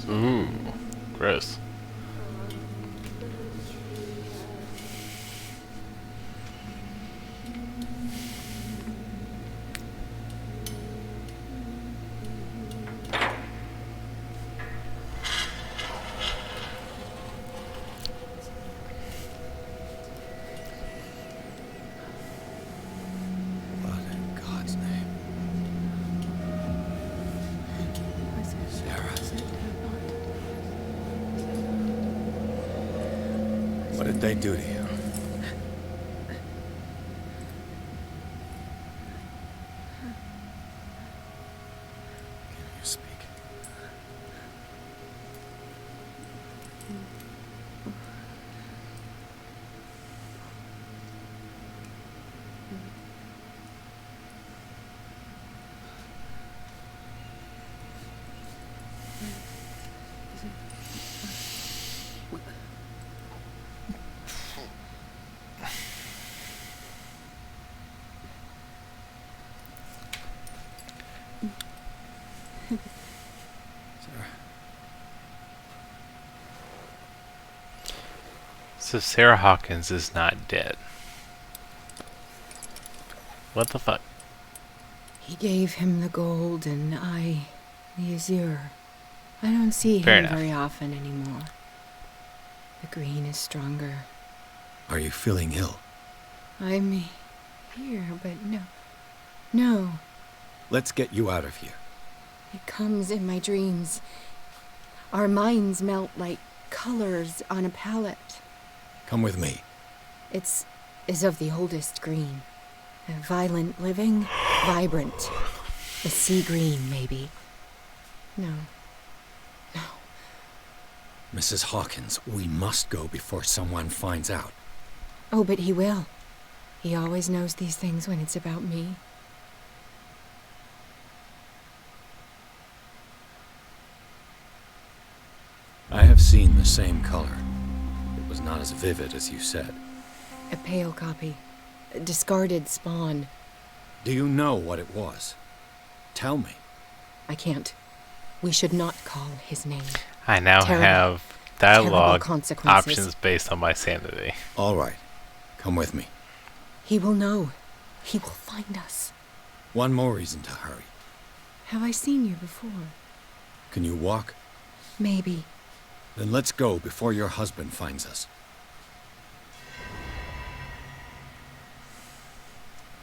S1: Ooh, gross.
S2: What did they do to you? Can you speak?
S1: So Sarah Hawkins is not dead. What the fuck?
S10: He gave him the gold and I the azure. I don't see
S1: Fair
S10: him
S1: enough.
S10: very often anymore. The green is stronger.
S2: Are you feeling ill?
S10: I'm here, but no.
S2: Let's get you out of here.
S10: It comes in my dreams. Our minds melt like colors on a palette.
S2: Come with me.
S10: It's of the oldest green. A violent living, vibrant. A sea green, maybe. No.
S2: Mrs. Hawkins, we must go before someone finds out.
S10: Oh, but he will. He always knows these things when it's about me.
S2: I have seen the same color. It was not as vivid as you said.
S10: A pale copy. A discarded spawn.
S2: Do you know what it was? Tell me.
S19: I can't. We should not call his name.
S1: I now
S19: Terrible.
S1: have dialogue
S19: consequences.
S1: options based on my sanity.
S2: All right. Come with me.
S19: He will know. He will find us.
S2: One more reason to hurry.
S19: Have I seen you before?
S2: Can you walk?
S19: Maybe.
S2: Then let's go before your husband finds us.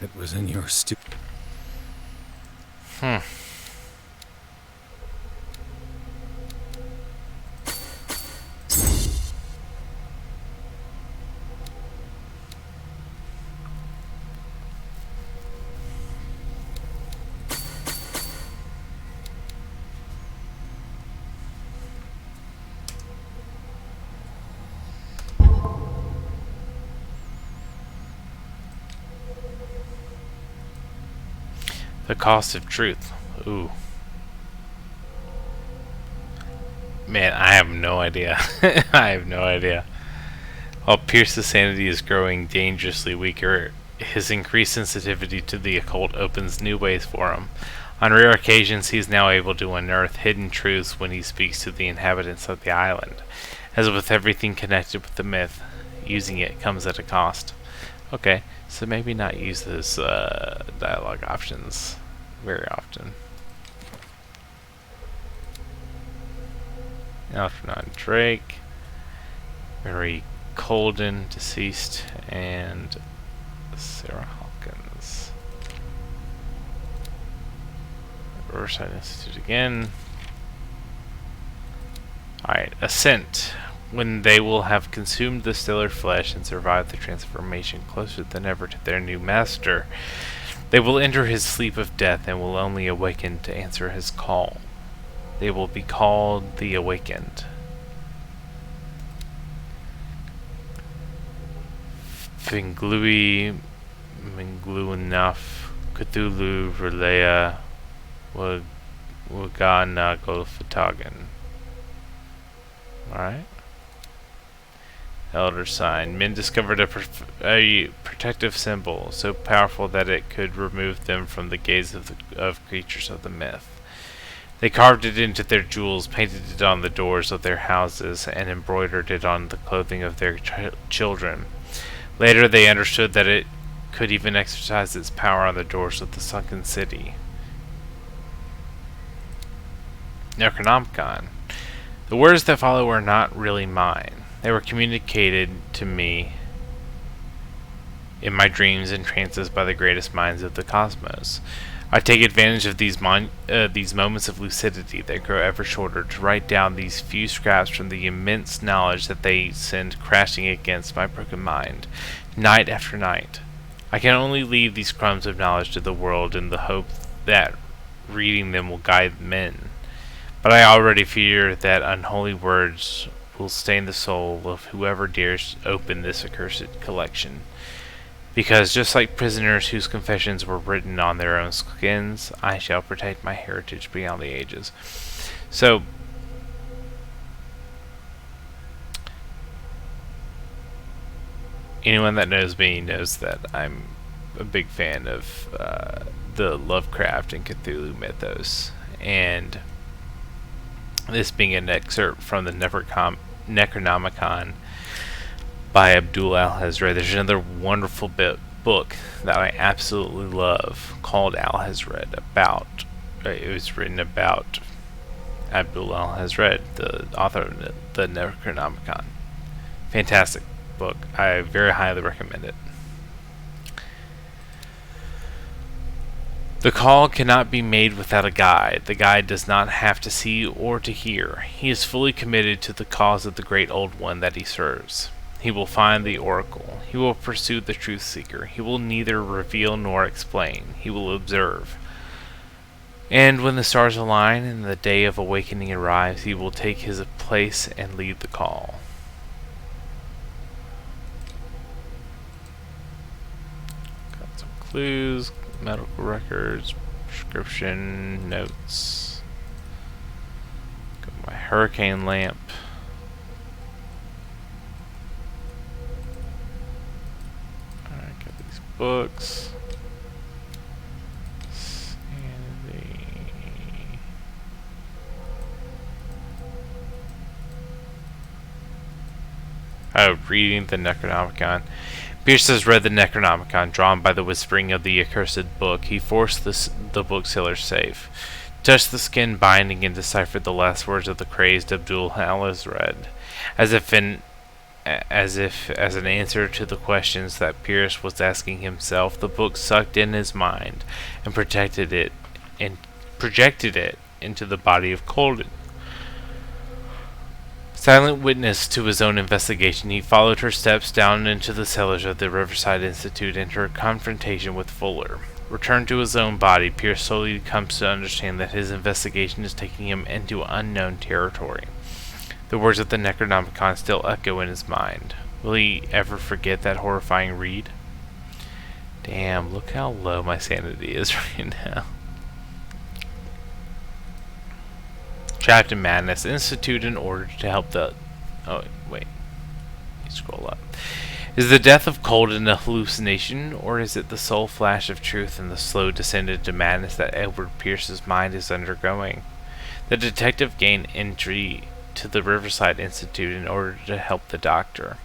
S2: It was in your
S1: The cost of truth. Ooh. Man, I have no idea. I have no idea. While Pierce's sanity is growing dangerously weaker, his increased sensitivity to the occult opens new ways for him. On rare occasions, he is now able to unearth hidden truths when he speaks to the inhabitants of the island. As with everything connected with the myth, using it comes at a cost. Okay, so maybe not use those dialogue options very often. Algernon Drake, Mary Colden, deceased, and Sarah Hawkins. Riverside Institute again. Alright, Ascent. When they will have consumed the stellar flesh and survived the transformation closer than ever to their new master, they will enter his sleep of death and will only awaken to answer his call. They will be called the Awakened. Finglui, Mingluanaf, Cthulhu, Relea, Wagana, Golfatagan. Alright. Elder Sign. Men discovered a protective symbol so powerful that it could remove them from the gaze of creatures of the myth. They carved it into their jewels, painted it on the doors of their houses, and embroidered it on the clothing of their children. Later they understood that it could even exercise its power on the doors of the sunken city. Necronomicon. The words that follow are not really mine. They were communicated to me in my dreams and trances by the greatest minds of the cosmos. I take advantage of these moments of lucidity that grow ever shorter to write down these few scraps from the immense knowledge that they send crashing against my broken mind, night after night. I can only leave these crumbs of knowledge to the world in the hope that reading them will guide men. But I already fear that unholy words will stain the soul of whoever dares open this accursed collection. Because just like prisoners whose confessions were written on their own skins, I shall protect my heritage beyond the ages. So, anyone that knows me knows that I'm a big fan of the Lovecraft and Cthulhu mythos. And this being an excerpt from the Necronomicon by Abdul Al-Hazred. There's another wonderful book that I absolutely love called Al-Hazred about. It was written about Abdul Al-Hazred, the author of the Necronomicon. Fantastic book. I very highly recommend it. The call cannot be made without a guide. The guide does not have to see or to hear. He is fully committed to the cause of the great old one that he serves. He will find the oracle. He will pursue the truth seeker. He will neither reveal nor explain. He will observe. And when the stars align and the day of awakening arrives, he will take his place and lead the call. Got some clues. Medical records, prescription notes. Got my hurricane lamp. Alright, got these books. reading the Necronomicon. Pierce has read the Necronomicon, drawn by the whispering of the accursed book. He forced the bookseller's safe, touched the skin binding, and deciphered the last words of the crazed Abdul al-Azred, as an answer to the questions that Pierce was asking himself. The book sucked in his mind and projected it into the body of Colden. Silent witness to his own investigation, he followed her steps down into the cellars of the Riverside Institute and her confrontation with Fuller. Returned to his own body, Pierce slowly comes to understand that his investigation is taking him into unknown territory. The words of the Necronomicon still echo in his mind. Will he ever forget that horrifying read? Damn, look how low my sanity is right now. Trapped in madness, Institute in order to help the... Oh, wait. Scroll up. Is the death of Colden a hallucination, or is it the sole flash of truth in the slow descent into madness that Edward Pierce's mind is undergoing? The detective gained entry to the Riverside Institute in order to help the doctor.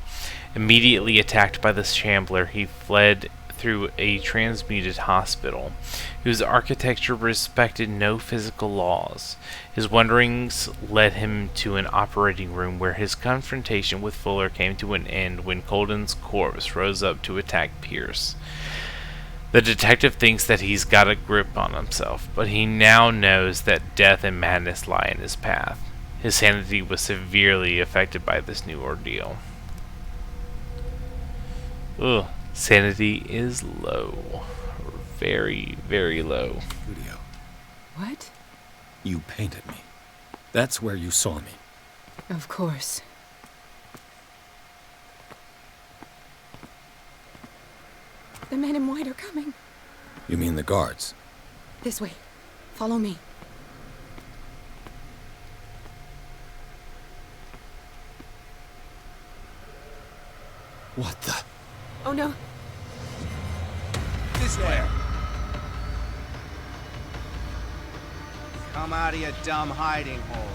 S1: Immediately attacked by the Shambler, he fled through a transmuted hospital, whose architecture respected no physical laws. His wanderings led him to an operating room where his confrontation with Fuller came to an end when Colden's corpse rose up to attack Pierce. The detective thinks that he's got a grip on himself, but he now knows that death and madness lie in his path. His sanity was severely affected by this new ordeal. Ugh. Sanity is low. Very, very low.
S2: Studio.
S10: What?
S2: You painted me. That's where you saw me.
S10: Of course. The men in white are coming.
S2: You mean the guards?
S10: This way. Follow me.
S2: What the?
S10: Oh no.
S20: This way. Come out of your dumb hiding hole.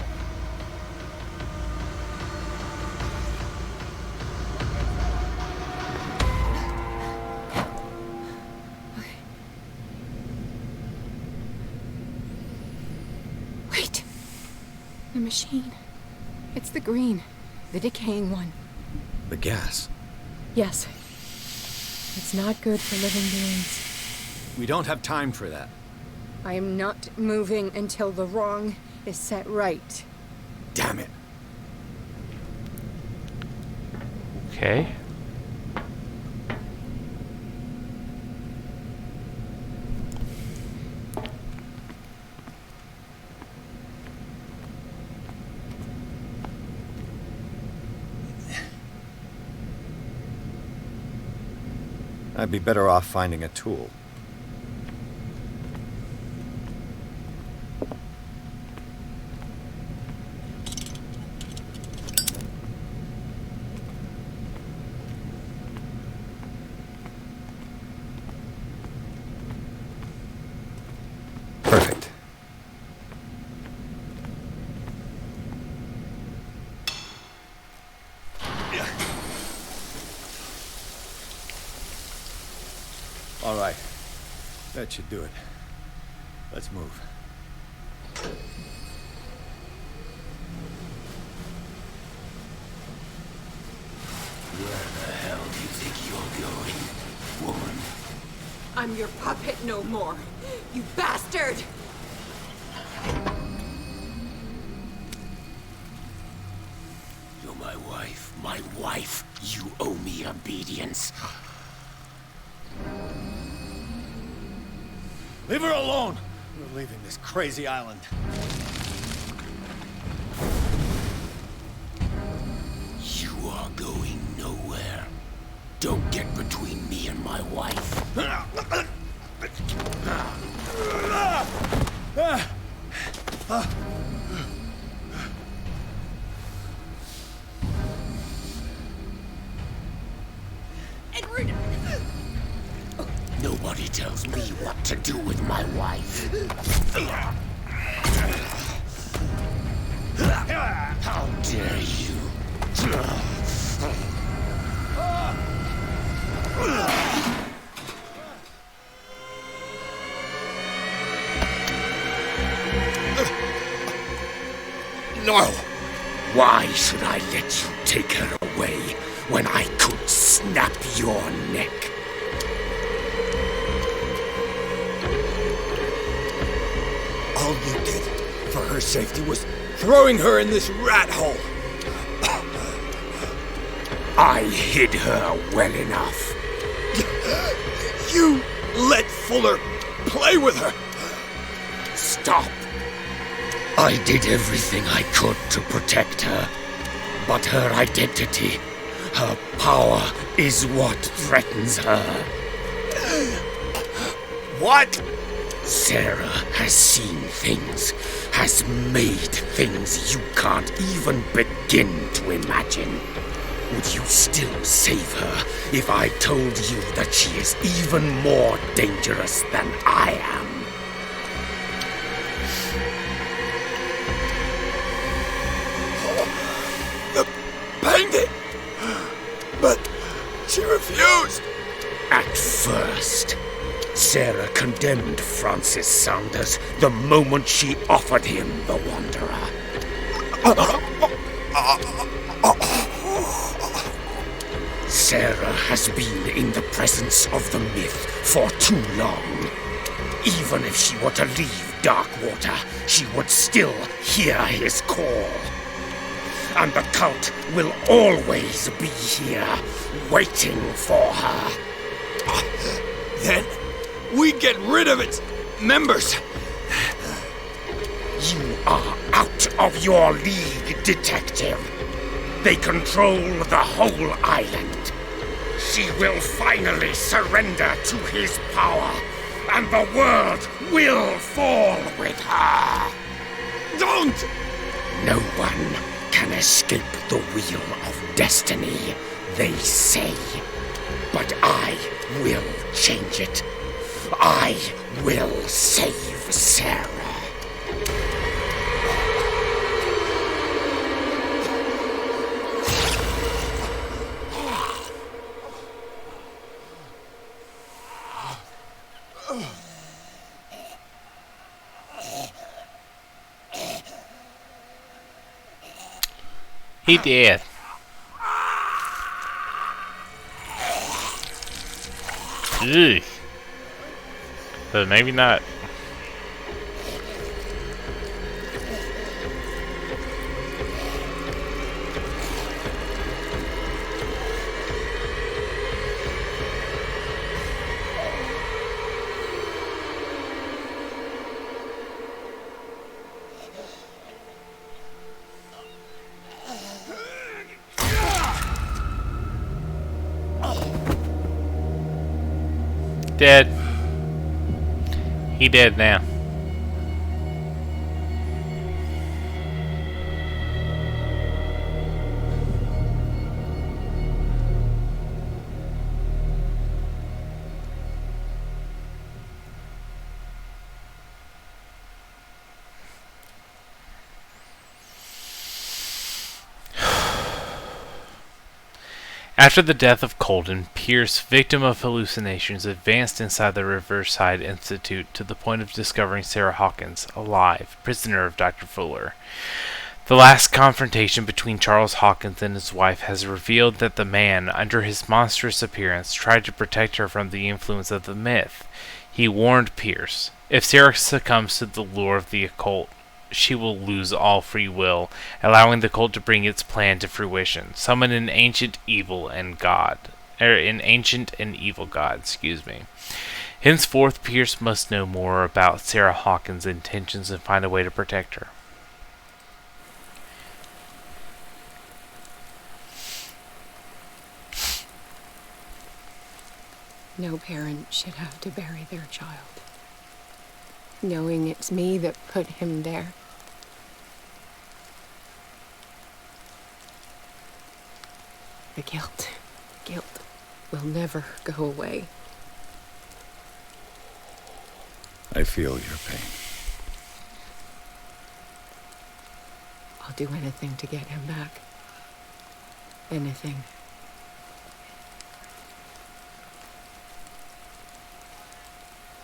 S19: Wait. The machine. It's the green. The decaying one.
S2: The gas.
S19: Yes. It's not good for living beings.
S2: We don't have time for that.
S19: I am not moving until the wrong is set right.
S2: Damn it.
S1: Okay.
S2: I'd be better off finding a tool. Perfect. All right. That should do it. Let's move.
S3: Where the hell do you think you're going, woman?
S19: I'm your puppet no more. You bastard!
S3: You're my wife. My wife. You owe me obedience.
S2: Leave her alone! We're leaving this crazy island.
S3: You are going nowhere. Don't get between me and my wife.
S19: Edward!
S3: Nobody tells me what to do with my wife. How dare you? No! Why should I let you take her away when I could snap your neck?
S21: All you did for her safety was throwing her in this rat hole.
S3: I hid her well enough.
S21: You let Fuller play with her.
S3: Stop. I did everything I could to protect her. But her identity, her power, is what threatens her.
S21: What?
S3: Sarah has seen things, has made things you can't even begin to imagine. Would you still save her if I told you that she is even more dangerous than I am?
S21: The painting! But she refused!
S3: At first, Sarah condemned Francis Saunders the moment she offered him the Wanderer. Sarah has been in the presence of the myth for too long. Even if she were to leave Darkwater, she would still hear his call. And the cult will always be here, waiting for her.
S21: Then we get rid of its members.
S3: You are out of your league, detective. They control the whole island. She will finally surrender to his power, and the world will fall with her.
S21: Don't!
S3: No one can escape the wheel of destiny, they say. But I will change it. I will save Sarah.
S1: He did. Ugh. But maybe not. Dead. He dead now. After the death of Colden, Pierce, victim of hallucinations, advanced inside the Riverside Institute to the point of discovering Sarah Hawkins, alive, prisoner of Dr. Fuller. The last confrontation between Charles Hawkins and his wife has revealed that the man, under his monstrous appearance, tried to protect her from the influence of the myth. He warned Pierce, if Sarah succumbs to the lure of the occult, she will lose all free will, allowing the cult to bring its plan to fruition. Summon an ancient evil god. Henceforth, Pierce must know more about Sarah Hawkins' intentions and find a way to protect her.
S19: No parent should have to bury their child, knowing it's me that put him there. The guilt will never go away.
S2: I feel your pain.
S19: I'll do anything to get him back. Anything.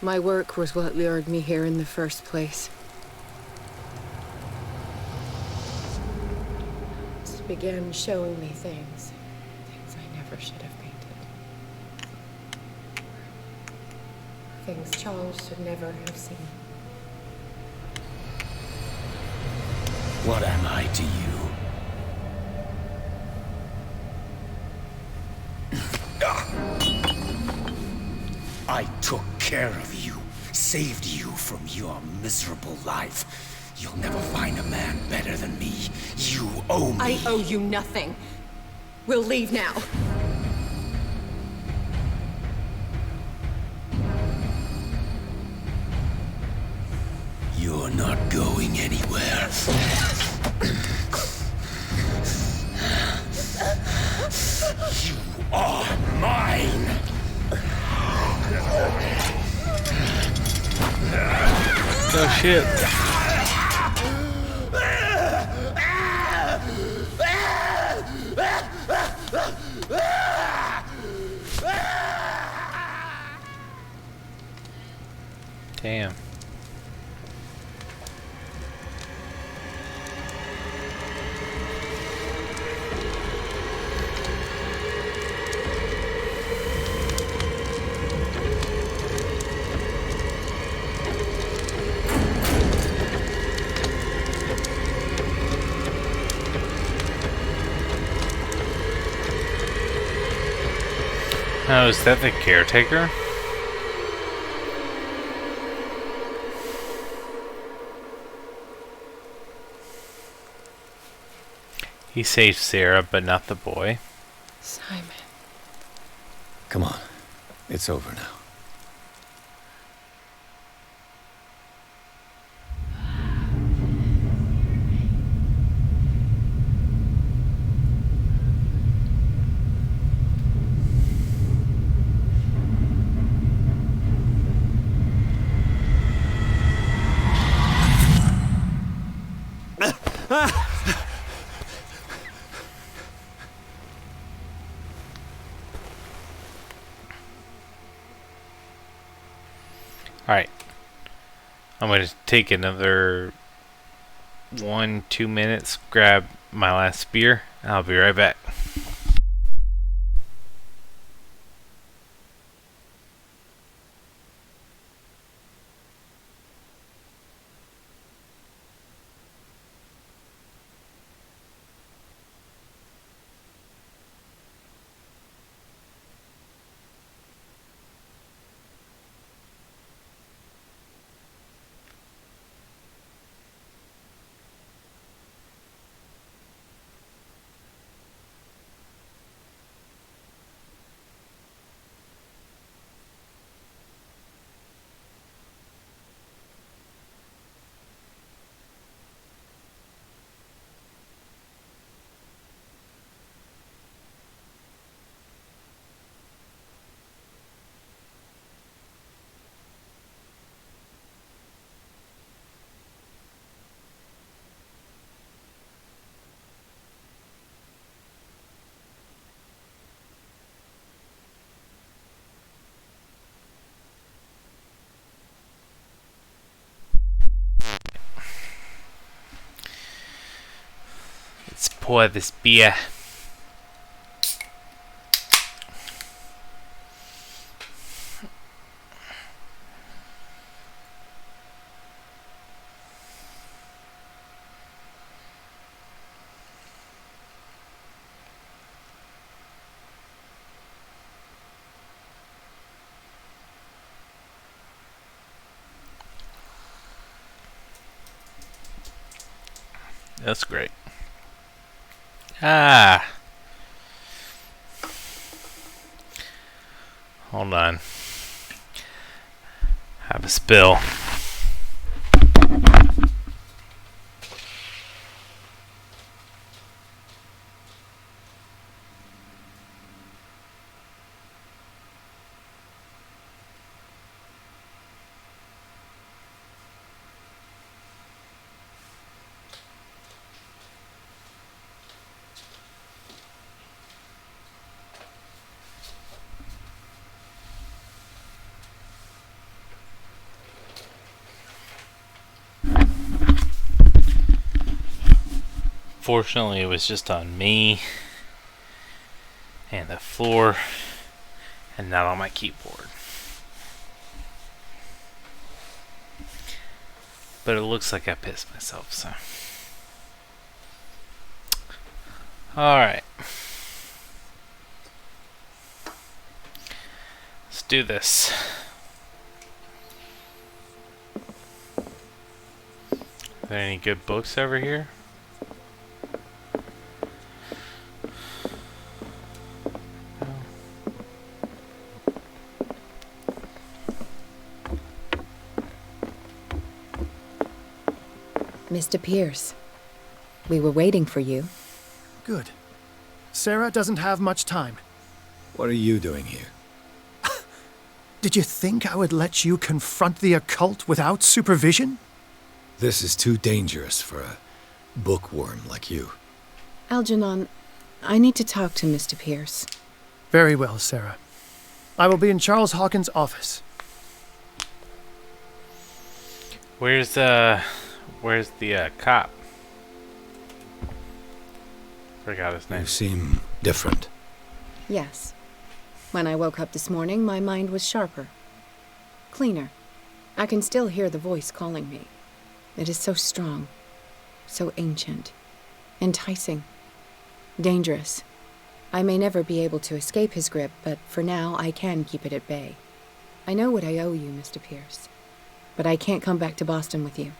S7: My work was what lured me here in the first place. It began showing me things I never should have painted. Things Charles should never have seen.
S3: What am I to you? I took care of you, saved you from your miserable life. You'll never find a man better than me. You owe me.
S7: I owe you nothing. We'll leave now.
S3: You're not going anywhere. You are mine!
S1: Oh shit. Damn. Oh, is that the caretaker? He saved Sarah, but not the boy.
S7: Simon.
S2: Come on. It's over now.
S1: Alright. I'm going to take another 1-2 minutes, grab my last spear, and I'll be right back. Let's pour this beer. That's great. Ah. Hold on. Have a spill. Unfortunately, it was just on me and the floor and not on my keyboard. But it looks like I pissed myself, so. Alright. Let's do this. Are there any good books over here?
S10: Mr. Pierce, we were waiting for you.
S11: Good. Sarah doesn't have much time.
S2: What are you doing here?
S11: Did you think I would let you confront the occult without supervision?
S2: This is too dangerous for a bookworm like you.
S10: Algernon, I need to talk to Mr. Pierce.
S11: Very well, Sarah. I will be in Charles Hawkins' office.
S1: Where's the cop? Forgot his name.
S2: You seem different.
S10: Yes. When I woke up this morning, my mind was sharper. Cleaner. I can still hear the voice calling me. It is so strong. So ancient. Enticing. Dangerous. I may never be able to escape his grip, but for now I can keep it at bay. I know what I owe you, Mr. Pierce. But I can't come back to Boston with you.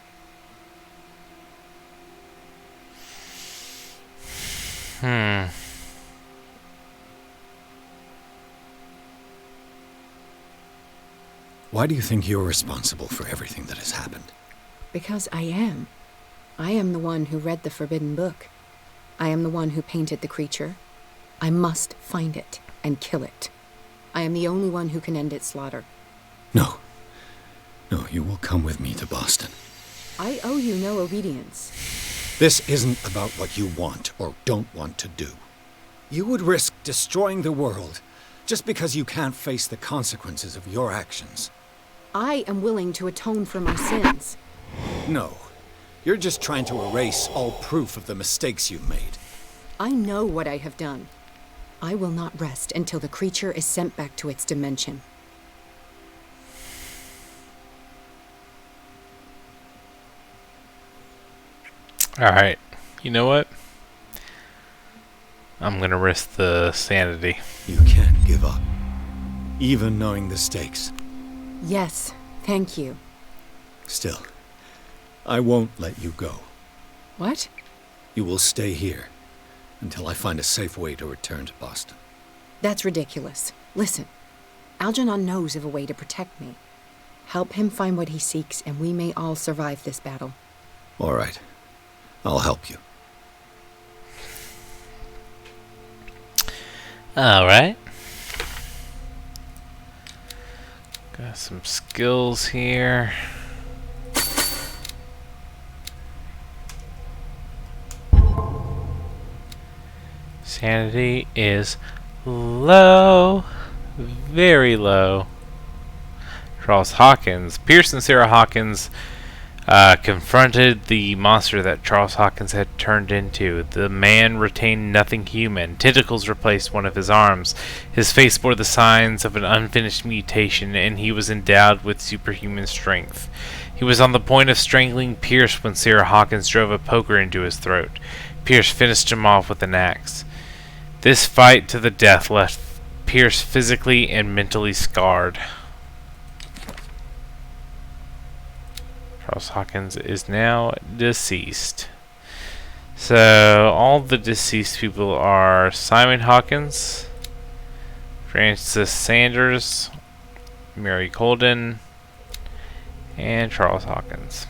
S2: Why do you think you're responsible for everything that has happened?
S10: Because I am. I am the one who read the forbidden book. I am the one who painted the creature. I must find it and kill it. I am the only one who can end its slaughter.
S2: No. No, you will come with me to Boston.
S10: I owe you no obedience.
S2: This isn't about what you want or don't want to do. You would risk destroying the world just because you can't face the consequences of your actions.
S10: I am willing to atone for my sins.
S2: No. You're just trying to erase all proof of the mistakes you made.
S10: I know what I have done. I will not rest until the creature is sent back to its dimension.
S1: Alright. You know what? I'm gonna risk the sanity.
S2: You can't give up. Even knowing the stakes.
S10: Yes, thank you.
S2: Still, I won't let you go.
S10: What?
S2: You will stay here until I find a safe way to return to Boston.
S10: That's ridiculous. Listen, Algernon knows of a way to protect me. Help him find what he seeks, and we may all survive this battle.
S2: All right. I'll help you.
S1: Alright. Got some skills here. Sanity is low. Very low. Charles Hawkins. Pierce and Sarah Hawkins confronted the monster that Charles Hawkins had turned into. The man retained nothing human. Tentacles replaced one of his arms. His face bore the signs of an unfinished mutation, and he was endowed with superhuman strength. He was on the point of strangling Pierce when Sarah Hawkins drove a poker into his throat. Pierce finished him off with an axe. This fight to the death left Pierce physically and mentally scarred. Charles Hawkins is now deceased. So all the deceased people are Simon Hawkins, Francis Sanders, Mary Colden, and Charles Hawkins.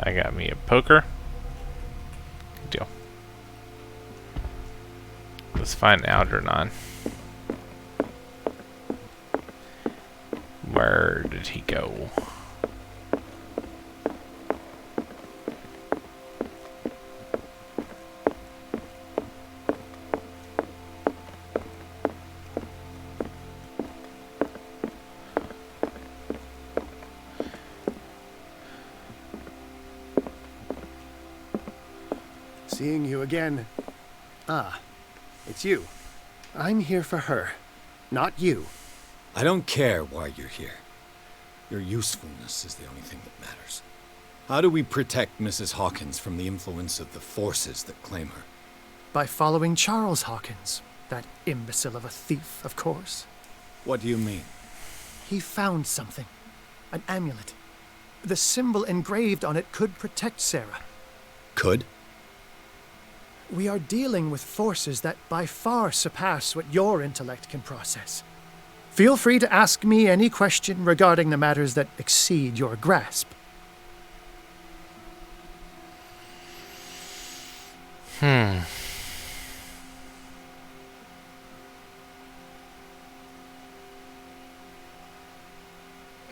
S1: I got me a poker. Good deal. Let's find Algernon. Where did he go?
S11: seeing you again. Ah, it's you. I'm here for her, not you.
S2: I don't care why you're here. Your usefulness is the only thing that matters. How do we protect Mrs. Hawkins from the influence of the forces that claim her?
S11: By following Charles Hawkins, that imbecile of a thief, of course.
S2: What do you mean?
S11: He found something. An amulet. The symbol engraved on it could protect Sarah.
S2: Could?
S11: We are dealing with forces that by far surpass what your intellect can process. Feel free to ask me any question regarding the matters that exceed your grasp.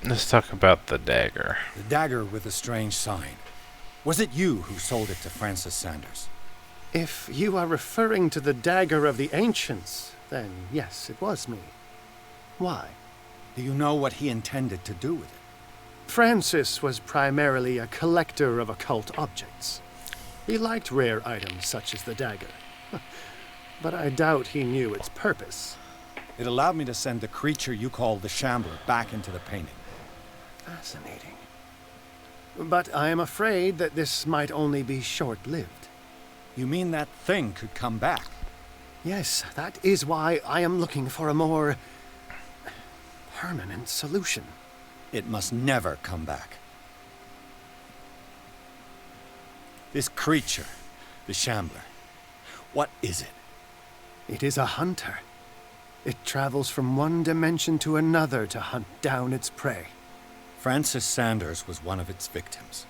S1: Let's talk about the dagger.
S2: The dagger with a strange sign. Was it you who sold it to Francis Sanders?
S11: If you are referring to the dagger of the ancients, then yes, it was me. Why?
S2: Do you know what he intended to do with it?
S11: Francis was primarily a collector of occult objects. He liked rare items such as the dagger. But I doubt he knew its purpose.
S2: It allowed me to send the creature you call the Shambler back into the painting.
S11: Fascinating. But I am afraid that this might only be short-lived.
S2: You mean that thing could come back?
S11: Yes, that is why I am looking for a more permanent solution.
S2: It must never come back. This creature, the Shambler, what is it?
S11: It is a hunter. It travels from one dimension to another to hunt down its prey.
S2: Francis Sanders was one of its victims.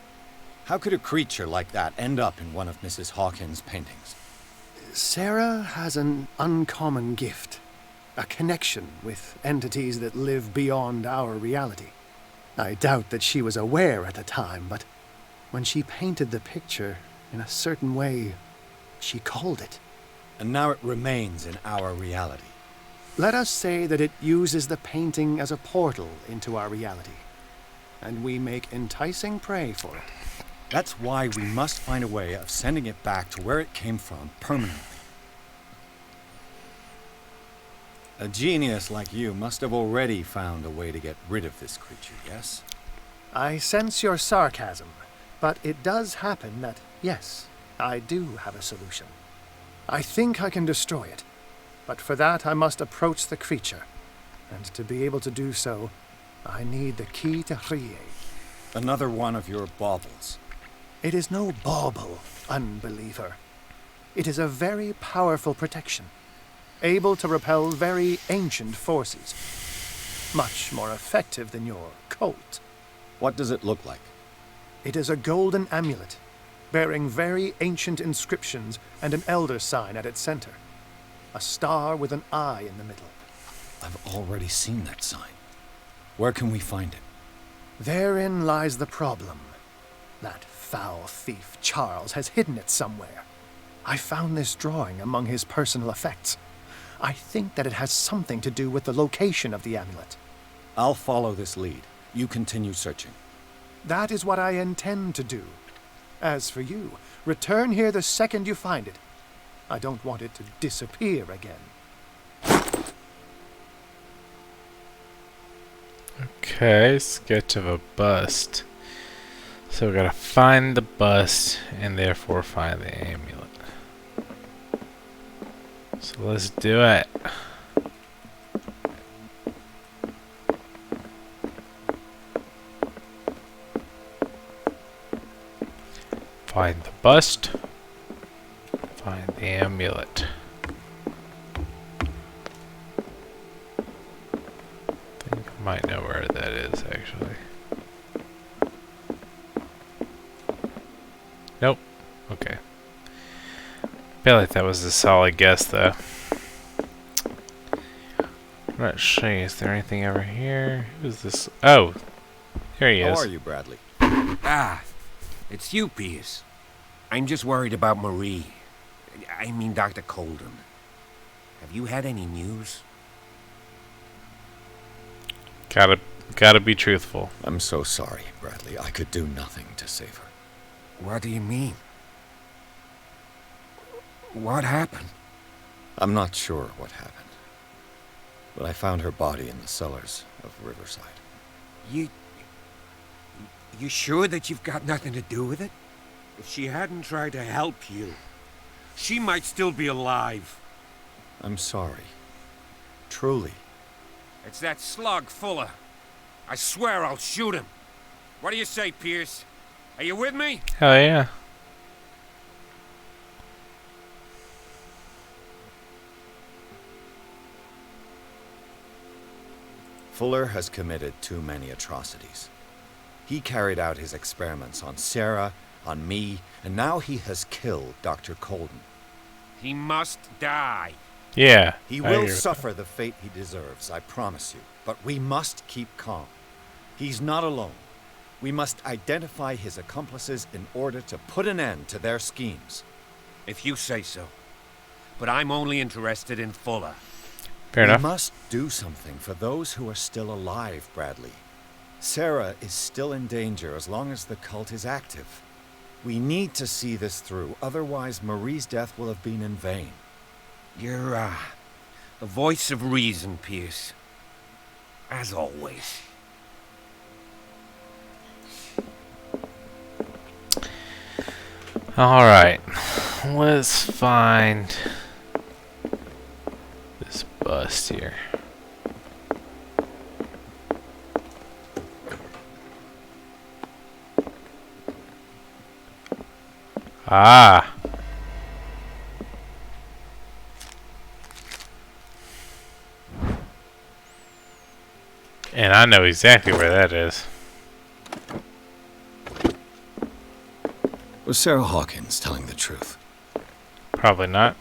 S2: How could a creature like that end up in one of Mrs. Hawkins' paintings?
S11: Sarah has an uncommon gift. A connection with entities that live beyond our reality. I doubt that she was aware at the time, but when she painted the picture in a certain way, she called it.
S2: And now it remains in our reality.
S11: Let us say that it uses the painting as a portal into our reality, and we make enticing prey for it.
S2: That's why we must find a way of sending it back to where it came from permanently. A genius like you must have already found a way to get rid of this creature, yes?
S11: I sense your sarcasm, but it does happen that, yes, I do have a solution. I think I can destroy it, but for that I must approach the creature, and to be able to do so, I need the key to Rie.
S2: Another one of your baubles.
S11: It is no bauble, unbeliever. It is a very powerful protection, able to repel very ancient forces. Much more effective than your Colt.
S2: What does it look like?
S11: It is a golden amulet, bearing very ancient inscriptions and an elder sign at its center. A star with an eye in the middle.
S2: I've already seen that sign. Where can we find it?
S11: Therein lies the problem. That foul thief Charles has hidden it somewhere. I found this drawing among his personal effects. I think that it has something to do with the location of the amulet.
S2: I'll follow this lead. You continue searching.
S11: That is what I intend to do. As for you, return here the second you find it. I don't want it to disappear again.
S1: Okay, sketch of a bust. So we gotta find the bust and therefore find the amulet. So let's do it. Find the bust. Find the amulet. I think I might know where that is, actually. Nope. Okay. Feel like that was a solid guess, though. I'm not sure. Is there anything over here? Who's this? Oh! Here he is.
S2: How are you, Bradley?
S8: Ah, it's you, Pierce. I'm just worried about Marie. I mean, Dr. Colden. Have you had any news?
S1: Gotta be truthful.
S2: I'm so sorry, Bradley. I could do nothing to save her.
S8: What do you mean?
S21: What happened?
S2: I'm not sure what happened. But I found her body in the cellars of Riverside.
S8: You sure that you've got nothing to do with it?
S21: If she hadn't tried to help you, she might still be alive.
S2: I'm sorry. Truly.
S21: It's that slug, Fuller. I swear I'll shoot him. What do you say, Pierce? Are you with me?
S1: Hell yeah.
S2: Fuller has committed too many atrocities. He carried out his experiments on Sarah, on me, and now he has killed Dr. Colden.
S21: He must die.
S1: Yeah.
S2: He will suffer the fate he deserves, I promise you. But we must keep calm. He's not alone. We must identify his accomplices in order to put an end to their schemes.
S21: If you say so. But I'm only interested in Fuller.
S1: Fair enough.
S2: We must do something for those who are still alive, Bradley. Sarah is still in danger as long as the cult is active. We need to see this through, otherwise Marie's death will have been in vain.
S21: You're, the voice of reason, Pierce. As always.
S1: Alright. Let's find this bust here. Ah. And I know exactly where that is.
S2: Was Sarah Hawkins telling the truth?
S1: Probably not.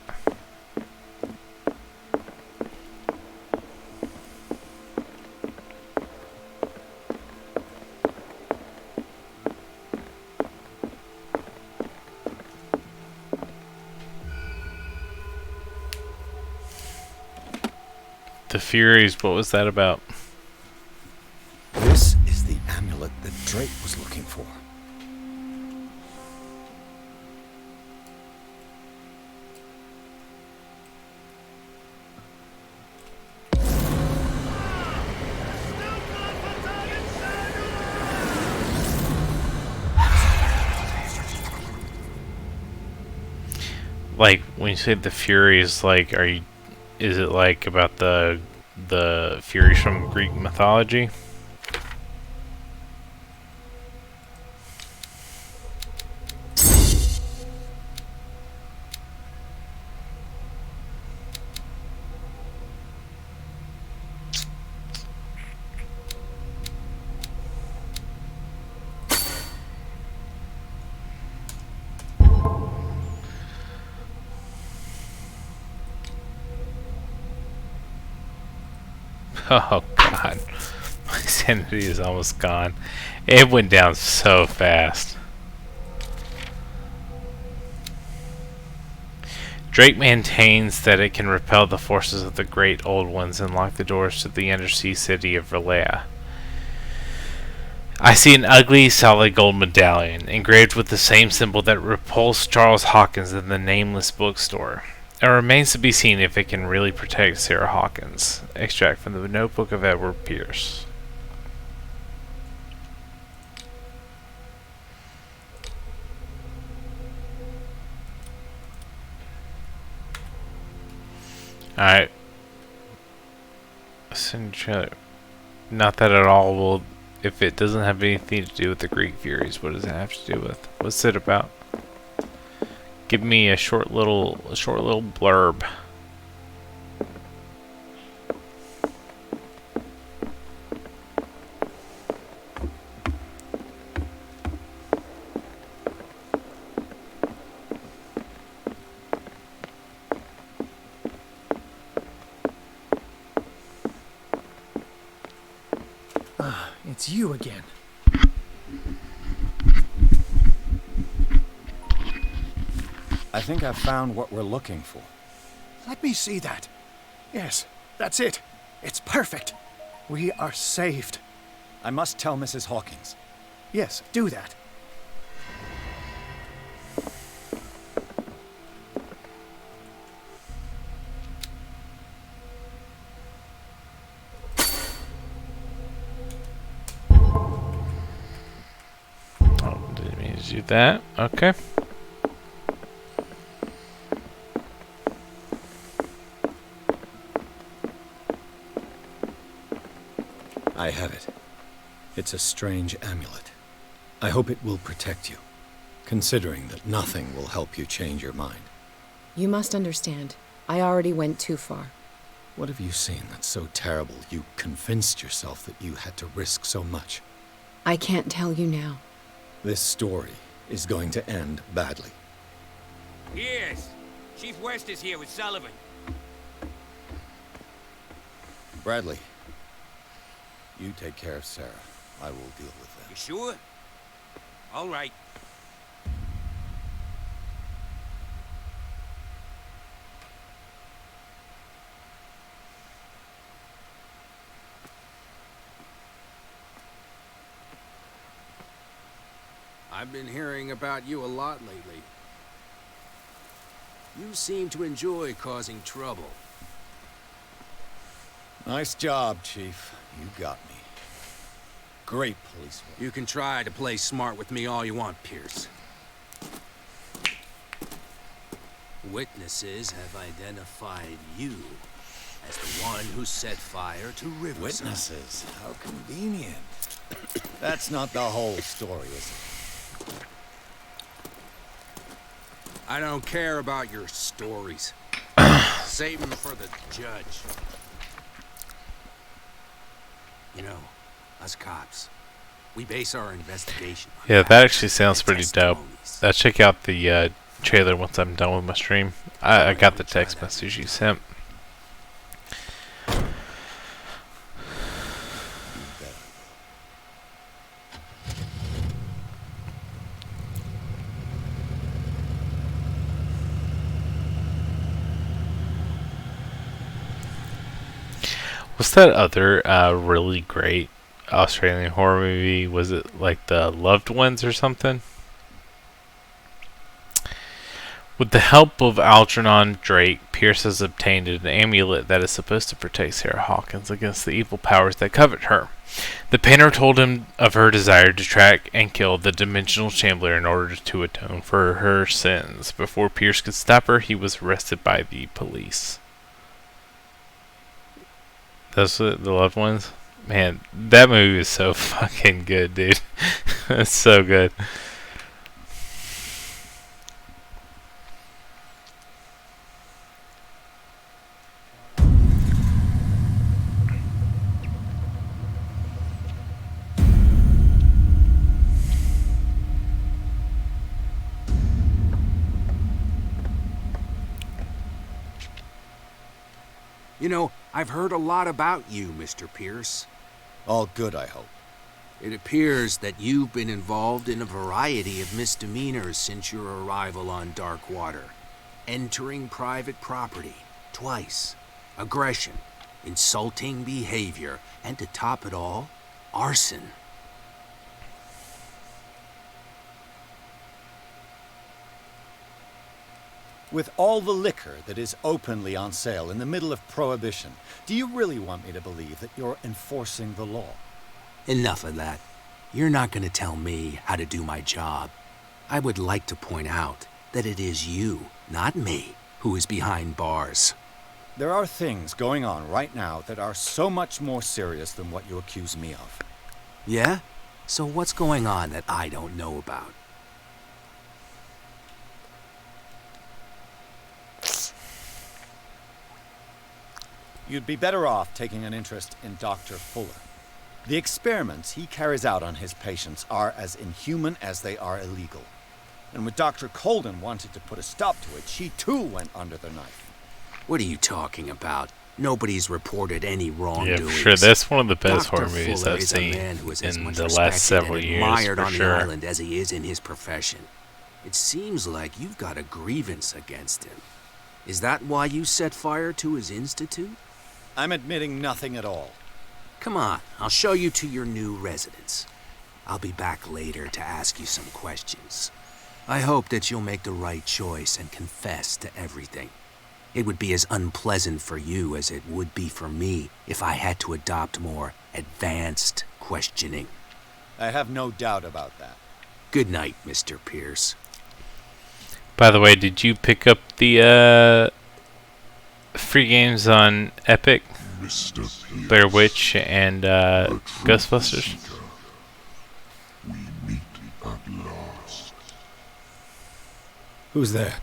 S1: The Furies, what was that about?
S2: This is the amulet that Drake was looking for.
S1: Like, when you say the Furies, like, is it like about the Furies from Greek mythology? Oh god, my sanity is almost gone. It went down so fast. Drake maintains that it can repel the forces of the Great Old Ones and lock the doors to the undersea city of Verlea. I see an ugly, solid gold medallion, engraved with the same symbol that repulsed Charles Hawkins in the Nameless bookstore. It remains to be seen if it can really protect Sarah Hawkins. Extract from the notebook of Edward Pierce. Alright. Not that at all will... If it doesn't have anything to do with the Greek Furies, what does it have to do with? What's it about? Give me a short little blurb.
S11: It's you again.
S2: I think I've found what we're looking for.
S11: Let me see that. Yes, that's it. It's perfect. We are saved.
S2: I must tell Mrs. Hawkins.
S11: Yes, do that.
S1: Do that. Okay.
S2: I have it. It's a strange amulet. I hope it will protect you, considering that nothing will help you change your mind.
S10: You must understand. I already went too far.
S2: What have you seen that's so terrible you convinced yourself that you had to risk so much?
S10: I can't tell you now.
S2: This story is going to end badly.
S21: Yes. Chief West is here with Sullivan.
S2: Bradley, you take care of Sarah. I will deal with that.
S21: You sure? All right.
S17: I've been hearing about you a lot lately. You seem to enjoy causing trouble.
S2: Nice job, Chief. You got me. Great police work.
S17: You can try to play smart with me all you want, Pierce. Witnesses have identified you as the one who set fire to Riverside.
S2: Witnesses? How convenient. That's not the whole story, is it?
S17: I don't care about your stories. Save them for the judge. You know, us cops, we base our investigation on
S1: Yeah, that actually sounds pretty dope. I'll check out the trailer once I'm done with my stream. I got the text message you sent. What's that other really great Australian horror movie? Was it like The Loved Ones or something? With the help of Algernon Drake, Pierce has obtained an amulet that is supposed to protect Sarah Hawkins against the evil powers that covet her. The painter told him of her desire to track and kill the Dimensional Chandler in order to atone for her sins. Before Pierce could stop her, he was arrested by the police. That's the Loved Ones? Man, that movie is so fucking good, dude. It's so good.
S17: You know, I've heard a lot about you, Mr. Pierce.
S2: All good, I hope.
S17: It appears that you've been involved in a variety of misdemeanors since your arrival on Darkwater. Entering private property, twice. Aggression, insulting behavior, and to top it all, arson.
S2: With all the liquor that is openly on sale in the middle of Prohibition, do you really want me to believe that you're enforcing the law?
S17: Enough of that. You're not going to tell me how to do my job. I would like to point out that it is you, not me, who is behind bars.
S2: There are things going on right now that are so much more serious than what you accuse me of.
S17: Yeah? So what's going on that I don't know about?
S2: You'd be better off taking an interest in Dr. Fuller. The experiments he carries out on his patients are as inhuman as they are illegal. And when Dr. Colden wanted to put a stop to it, she too went under the knife.
S17: What are you talking about? Nobody's reported any wrongdoings.
S1: Yeah, for sure. That's one of the best
S17: Dr.
S1: horror movies
S17: Fuller
S1: I've
S17: is a
S1: seen
S17: man who is as
S1: in
S17: much
S1: the last
S17: respected
S1: several
S17: and
S1: years,
S17: admired
S1: for
S17: on
S1: sure.
S17: the island as he is in his profession. It seems like you've got a grievance against him. Is that why you set fire to his institute?
S2: I'm admitting nothing at all.
S17: Come on, I'll show you to your new residence. I'll be back later to ask you some questions. I hope that you'll make the right choice and confess to everything. It would be as unpleasant for you as it would be for me if I had to adopt more advanced questioning.
S2: I have no doubt about that.
S17: Good night, Mr. Pierce.
S1: By the way, did you pick up the free games on Epic? Blair Witch and Ghostbusters?
S2: Who's there?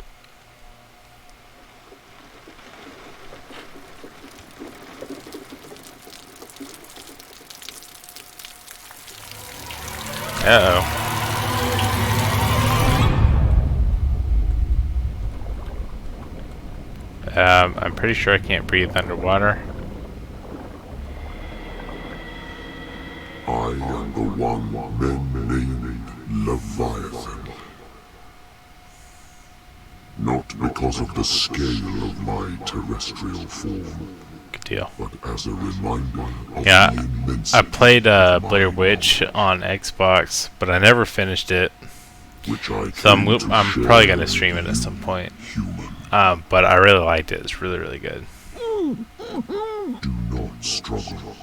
S1: Uh-oh. I'm pretty sure I can't breathe underwater.
S15: I am the one men named Leviathan. Not because of the scale of my terrestrial form,
S1: Good deal.
S15: but as a reminder of
S1: Yeah,
S15: the immensity
S1: I played
S15: of
S1: Blair
S15: my
S1: Witch on Xbox, but I never finished it.
S15: which I
S1: So I'm
S15: came to
S1: probably
S15: share
S1: gonna stream it at some point.
S15: human.
S1: But I really liked it. It's really, really good.
S15: Do not struggle.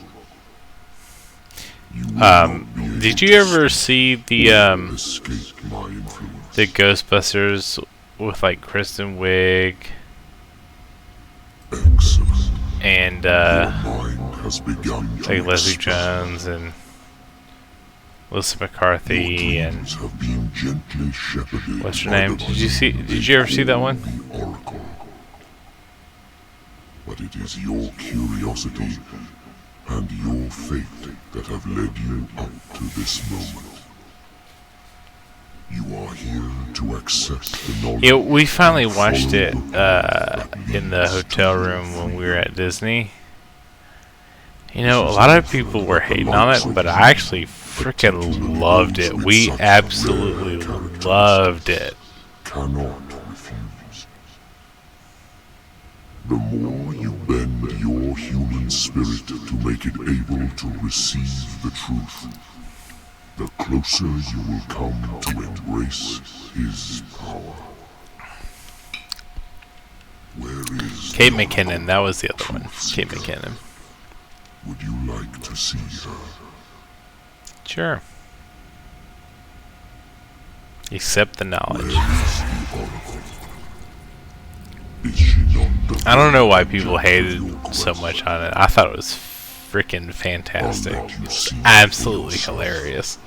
S1: Did you ever see the
S15: Escape my influence.
S1: the Ghostbusters with like Kristen Wiig and
S15: Has begun to
S1: like Leslie
S15: expand.
S1: Jones and Melissa McCarthy and
S15: Have been gently shepherded
S1: what's her
S15: by
S1: name?
S15: the
S1: Did you ever see that one?
S15: Oracle. But it is your curiosity and your fate that have led you up to this moment. You are here to accept the knowledge.
S1: Yeah, we finally watched it in the hotel room when we were at Disney. You know, a lot of people were hating on it, but I actually freaking loved it. We absolutely loved it.
S15: Cannot refuse. The more you bend your human spirit to make it able to receive the truth, the closer you will come to embrace his power. Where is
S1: Kate
S15: the
S1: McKinnon, that was the other one. Kate McKinnon.
S15: Would you like to see her?
S1: Sure. Accept the knowledge. I don't know why people hated so much on it. I thought it was freaking fantastic. Absolutely hilarious.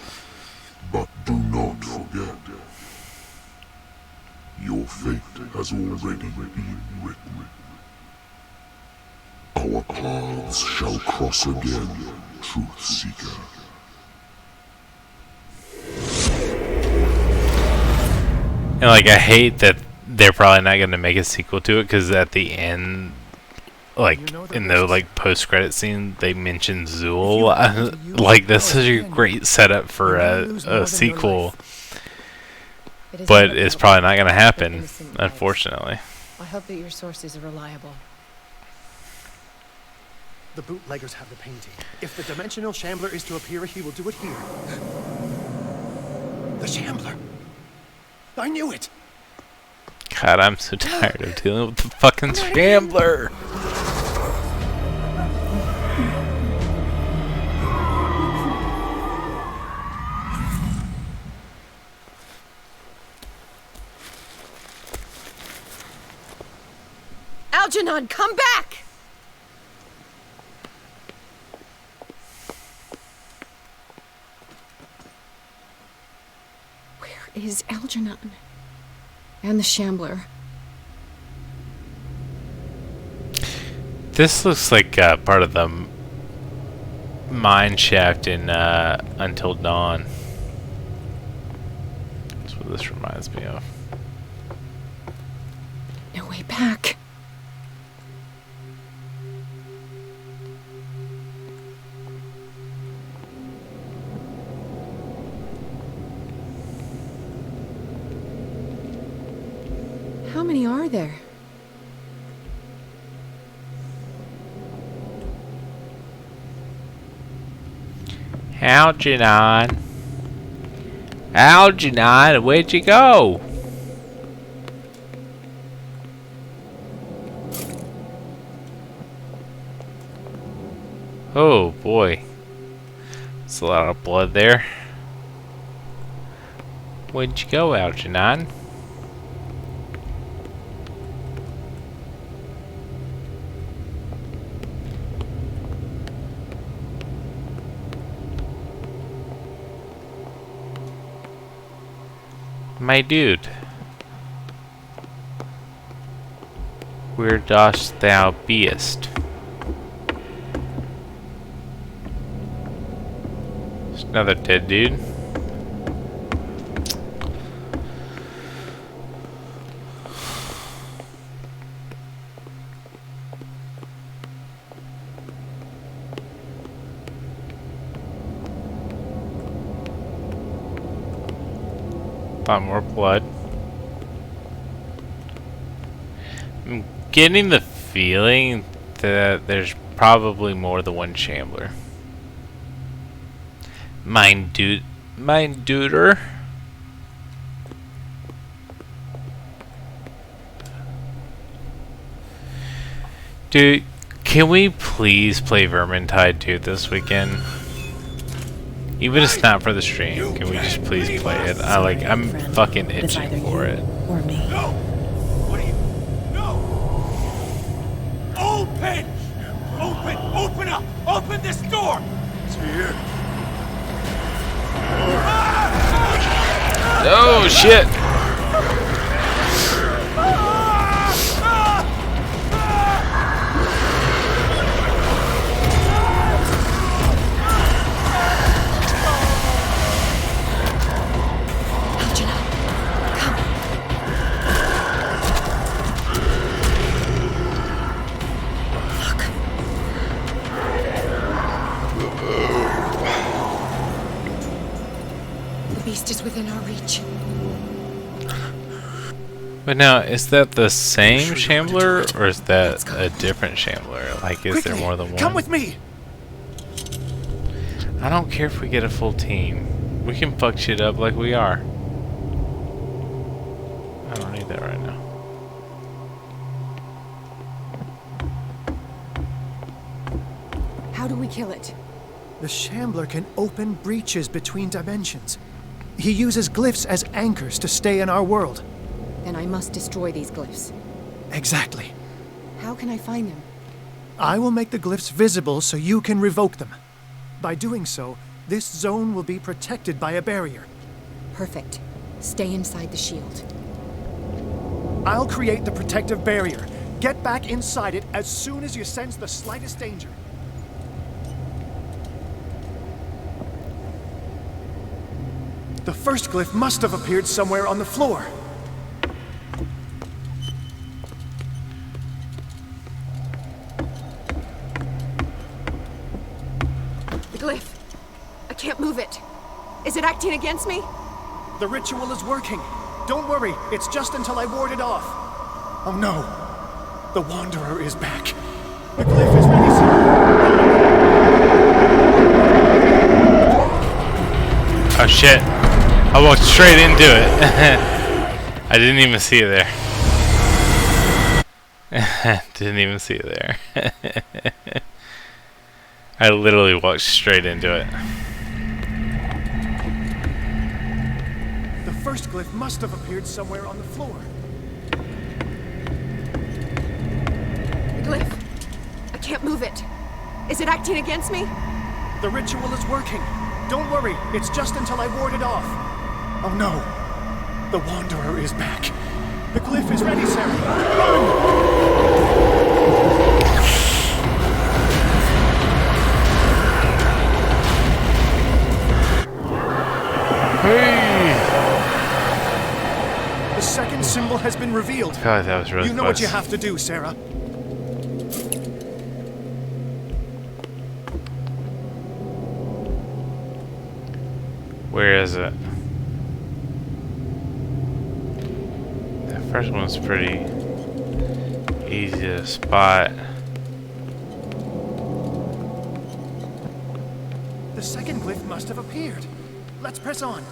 S15: But do not forget, your fate has already been written. Our paths shall cross again, Truth Seeker.
S1: And like, I hate that they're probably not going to make a sequel to it because at the end, like in the like post-credit scene, they mention Zool. Like, that's such a great setup for a sequel, but it's probably not going to happen, unfortunately.
S19: I hope that your sources are reliable.
S11: The bootleggers have the painting. If the dimensional shambler is to appear, he will do it here. The shambler! I knew it!
S1: God, I'm so tired of dealing with the fucking Shambler.
S19: Algernon, come back! Where is Algernon? And the Shambler?
S1: This looks like part of the mine shaft in Until Dawn. That's what this reminds me of.
S19: No way back. How many are there?
S1: Algernon. Algernon, where'd you go? Oh boy. That's a lot of blood there. Where'd you go, Algernon? My dude, where dost thou beest? There's another dead dude. Lot more blood. I'm getting the feeling that there's probably more than one Shambler. Mein Duder. Dude, can we please play Vermintide 2 this weekend? Even if it's not for the stream, can we just please play it? I'm fucking itching for it.
S10: Or me.
S4: No! What are you... No! Open! Open up! Open this door! It's here.
S1: Oh shit!
S19: Is within our reach.
S1: But now, is that the same Shambler, or is that a different Shambler? Like, is there more than one?
S11: Come with me!
S1: I don't care if we get a full team. We can fuck shit up like we are. I don't need that right now.
S19: How do we kill it?
S11: The Shambler can open breaches between dimensions. He uses glyphs as anchors to stay in our world.
S19: Then I must destroy these glyphs.
S11: Exactly.
S19: How can I find them?
S11: I will make the glyphs visible so you can revoke them. By doing so, this zone will be protected by a barrier.
S19: Perfect. Stay inside the shield.
S11: I'll create the protective barrier. Get back inside it as soon as you sense the slightest danger. The first glyph must have appeared somewhere on the floor.
S19: The glyph. I can't move it. Is it acting against me?
S11: The ritual is working. Don't worry, it's just until I ward it off. Oh no. The Wanderer is back. The glyph is ready, sir.
S1: Oh shit. I walked straight into it. I didn't even see it there. Didn't even see it there. I literally walked straight into it.
S11: The first glyph must have appeared somewhere on the floor.
S19: The glyph. I can't move it. Is it acting against me?
S11: The ritual is working. Don't worry, it's just until I ward it off. Oh no! The Wanderer is back. The glyph is ready, Sarah. Run!
S1: Hey!
S11: The second symbol has been revealed.
S1: I feel like that was really
S11: You know
S1: close.
S11: what you have to do, Sarah.
S1: Where is it? That first one's pretty easy to spot.
S11: The second glyph must have appeared. Let's press on.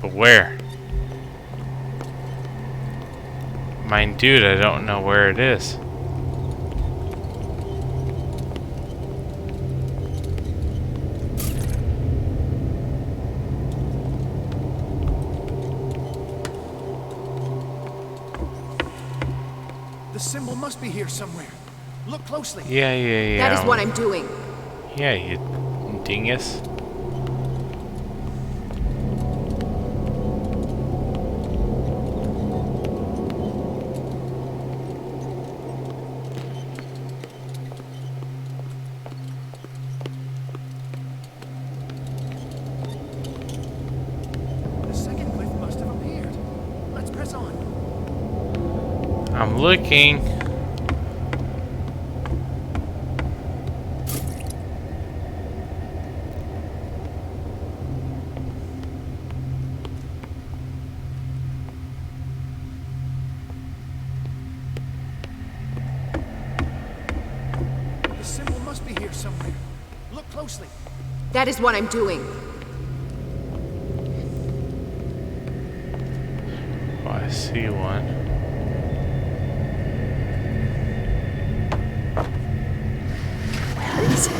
S1: But where? Mein Dude, I don't know where it is.
S11: symbol must be here somewhere. Look closely.
S1: Yeah.
S19: That is what I'm doing.
S1: Yeah, you dingus.
S11: The second glyph must have appeared. Let's press on.
S1: I'm looking.
S11: The symbol must be here somewhere. Look closely.
S19: That is what I'm doing.
S1: Oh, I see one.
S19: Where is it?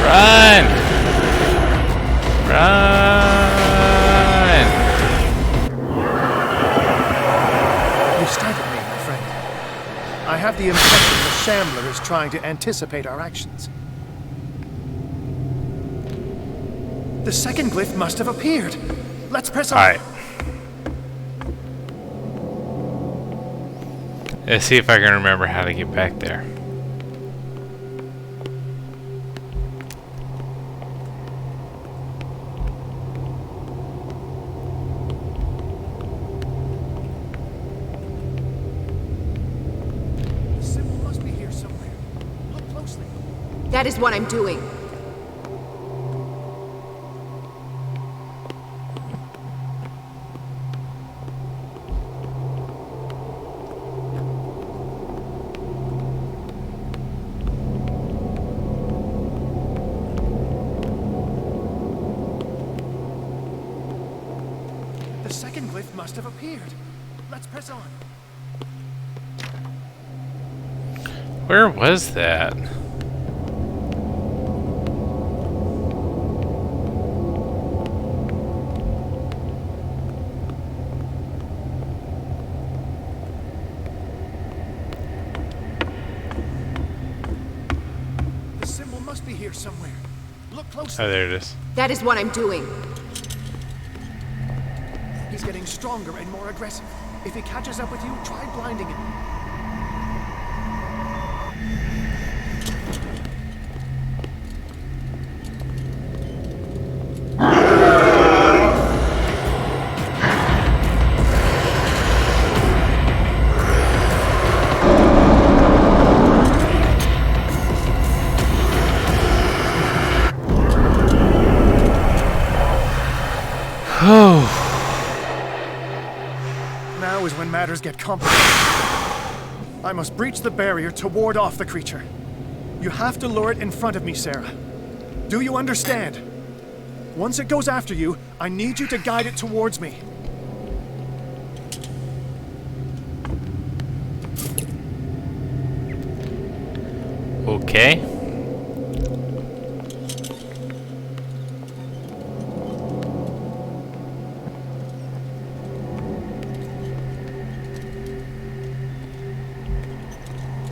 S1: Run! Run!
S11: You startled me, my friend. I have the impression the Shambler is trying to anticipate our actions. The second glyph must have appeared. Let's press on.
S1: Alright. Let's see if I can remember how to get back there.
S11: The symbol must be here somewhere. Look closely.
S19: That is what I'm doing.
S11: The second glyph must have appeared. Let's press on.
S1: Where was that?
S11: The symbol must be here somewhere. Look closely.
S1: Oh, there it is.
S19: That is what I'm doing.
S11: He's getting stronger and more aggressive. If he catches up with you, try blinding him. Now is when matters get complicated. I must breach the barrier to ward off the creature. You have to lure it in front of me, Sarah. Do you understand? Once it goes after you, I need you to guide it towards me.
S1: Okay.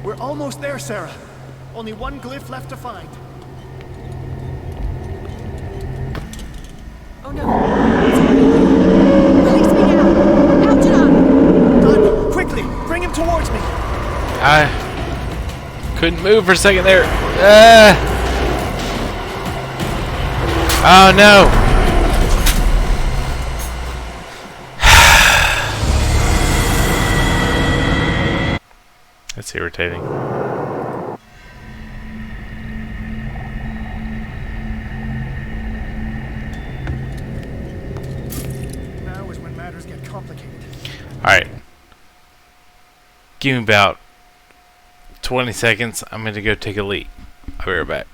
S11: We're almost there, Sarah. Only one glyph left to find.
S19: Oh no. Release me now. Algernon!
S11: Done. Quickly, bring him towards me.
S1: I couldn't move for a second there. Oh no. That's irritating.
S11: Now is when matters get complicated.
S1: Alright. Give me about 20 seconds. I'm going to go take a leak. I'll be right back.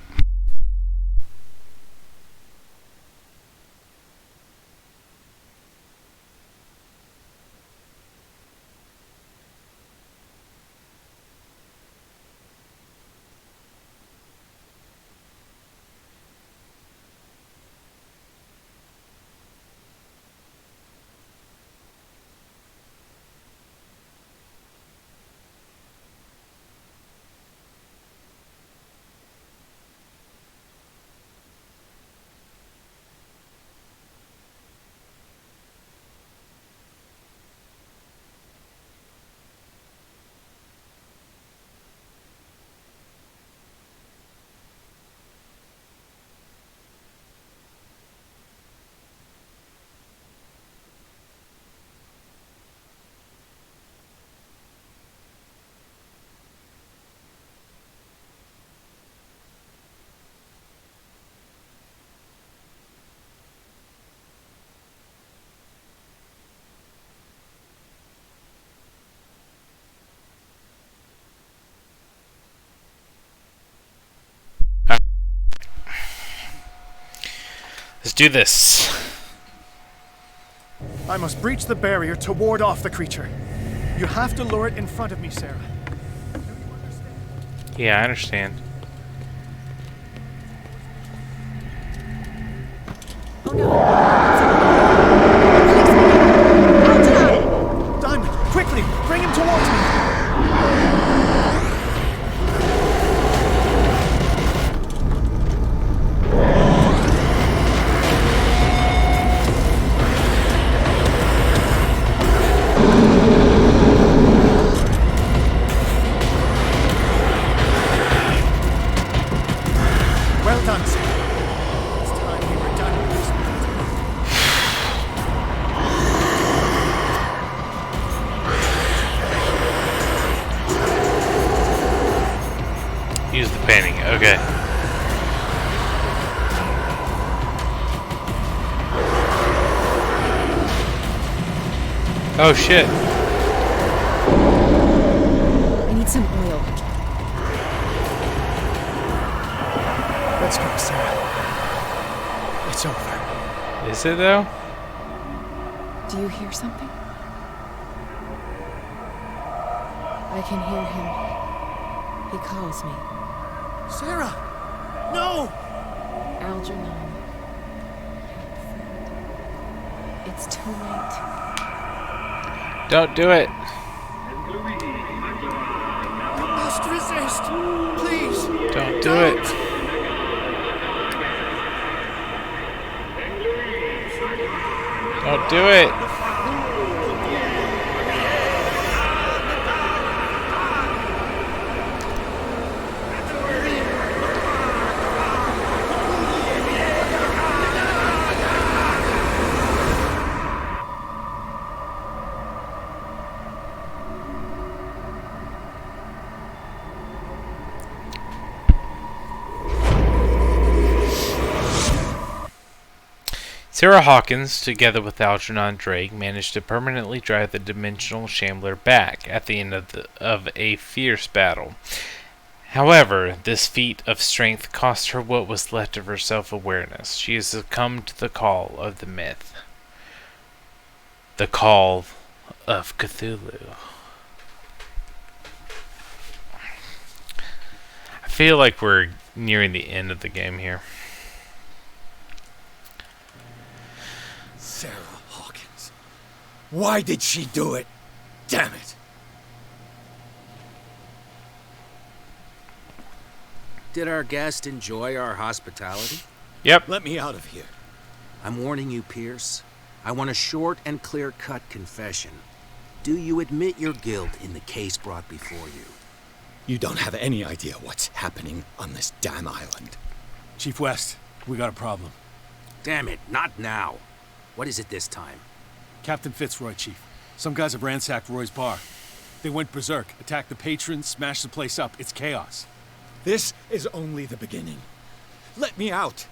S1: Let's do this.
S12: I must breach the barrier to ward off the creature. You have to lure it in front of me, Sarah.
S1: Yeah, I understand.
S12: Diamond, quickly, bring him towards me. Well done, Sarah. It's time we were done with this.
S1: Use the painting. Okay. Oh shit.
S10: I need some oil.
S12: Let's go, Sarah. It's over.
S1: Is it though?
S10: Do you hear something? I can hear him. He calls me.
S12: Sarah! No!
S10: Algernon. It's too late.
S1: Don't do it.
S12: Must resist! Please!
S1: Don't do it. Don't do it. Sarah Hawkins, together with Algernon Drake, managed to permanently drive the dimensional shambler back at the end of a fierce battle. However, this feat of strength cost her what was left of her self-awareness. She has succumbed to the call of the myth. The call of Cthulhu. I feel like we're nearing the end of the game here.
S3: Sarah Hawkins. Why did she do it? Damn it!
S17: Did our guest enjoy our hospitality?
S1: Yep.
S3: Let me out of here.
S17: I'm warning you, Pierce. I want a short and clear-cut confession. Do you admit your guilt in the case brought before you?
S3: You don't have any idea what's happening on this damn island.
S20: Chief West, we got a problem.
S17: Damn it, not now. What is it this time?
S20: Captain Fitzroy, Chief. Some guys have ransacked Roy's bar. They went berserk, attacked the patrons, smashed the place up. It's chaos.
S3: This is only the beginning. Let me out.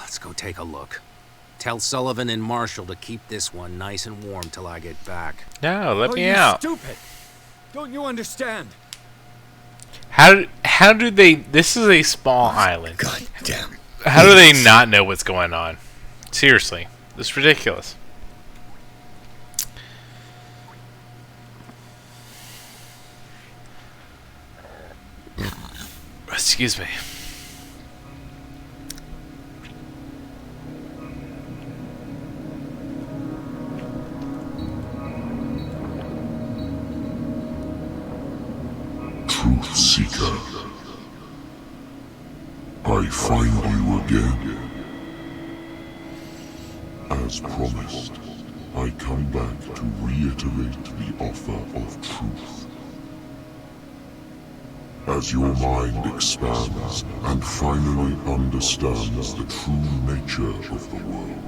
S17: Let's go take a look. Tell Sullivan and Marshall to keep this one nice and warm till I get back.
S1: No, let me
S3: you
S1: out.
S3: Stupid! Don't you understand?
S1: How do they? This is a small island.
S3: God damn.
S1: How do they not know what's going on? Seriously, this is ridiculous. Excuse me.
S15: Truth Seeker, I find you again. As promised, I come back to reiterate the offer of truth. As your mind expands and finally understands the true nature of the world,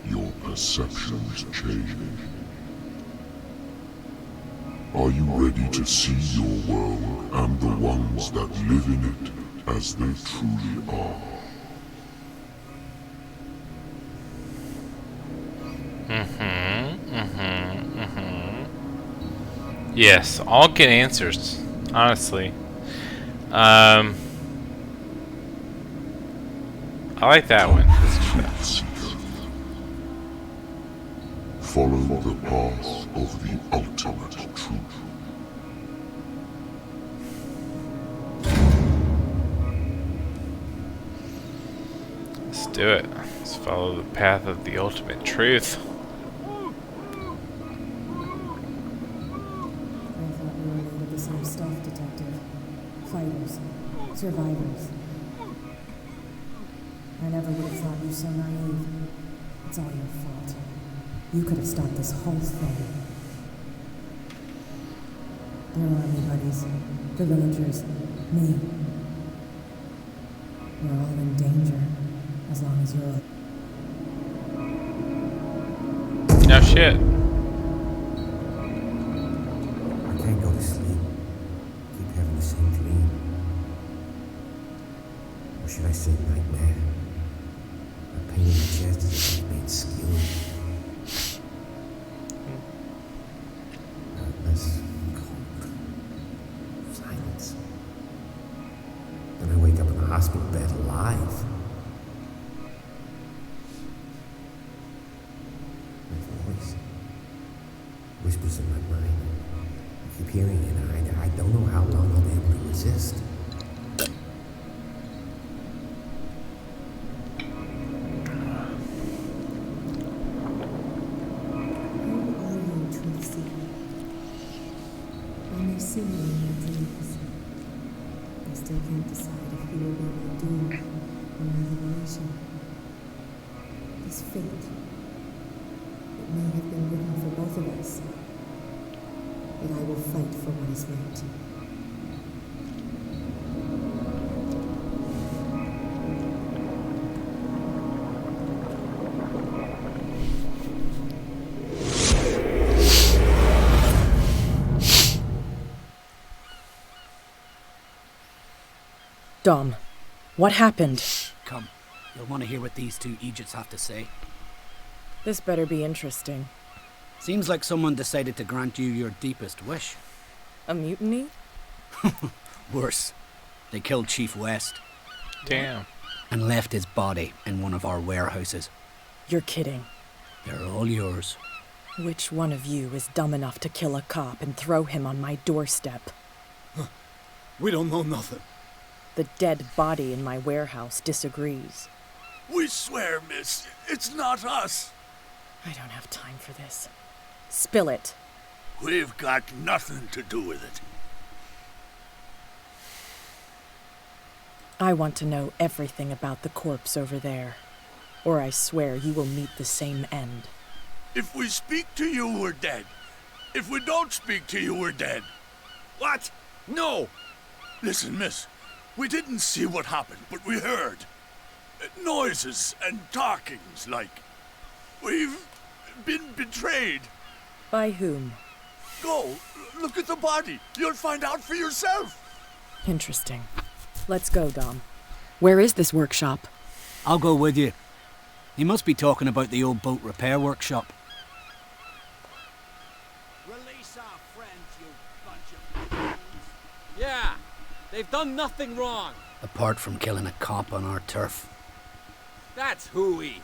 S15: your perceptions change. Are you ready to see your world and the ones that live in it as they truly are?
S1: Yes, all good answers, honestly. I like that one.
S15: truth seeker. Follow the path of the ultimate truth.
S1: Let's do it. Let's follow the path of the ultimate truth.
S10: Some stuff, Detective. Fighters. Survivors. I never would have thought you so naive. It's all your fault. You could have stopped this whole thing. Your army buddies, the villagers, me. We're all in danger, as long as you're...
S1: No shit.
S8: I can't go to sleep. Keep having the same dream. Or should I say nightmare? A pain in the chest is like being skewered. Darkness, cold, silence. Then I wake up in a hospital bed alive. My voice whispers in my mind. I keep hearing it, and I don't know how long I'll be able to resist.
S10: See you in your dreams. I still can't decide if you will be my doom or my liberation. This fate, it may have been written for both of us, but I will fight for what is right.
S9: Dom, what happened?
S22: Come, you'll want to hear what these two Egypts have to say.
S9: This better be interesting.
S22: Seems like someone decided to grant you your deepest wish.
S9: A mutiny?
S22: Worse. They killed Chief West.
S1: Damn.
S22: And left his body in one of our warehouses.
S9: You're kidding.
S22: They're all yours.
S9: Which one of you is dumb enough to kill a cop and throw him on my doorstep?
S23: We don't know nothing.
S9: The dead body in my warehouse disagrees.
S23: We swear, miss, it's not us.
S9: I don't have time for this. Spill it.
S23: We've got nothing to do with it.
S9: I want to know everything about the corpse over there, or I swear you will meet the same end.
S23: If we speak to you, we're dead. If we don't speak to you, we're dead. What? No! Listen, miss. We didn't see what happened, but we heard. Noises and talkings, like. We've been betrayed.
S9: By whom?
S23: Go, look at the body. You'll find out for yourself.
S9: Interesting. Let's go, Dom. Where is this workshop?
S22: I'll go with you. He must be talking about the old boat repair workshop.
S23: Release our friends, you bunch of fools.
S24: Yeah. They've done nothing wrong.
S22: Apart from killing a cop on our turf.
S24: That's hooey.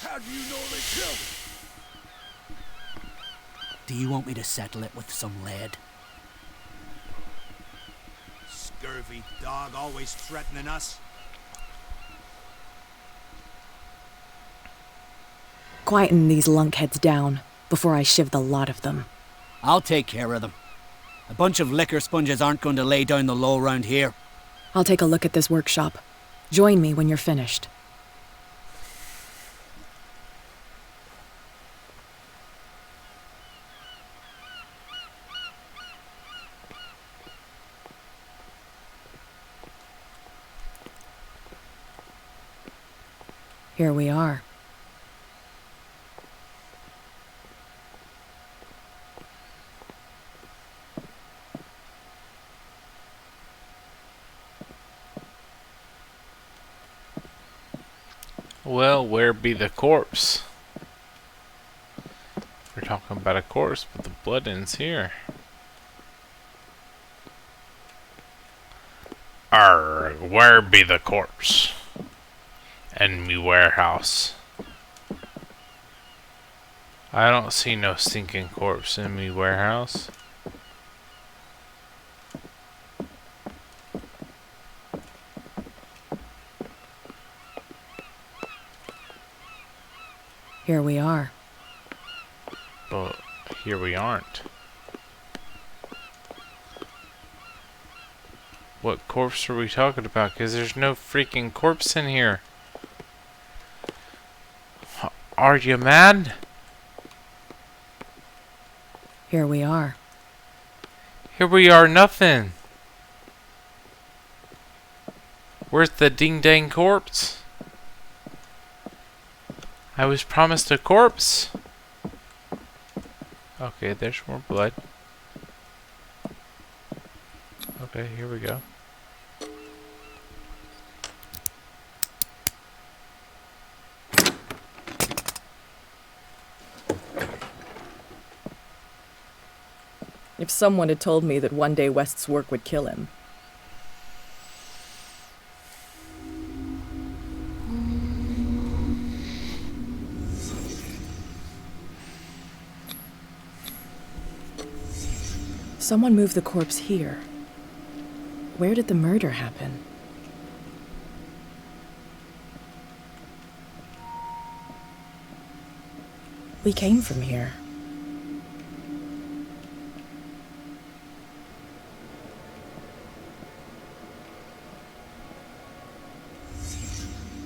S23: How do you know they killed him?
S22: Do you want me to settle it with some lead?
S23: Scurvy dog, always threatening us.
S9: Quieten these lunkheads down before I shiv the lot of them.
S22: I'll take care of them. A bunch of liquor sponges aren't going to lay down the law round here.
S9: I'll take a look at this workshop. Join me when you're finished. Here we are.
S1: Well, where be the corpse? We're talking about a corpse, but the blood ends here. Arr, where be the corpse? enemy warehouse. I don't see no stinking corpse in me warehouse.
S10: Here we are.
S1: But here we aren't. What corpse are we talking about? Because there's no freaking corpse in here. Are you mad?
S10: Here we are.
S1: Here we are, nothing. Where's the ding-dang corpse? I was promised a corpse. Okay, there's more blood. Okay, here we go.
S9: If someone had told me that one day West's work would kill him. Someone moved the corpse here. Where did the murder happen? We came from here.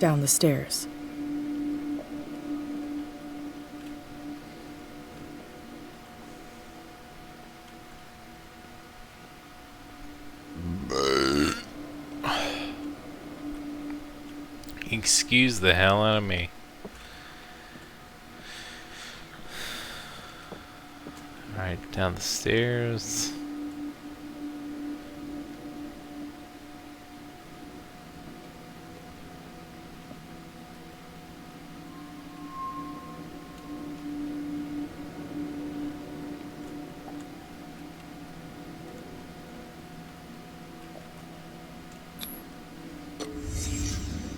S9: Down the stairs.
S1: Excuse the hell out of me. Alright, down the stairs.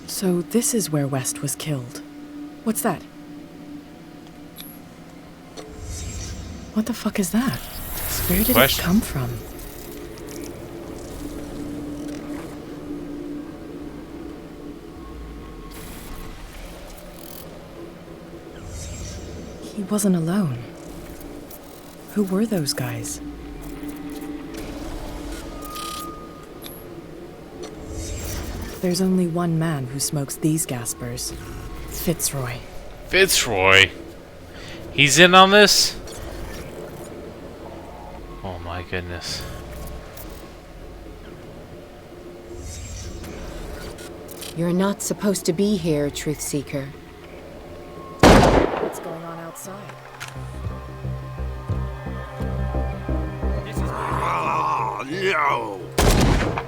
S9: So this is where West was killed. What's that? What the fuck is that? Where did it come from? He wasn't alone. Who were those guys? There's only one man who smokes these gaspers. Fitzroy.
S1: Fitzroy? He's in on this? Oh my goodness.
S13: You're not supposed to be here, Truth Seeker.
S9: What's going on outside?
S23: Oh, no!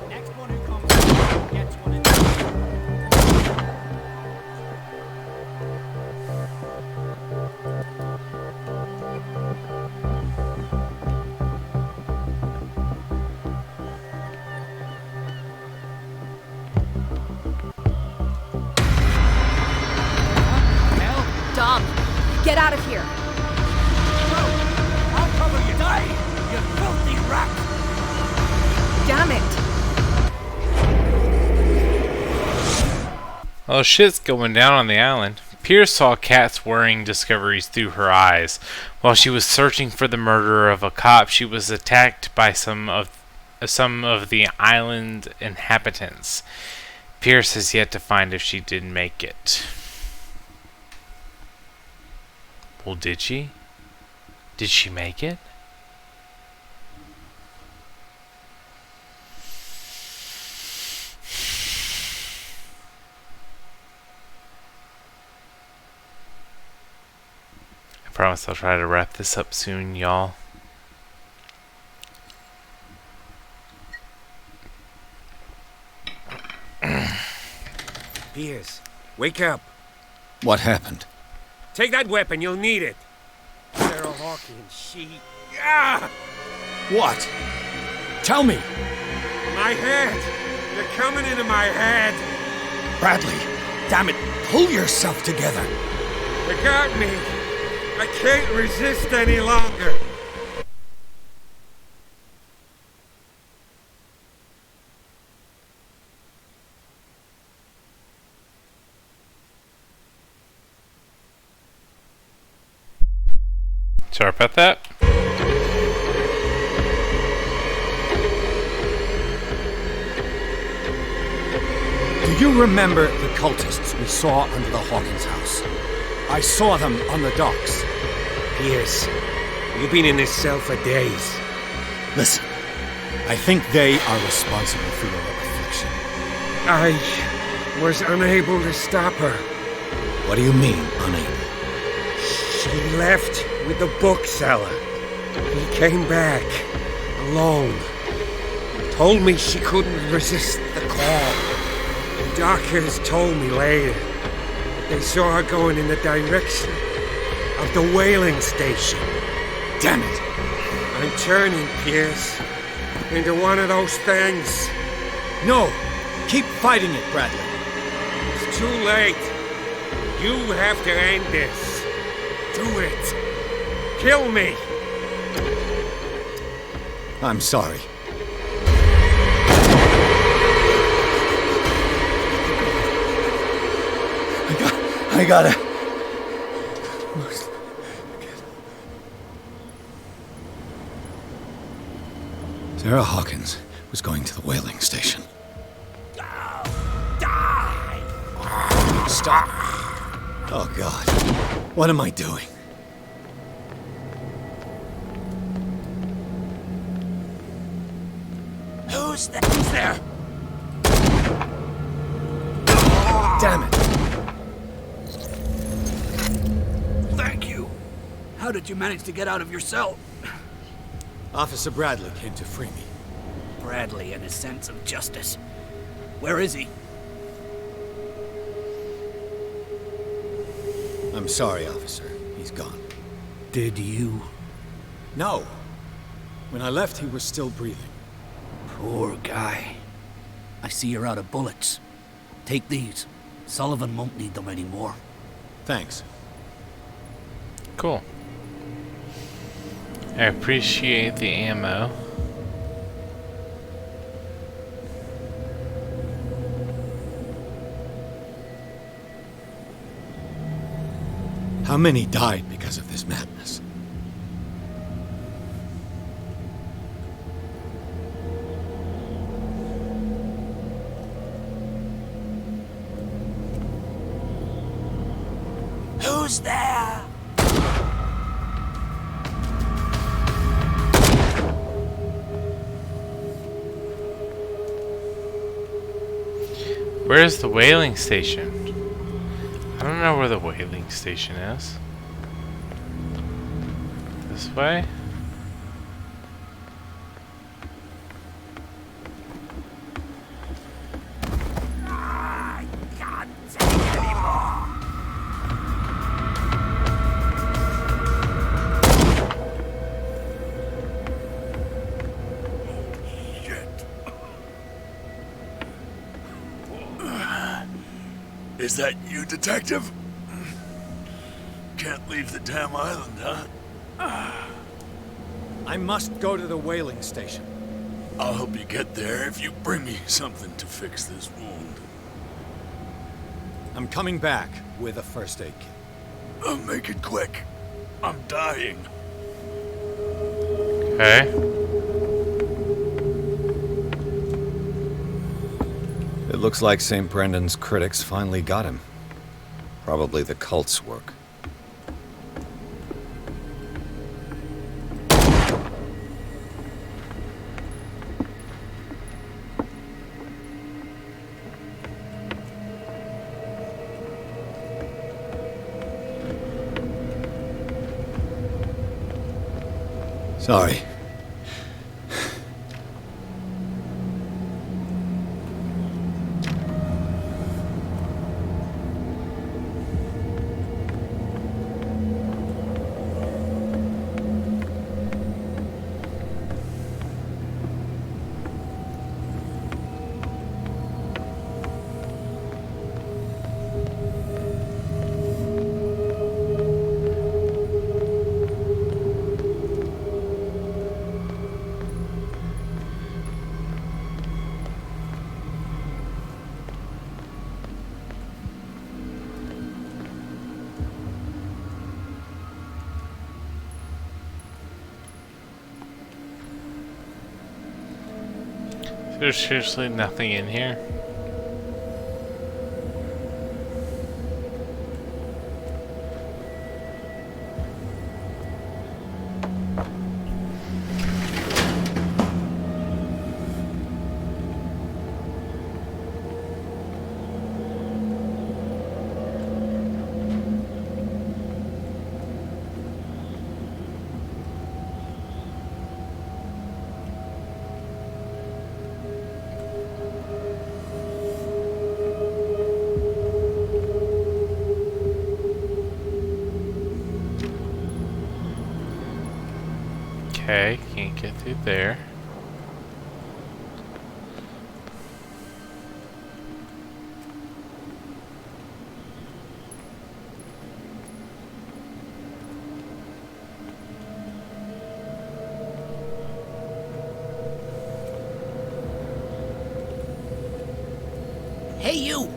S22: Next one who comes out gets one in the
S19: Dom, get out of here.
S23: I'll cover you! Die, you filthy rat!
S19: Damn it.
S1: Oh, shit's going down on the island. Pierce saw Kat's worrying discoveries through her eyes. While she was searching for the murderer of a cop, she was attacked by some of the island inhabitants. Pierce has yet to find if she did make it. Well, did she? Did she make it? I promise I'll try to wrap this up soon, y'all.
S21: Piers, wake up.
S2: What happened?
S21: Take that weapon, you'll need it. Sarah Hawkins, she... Ah!
S2: What? Tell me!
S21: My head! You're coming into my head!
S2: Bradley,
S3: Damn it, pull yourself together.
S21: They got me. I can't resist any longer.
S1: Sorry about that.
S3: Do you remember the cultists we saw under the Hawkins house? I saw them on the docks.
S21: Pierce, you've been in this cell for days.
S3: Listen, I think they are responsible for your affliction.
S21: I was unable to stop her.
S3: What do you mean, unable?
S21: She left with the bookseller. He came back, alone. Told me she couldn't resist the call. The doctors told me later that they saw her going in the direction of the whaling station.
S3: Damn it!
S21: I'm turning, Pierce, into one of those things.
S3: No! Keep fighting it, Bradley.
S21: It's too late. You have to end this. Do it. Kill me.
S2: I'm sorry. I gotta... Sarah Hawkins was going to the whaling station.
S21: Die!
S2: Stop. Oh, God. What am I doing?
S3: Who's there? Damn it!
S22: Thank you. How did you manage to get out of your cell?
S2: Officer Bradley came to free me.
S22: Bradley and his sense of justice. Where is he?
S2: I'm sorry, officer. He's gone.
S22: Did you?
S2: No. When I left, he was still breathing.
S22: Poor guy. I see you're out of bullets. Take these. Sullivan won't need them anymore.
S2: Thanks.
S1: Cool. I appreciate the ammo.
S2: How many died because of this madness?
S3: Who's there?
S1: Where's the whaling station? I don't know where the whaling station is. This way?
S3: I can't take anymore.
S23: Shit. Is that you, Detective? Can't leave the damn island, huh?
S2: I must go to the whaling station.
S23: I'll help you get there if you bring me something to fix this wound.
S2: I'm coming back with a first aid kit.
S23: Make it quick. I'm dying.
S1: Okay.
S2: It looks like St. Brendan's critics finally got him. Probably the cult's work. Sorry.
S1: There's seriously nothing in here. Okay, can't get through there.
S22: Hey, you!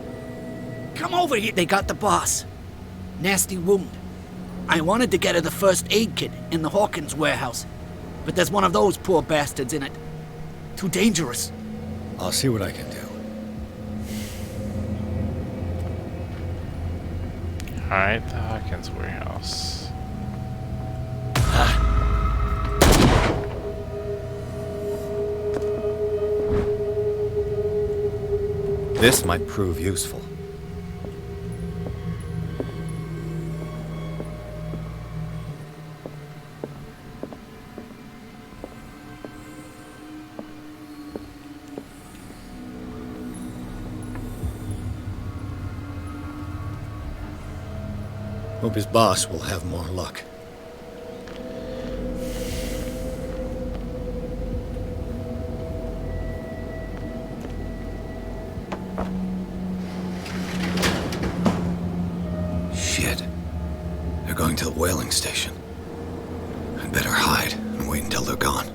S22: Come over here. They got the boss. Nasty wound. I wanted to get her the first aid kit in the Hawkins warehouse, but there's one of those poor bastards in it. Too dangerous.
S2: I'll see what I can do.
S1: Alright, the Hawkins warehouse.
S2: This might prove useful. Hope his boss will have more luck. Shit. They're going to the whaling station. I'd better hide and wait until they're gone.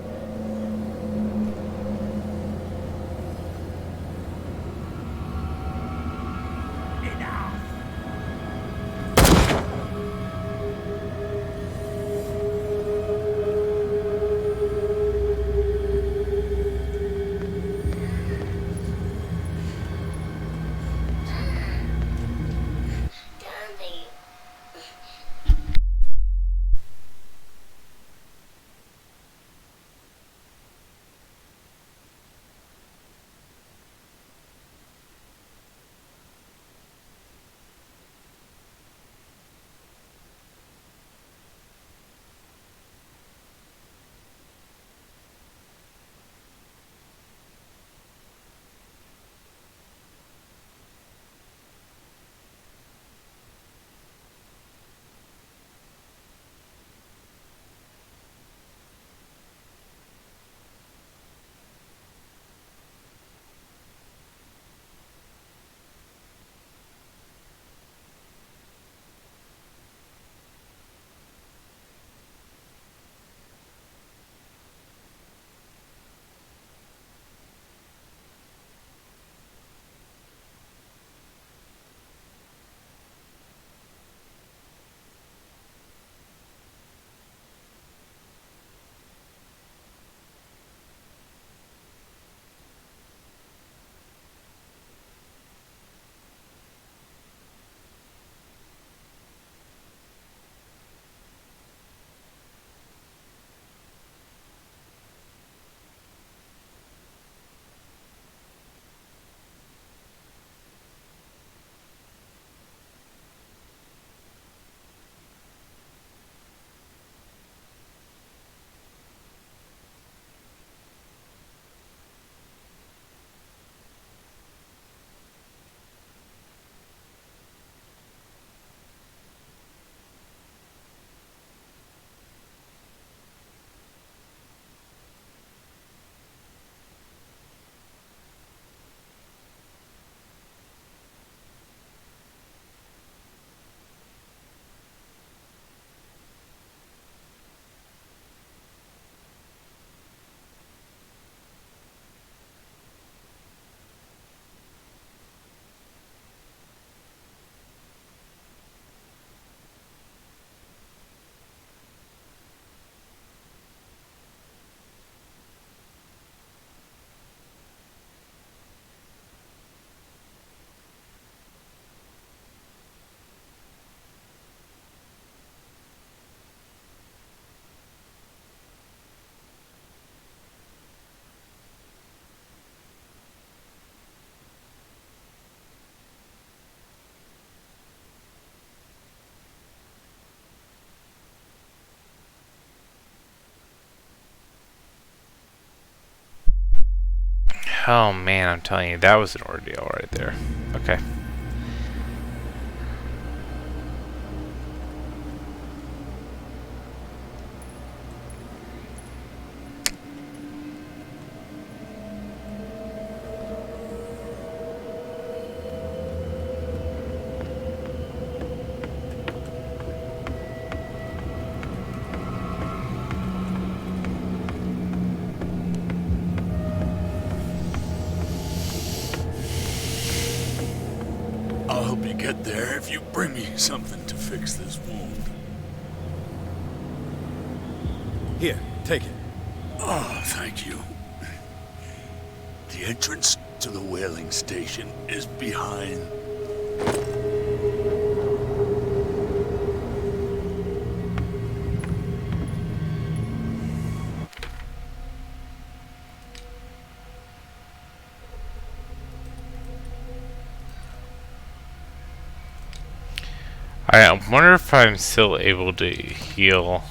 S1: Oh man, I'm telling you, that was an ordeal right there. Okay.
S23: I'll help you get there if you bring me something to fix this wound.
S2: Here, take it.
S23: Oh, thank you. The entrance to the whaling station is behind.
S1: I wonder if I'm still able to heal.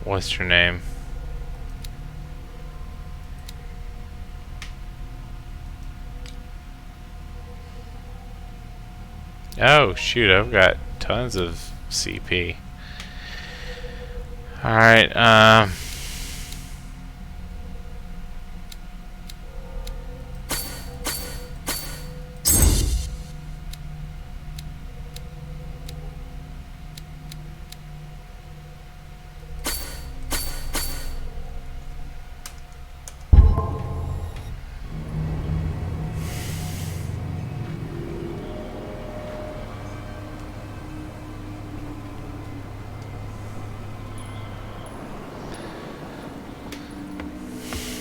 S1: What's her name? Oh shoot, I've got tons of CP. Alright,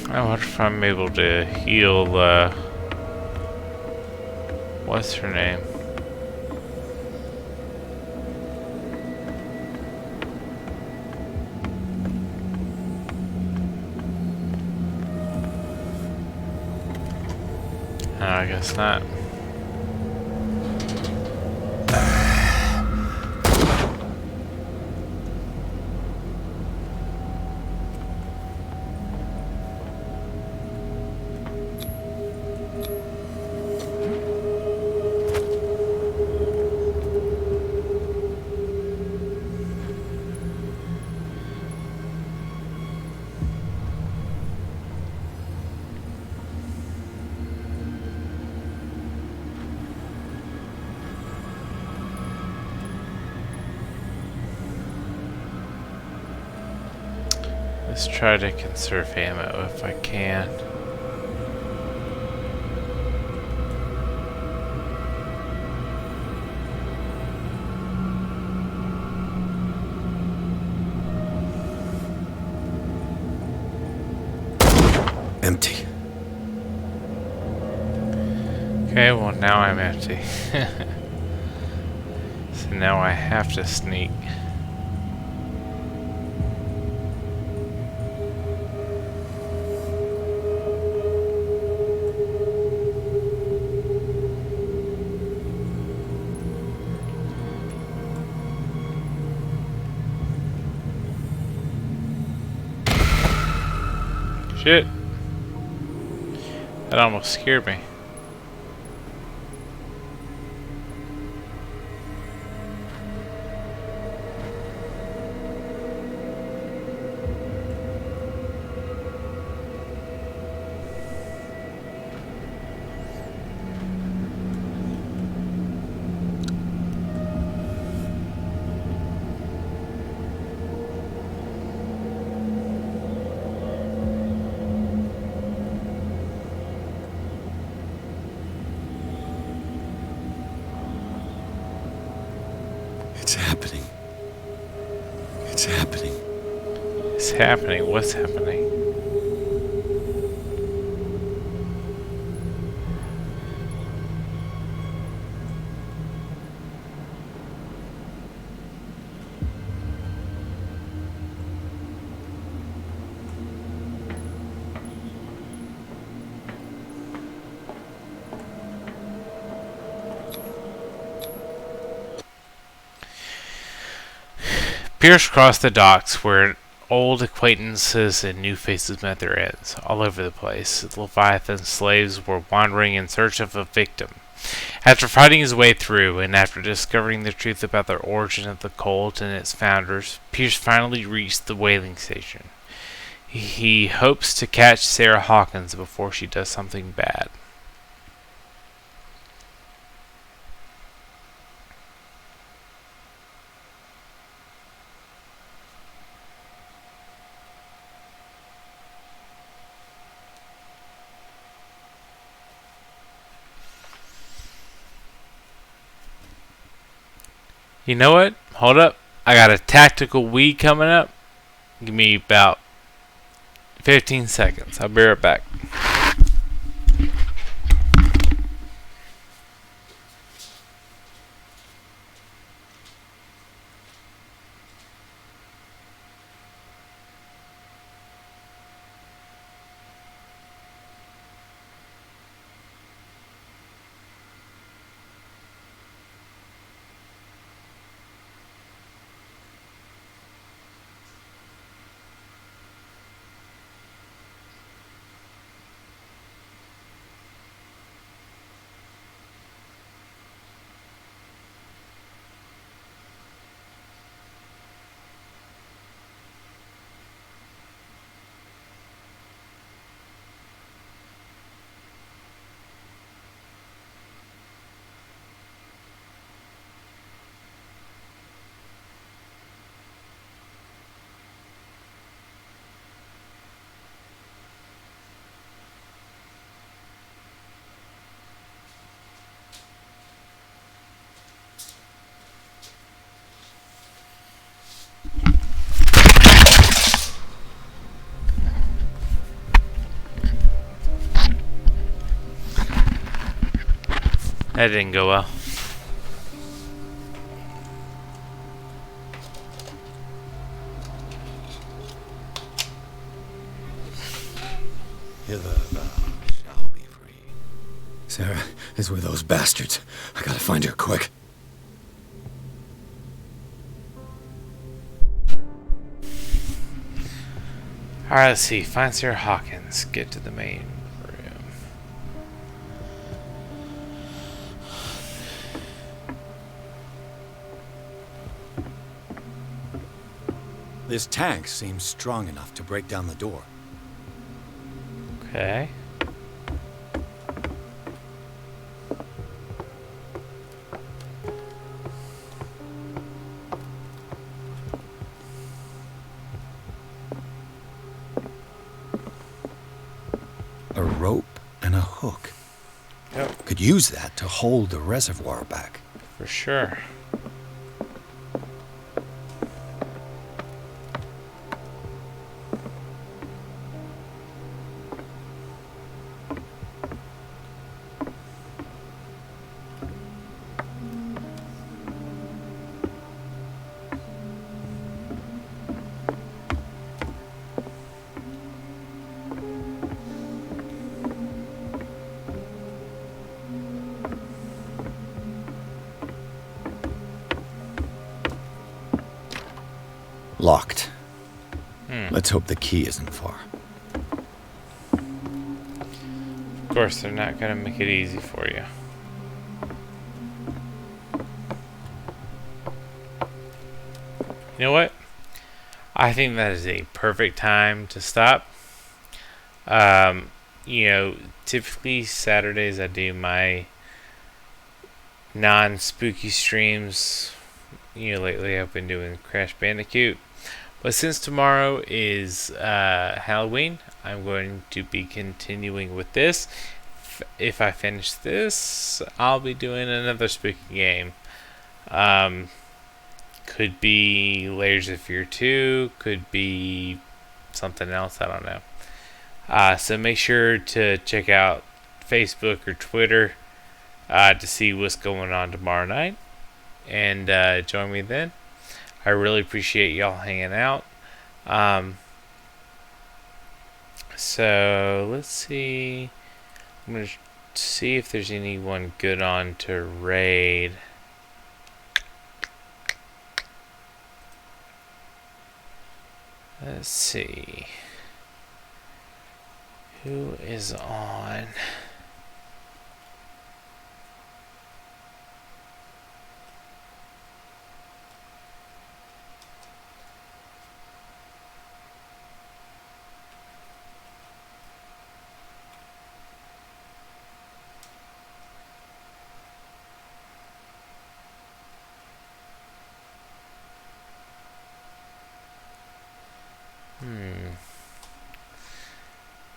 S1: I wonder if I'm able to heal, what's her name? Oh, I guess not. Let's try to conserve ammo if I can.
S3: Empty.
S1: Okay, well now I'm empty. So now I have to sneak. Shit. That almost scared me.
S3: It's happening. It's happening.
S1: It's happening. What's happening? Pierce crossed the docks where an old acquaintances and new faces met their ends. All over the place, the Leviathan slaves were wandering in search of a victim. After fighting his way through, and after discovering the truth about the origin of the cult and its founders, Pierce finally reached the whaling station. He hopes to catch Sarah Hawkins before she does something bad. You know what? Hold up. I got a tactical wee coming up. Give me about 15 seconds. I'll be right back. That didn't go well.
S2: Hither thou shall be free. Sarah is with those bastards. I gotta find her quick.
S1: Alright, let's see. Find Sarah Hawkins. Get to the main room.
S2: This tank seems strong enough to break down the door.
S1: Okay.
S2: A rope and a hook.
S1: Yep.
S2: Could use that to hold the reservoir back.
S1: For sure.
S2: Locked. Let's hope the key isn't far.
S1: Of course, they're not going to make it easy for you. You know what? I think that is a perfect time to stop. You know, typically Saturdays I do my non-spooky streams. You know, lately I've been doing Crash Bandicoot. But since tomorrow is Halloween, I'm going to be continuing with this. If I finish this, I'll be doing another spooky game. Could be Layers of Fear 2, could be something else, I don't know. So make sure to check out Facebook or Twitter to see what's going on tomorrow night. And join me then. I really appreciate y'all hanging out. So let's see. I'm going to see if there's anyone good on to raid. Let's see. Who is on?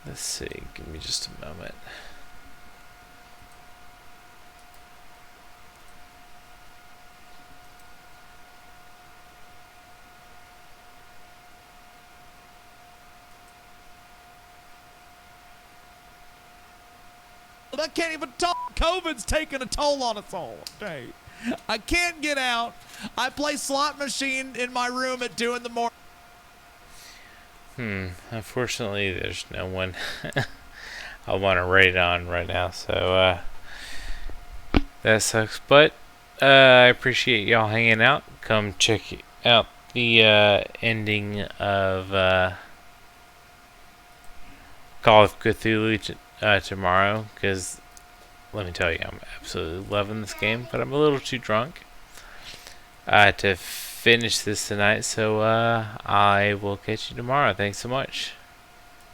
S1: Let's see. Give me just a moment.
S6: I can't even talk. COVID's taking a toll on us all. Dang. I can't get out. I play slot machine in my room at 2 in the morning.
S1: Unfortunately, there's no one I want to rate on right now, so that sucks. But I appreciate y'all hanging out. Come check out the ending of Call of Cthulhu tomorrow, because let me tell you, I'm absolutely loving this game, but I'm a little too drunk to finish this tonight, so I will catch you tomorrow. Thanks so much.